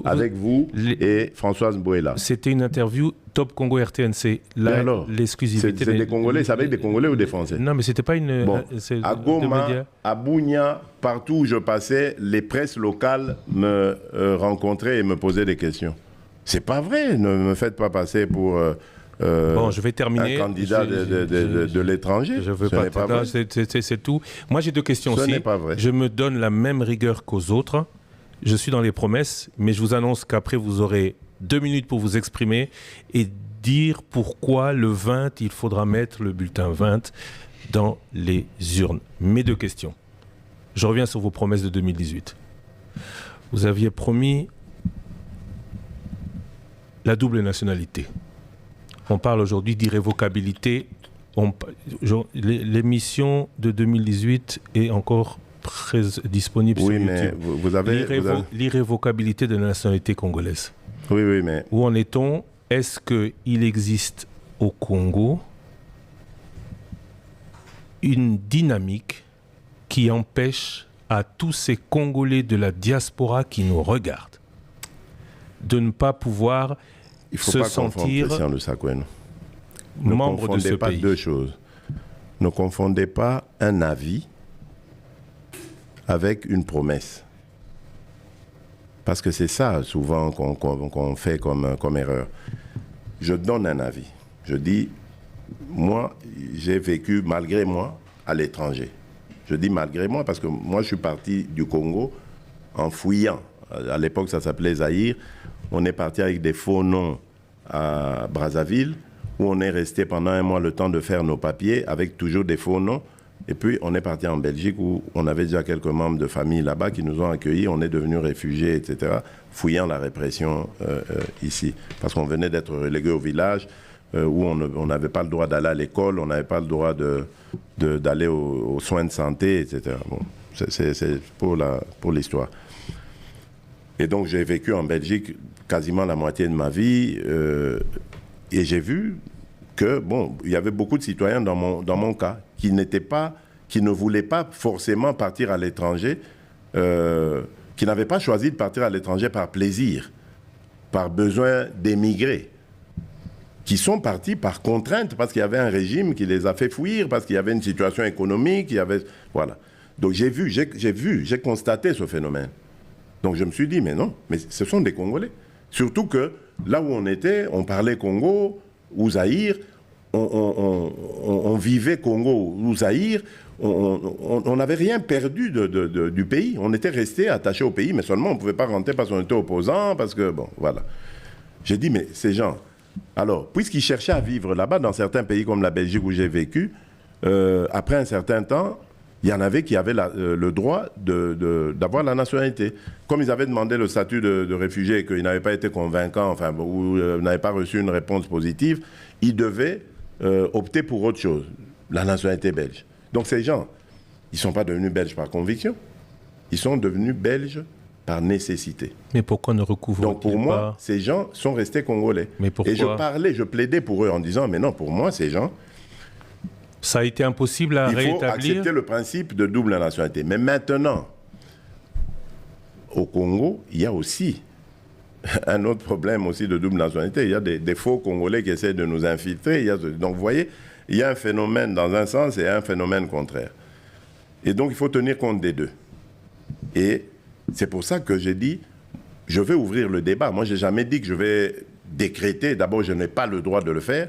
avec vous et Françoise Mbouela. C'était une interview Top Congo RTNC. L'exclusivité... C'est des Congolais, c'est avec des Congolais ou des Français? Non, mais c'était pas une... Bon. À Goma, à Bunia, partout où je passais, les presses locales me rencontraient et me posaient des questions. C'est pas vrai, ne me faites pas passer pour bon, je vais terminer. Un candidat de l'étranger. Je veux pas vrai. C'est tout. Moi, j'ai deux questions aussi. Ce n'est pas vrai. Je me donne la même rigueur qu'aux autres. Je suis dans les promesses, mais je vous annonce qu'après, vous aurez 2 minutes pour vous exprimer et dire pourquoi le 20, il faudra mettre le bulletin 20 dans les urnes. Mes 2 questions. Je reviens sur vos promesses de 2018. Vous aviez promis la double nationalité. On parle aujourd'hui d'irrévocabilité. L'émission de 2018 est encore disponible sur YouTube. Mais vous avez... L'irrévocabilité de la nationalité congolaise. Oui, mais... Où en est-on? Est-ce qu'il existe au Congo une dynamique qui empêche à tous ces Congolais de la diaspora qui nous regardent de ne pas pouvoir se sentir membre de ce pays? Ne confondez pas 2 choses. Ne confondez pas un avis avec une promesse. Parce que c'est ça souvent qu'on fait comme erreur. Je donne un avis. Je dis, moi, j'ai vécu malgré moi à l'étranger. Je dis malgré moi parce que moi, je suis parti du Congo en fouillant. À l'époque, ça s'appelait Zaïre. On est parti avec des faux noms à Brazzaville, où on est resté pendant 1 mois le temps de faire nos papiers, avec toujours des faux noms. Et puis, on est parti en Belgique, où on avait déjà quelques membres de famille là-bas qui nous ont accueillis. On est devenus réfugiés, etc., fouillant la répression ici. Parce qu'on venait d'être relégués au village, où on n'avait pas le droit d'aller à l'école, on n'avait pas le droit d'aller aux soins de santé, etc. Bon, c'est pour l'histoire. Et donc, j'ai vécu en Belgique quasiment la moitié de ma vie. Et j'ai vu que, bon, il y avait beaucoup de citoyens dans mon cas qui ne voulaient pas forcément partir à l'étranger, qui n'avaient pas choisi de partir à l'étranger par plaisir, par besoin d'émigrer, qui sont partis par contrainte parce qu'il y avait un régime qui les a fait fuir, parce qu'il y avait une situation économique, voilà. Donc j'ai constaté ce phénomène. Donc je me suis dit, mais non, mais ce sont des Congolais. Surtout que là où on était, on parlait Congo ou Zaïre, on vivait Congo ou Zaïre, on n'avait rien perdu du pays. On était resté attaché au pays, mais seulement on ne pouvait pas rentrer parce qu'on était opposants, parce que, bon, voilà. J'ai dit, mais ces gens, alors, puisqu'ils cherchaient à vivre là-bas, dans certains pays comme la Belgique où j'ai vécu, après un certain temps, il y en avait qui avaient le droit d'avoir la nationalité. Comme ils avaient demandé le statut de réfugié et qu'ils n'avaient pas été convaincants, enfin, ou n'avaient pas reçu une réponse positive, ils devaient opter pour autre chose, la nationalité belge. Donc ces gens, ils ne sont pas devenus belges par conviction, ils sont devenus belges par nécessité. Mais pourquoi ne recouvrent-ils pas? Donc pour moi, ces gens sont restés congolais. Mais pourquoi? Et je plaidais pour eux en disant, mais non, pour moi, ces gens... Ça a été impossible à rétablir. Il faut accepter le principe de double nationalité. Mais maintenant, au Congo, il y a aussi un autre problème aussi de double nationalité. Il y a des faux Congolais qui essaient de nous infiltrer. Donc vous voyez, il y a un phénomène dans un sens et un phénomène contraire. Et donc il faut tenir compte des deux. Et c'est pour ça que j'ai dit, je vais ouvrir le débat. Moi, je n'ai jamais dit que je vais décréter. D'abord, je n'ai pas le droit de le faire.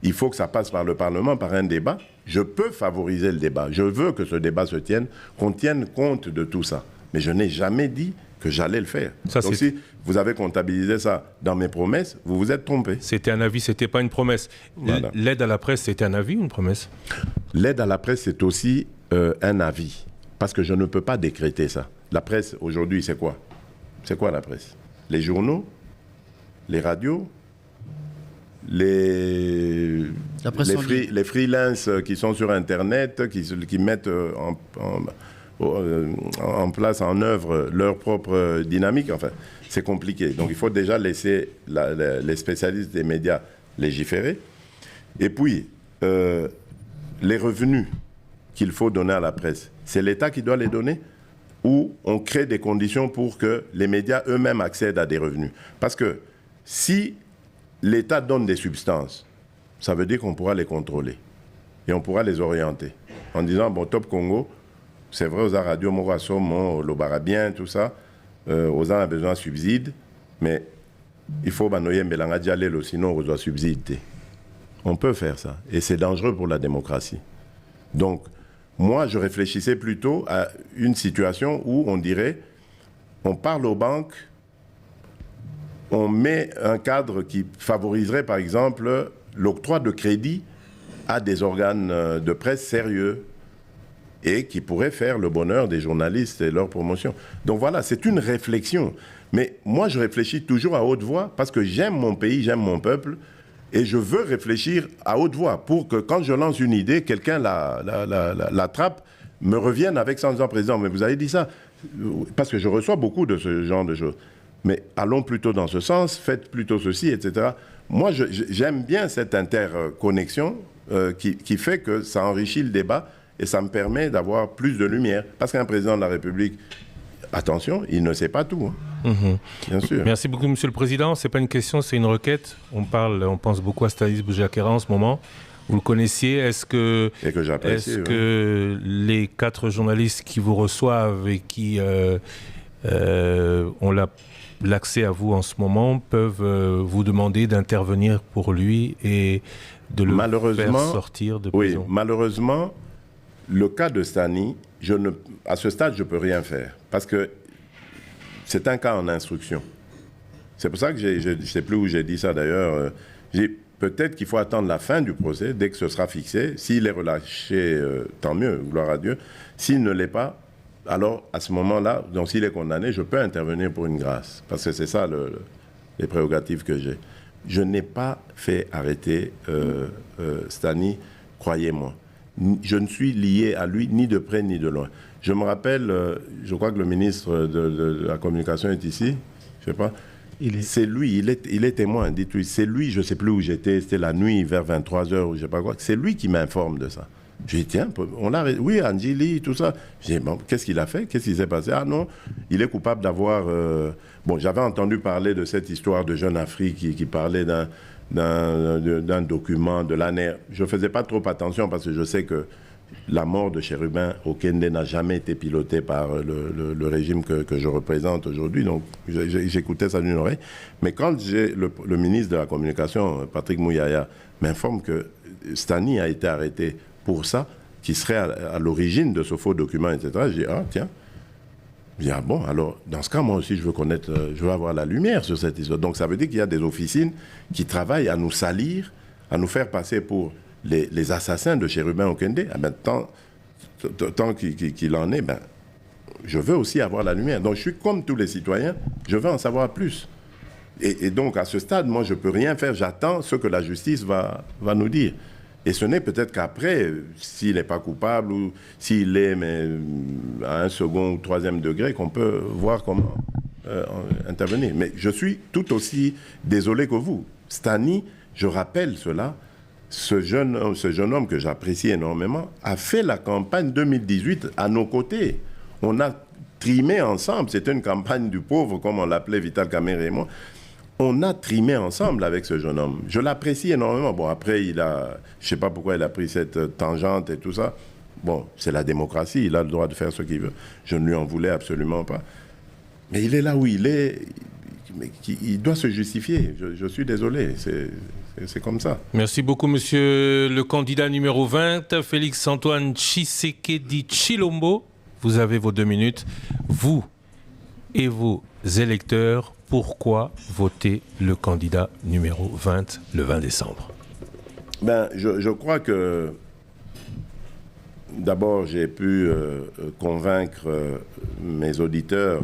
Il faut que ça passe par le Parlement, par un débat. Je peux favoriser le débat. Je veux que ce débat se tienne, qu'on tienne compte de tout ça. Mais je n'ai jamais dit que j'allais le faire. Donc si vous avez comptabilisé ça dans mes promesses, vous vous êtes trompé. C'était un avis, c'était pas une promesse. Voilà. L'aide à la presse, c'était un avis ou une promesse? L'aide à la presse, c'est aussi un avis. Parce que je ne peux pas décréter ça. La presse, aujourd'hui, c'est quoi? C'est quoi la presse? Les journaux? Les radios? Les freelances qui sont sur Internet, qui mettent en place, en œuvre leur propre dynamique. Enfin, c'est compliqué. Donc, il faut déjà laisser les spécialistes des médias légiférer. Et puis, les revenus qu'il faut donner à la presse, c'est l'État qui doit les donner ou on crée des conditions pour que les médias eux-mêmes accèdent à des revenus. Parce que si l'État donne des substances, ça veut dire qu'on pourra les contrôler et on pourra les orienter en disant, bon, Top Congo, c'est vrai, aux radio, Morasom, Lobarabien, tout ça, aux a besoin de subsides, mais il faut banoyer Mbelanga Dialelo, sinon on doit subsider. On peut faire ça et c'est dangereux pour la démocratie. Donc, moi, je réfléchissais plutôt à une situation où on dirait, on parle aux banques, on met un cadre qui favoriserait, par exemple, l'octroi de crédit à des organes de presse sérieux et qui pourraient faire le bonheur des journalistes et leur promotion. Donc voilà, c'est une réflexion. Mais moi, je réfléchis toujours à haute voix parce que j'aime mon pays, j'aime mon peuple et je veux réfléchir à haute voix pour que quand je lance une idée, quelqu'un l'attrape, me revienne avec ça en disant, président, mais vous avez dit ça. Parce que je reçois beaucoup de ce genre de choses. Mais allons plutôt dans ce sens, faites plutôt ceci, etc. Moi, j'aime bien cette interconnexion qui fait que ça enrichit le débat et ça me permet d'avoir plus de lumière. Parce qu'un président de la République, attention, il ne sait pas tout. Hein. Bien sûr. Merci beaucoup, Monsieur le Président. Ce n'est pas une question, c'est une requête. On pense beaucoup à Stanis Boujakera en ce moment. Vous le connaissiez. Est-ce que les 4 journalistes qui vous reçoivent et qui ont l'accès à vous en ce moment peuvent vous demander d'intervenir pour lui et de le faire sortir de prison? Oui, malheureusement, le cas de Stani, à ce stade, je ne peux rien faire parce que c'est un cas en instruction. C'est pour ça que je ne sais plus où j'ai dit ça d'ailleurs. Peut-être qu'il faut attendre la fin du procès, dès que ce sera fixé. S'il est relâché, tant mieux, gloire à Dieu. S'il ne l'est pas, alors à ce moment-là, donc s'il est condamné, je peux intervenir pour une grâce. Parce que c'est ça les prérogatives que j'ai. Je n'ai pas fait arrêter Stani, croyez-moi. Je ne suis lié à lui ni de près ni de loin. Je me rappelle, je crois que le ministre de la Communication est ici, je ne sais pas. C'est lui, il est témoin, dites-lui. C'est lui, je ne sais plus où j'étais, c'était la nuit vers 23h ou je ne sais pas quoi. C'est lui qui m'informe de ça. J'ai dit, tiens, oui, Andjili, tout ça. J'ai dit, bon, qu'est-ce qu'il a fait? Qu'est-ce qui s'est passé? Ah non, il est coupable d'avoir... Bon, j'avais entendu parler de cette histoire de Jeune Afrique qui parlait d'un document de l'année. Je ne faisais pas trop attention parce que je sais que la mort de Chérubin Okende n'a jamais été pilotée par le régime que je représente aujourd'hui. Donc, j'écoutais ça d'une oreille. Mais quand le ministre de la Communication, Patrick Mouyaya, m'informe que Stani a été arrêté pour ça, qui serait à l'origine de ce faux document, etc., je dis, ah, tiens. Je dis, ah bon, alors, dans ce cas, moi aussi, je veux avoir la lumière sur cette histoire. Donc, ça veut dire qu'il y a des officines qui travaillent à nous salir, à nous faire passer pour les assassins de Chérubin Okende. Ah ben, tant qu'il en est, ben, je veux aussi avoir la lumière. Donc, je suis comme tous les citoyens, je veux en savoir plus. Et donc, à ce stade, moi, je ne peux rien faire. J'attends ce que la justice va nous dire. Et ce n'est peut-être qu'après, s'il n'est pas coupable ou s'il est mais à un second ou troisième degré, qu'on peut voir comment intervenir. Mais je suis tout aussi désolé que vous. Stani, je rappelle cela, ce jeune homme que j'apprécie énormément, a fait la campagne 2018 à nos côtés. On a trimé ensemble. C'était une campagne du pauvre, comme on l'appelait Vital Kamerhe et moi. On a trimé ensemble avec ce jeune homme. Je l'apprécie énormément. Bon, après, je ne sais pas pourquoi il a pris cette tangente et tout ça. Bon, c'est la démocratie, il a le droit de faire ce qu'il veut. Je ne lui en voulais absolument pas. Mais il est là où il est. Mais il doit se justifier. Je suis désolé. C'est comme ça. Merci beaucoup, monsieur le candidat numéro 20, Félix-Antoine Tshisekedi Tshilombo. Vous avez vos 2 minutes. Vous et vos électeurs, pourquoi voter le candidat numéro 20 le 20 décembre? Ben, je crois que d'abord j'ai pu convaincre mes auditeurs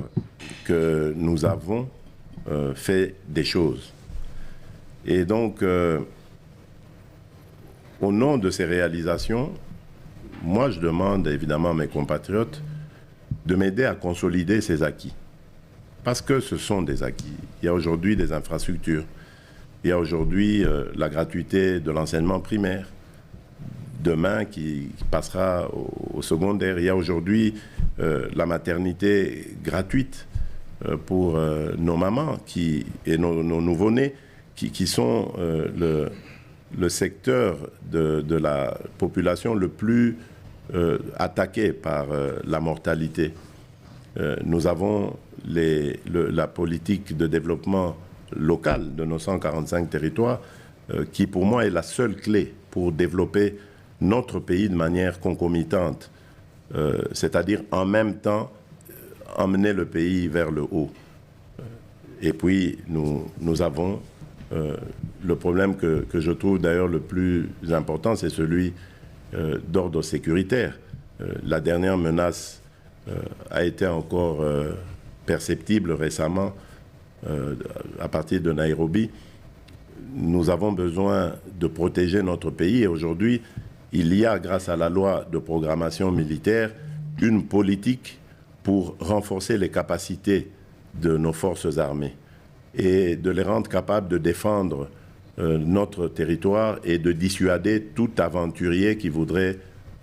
que nous avons fait des choses. Et donc, au nom de ces réalisations, moi je demande évidemment à mes compatriotes de m'aider à consolider ces acquis. Parce que ce sont des acquis. Il y a aujourd'hui des infrastructures. Il y a aujourd'hui la gratuité de l'enseignement primaire. Demain, qui passera au secondaire. Il y a aujourd'hui la maternité gratuite pour nos mamans et nos nouveau-nés qui sont le secteur de la population le plus attaqué par la mortalité. Nous avons la politique de développement local de nos 145 territoires qui, pour moi, est la seule clé pour développer notre pays de manière concomitante, c'est-à-dire en même temps emmener le pays vers le haut. Et puis, nous avons le problème que je trouve d'ailleurs le plus important, c'est celui d'ordre sécuritaire. La dernière menace a été encore perceptible récemment à partir de Nairobi. Nous avons besoin de protéger notre pays et aujourd'hui, il y a, grâce à la loi de programmation militaire, une politique pour renforcer les capacités de nos forces armées et de les rendre capables de défendre notre territoire et de dissuader tout aventurier qui voudrait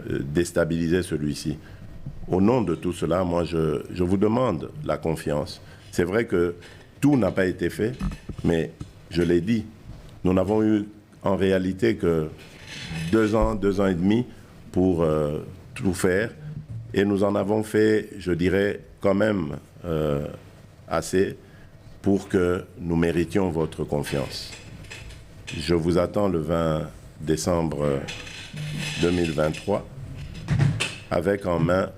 déstabiliser celui-ci. Au nom de tout cela, moi, je vous demande la confiance. C'est vrai que tout n'a pas été fait, mais je l'ai dit, nous n'avons eu en réalité que 2 ans, 2 ans et demi pour tout faire. Et nous en avons fait, je dirais, quand même assez pour que nous méritions votre confiance. Je vous attends le 20 décembre 2023 avec en main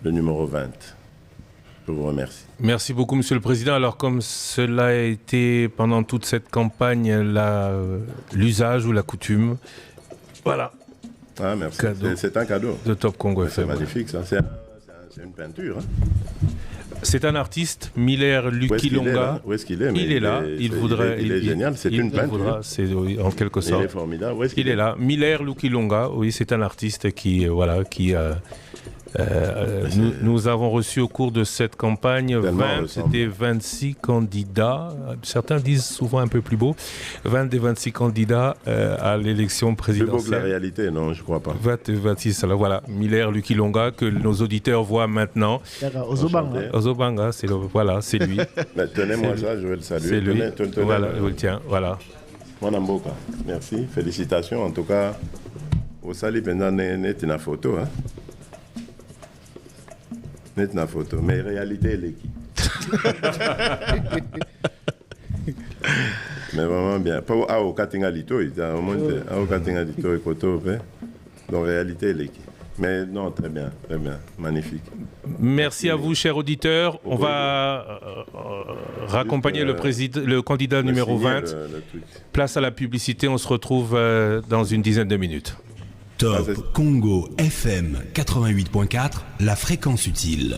le numéro 20. Je vous remercie. Merci beaucoup, Monsieur le Président. Alors, comme cela a été pendant toute cette campagne l'usage ou la coutume, voilà. Ah, merci. C'est un cadeau. De Top Congo FM. C'est magnifique, ça. C'est une peinture. Hein. C'est un artiste, Miller Lukilonga. Où est-ce qu'il est? Il est là. Il est génial. C'est une peinture. C'est en quelque sorte. Il est formidable. Il est là. Miller Lukilonga. Oui, c'est un artiste qui Nous avons reçu au cours de cette campagne 26 candidats, certains disent souvent un peu plus beau, 20 des 26 candidats à l'élection présidentielle. Plus beau que la réalité, non, je crois pas. 26, alors voilà, Miller Lukilonga, que nos auditeurs voient maintenant. Ozobanga, c'est lui. Tenez-moi ça, je vais le saluer. C'est lui, voilà, je le tiens, voilà. Mwanamboka, merci, félicitations, en tout cas, au sali pendant net une photo, hein. Net une photo, mais réalité, elle est qui? Mais vraiment bien. Pas au Katingalito, il y a au moins au Katingalito et Koto, donc réalité, elle est qui? Mais non, très bien, magnifique. Merci à vous, chers auditeurs. On va raccompagner le candidat numéro 20. Place à la publicité, on se retrouve dans une dizaine de minutes. Top Congo FM 88.4, la fréquence utile.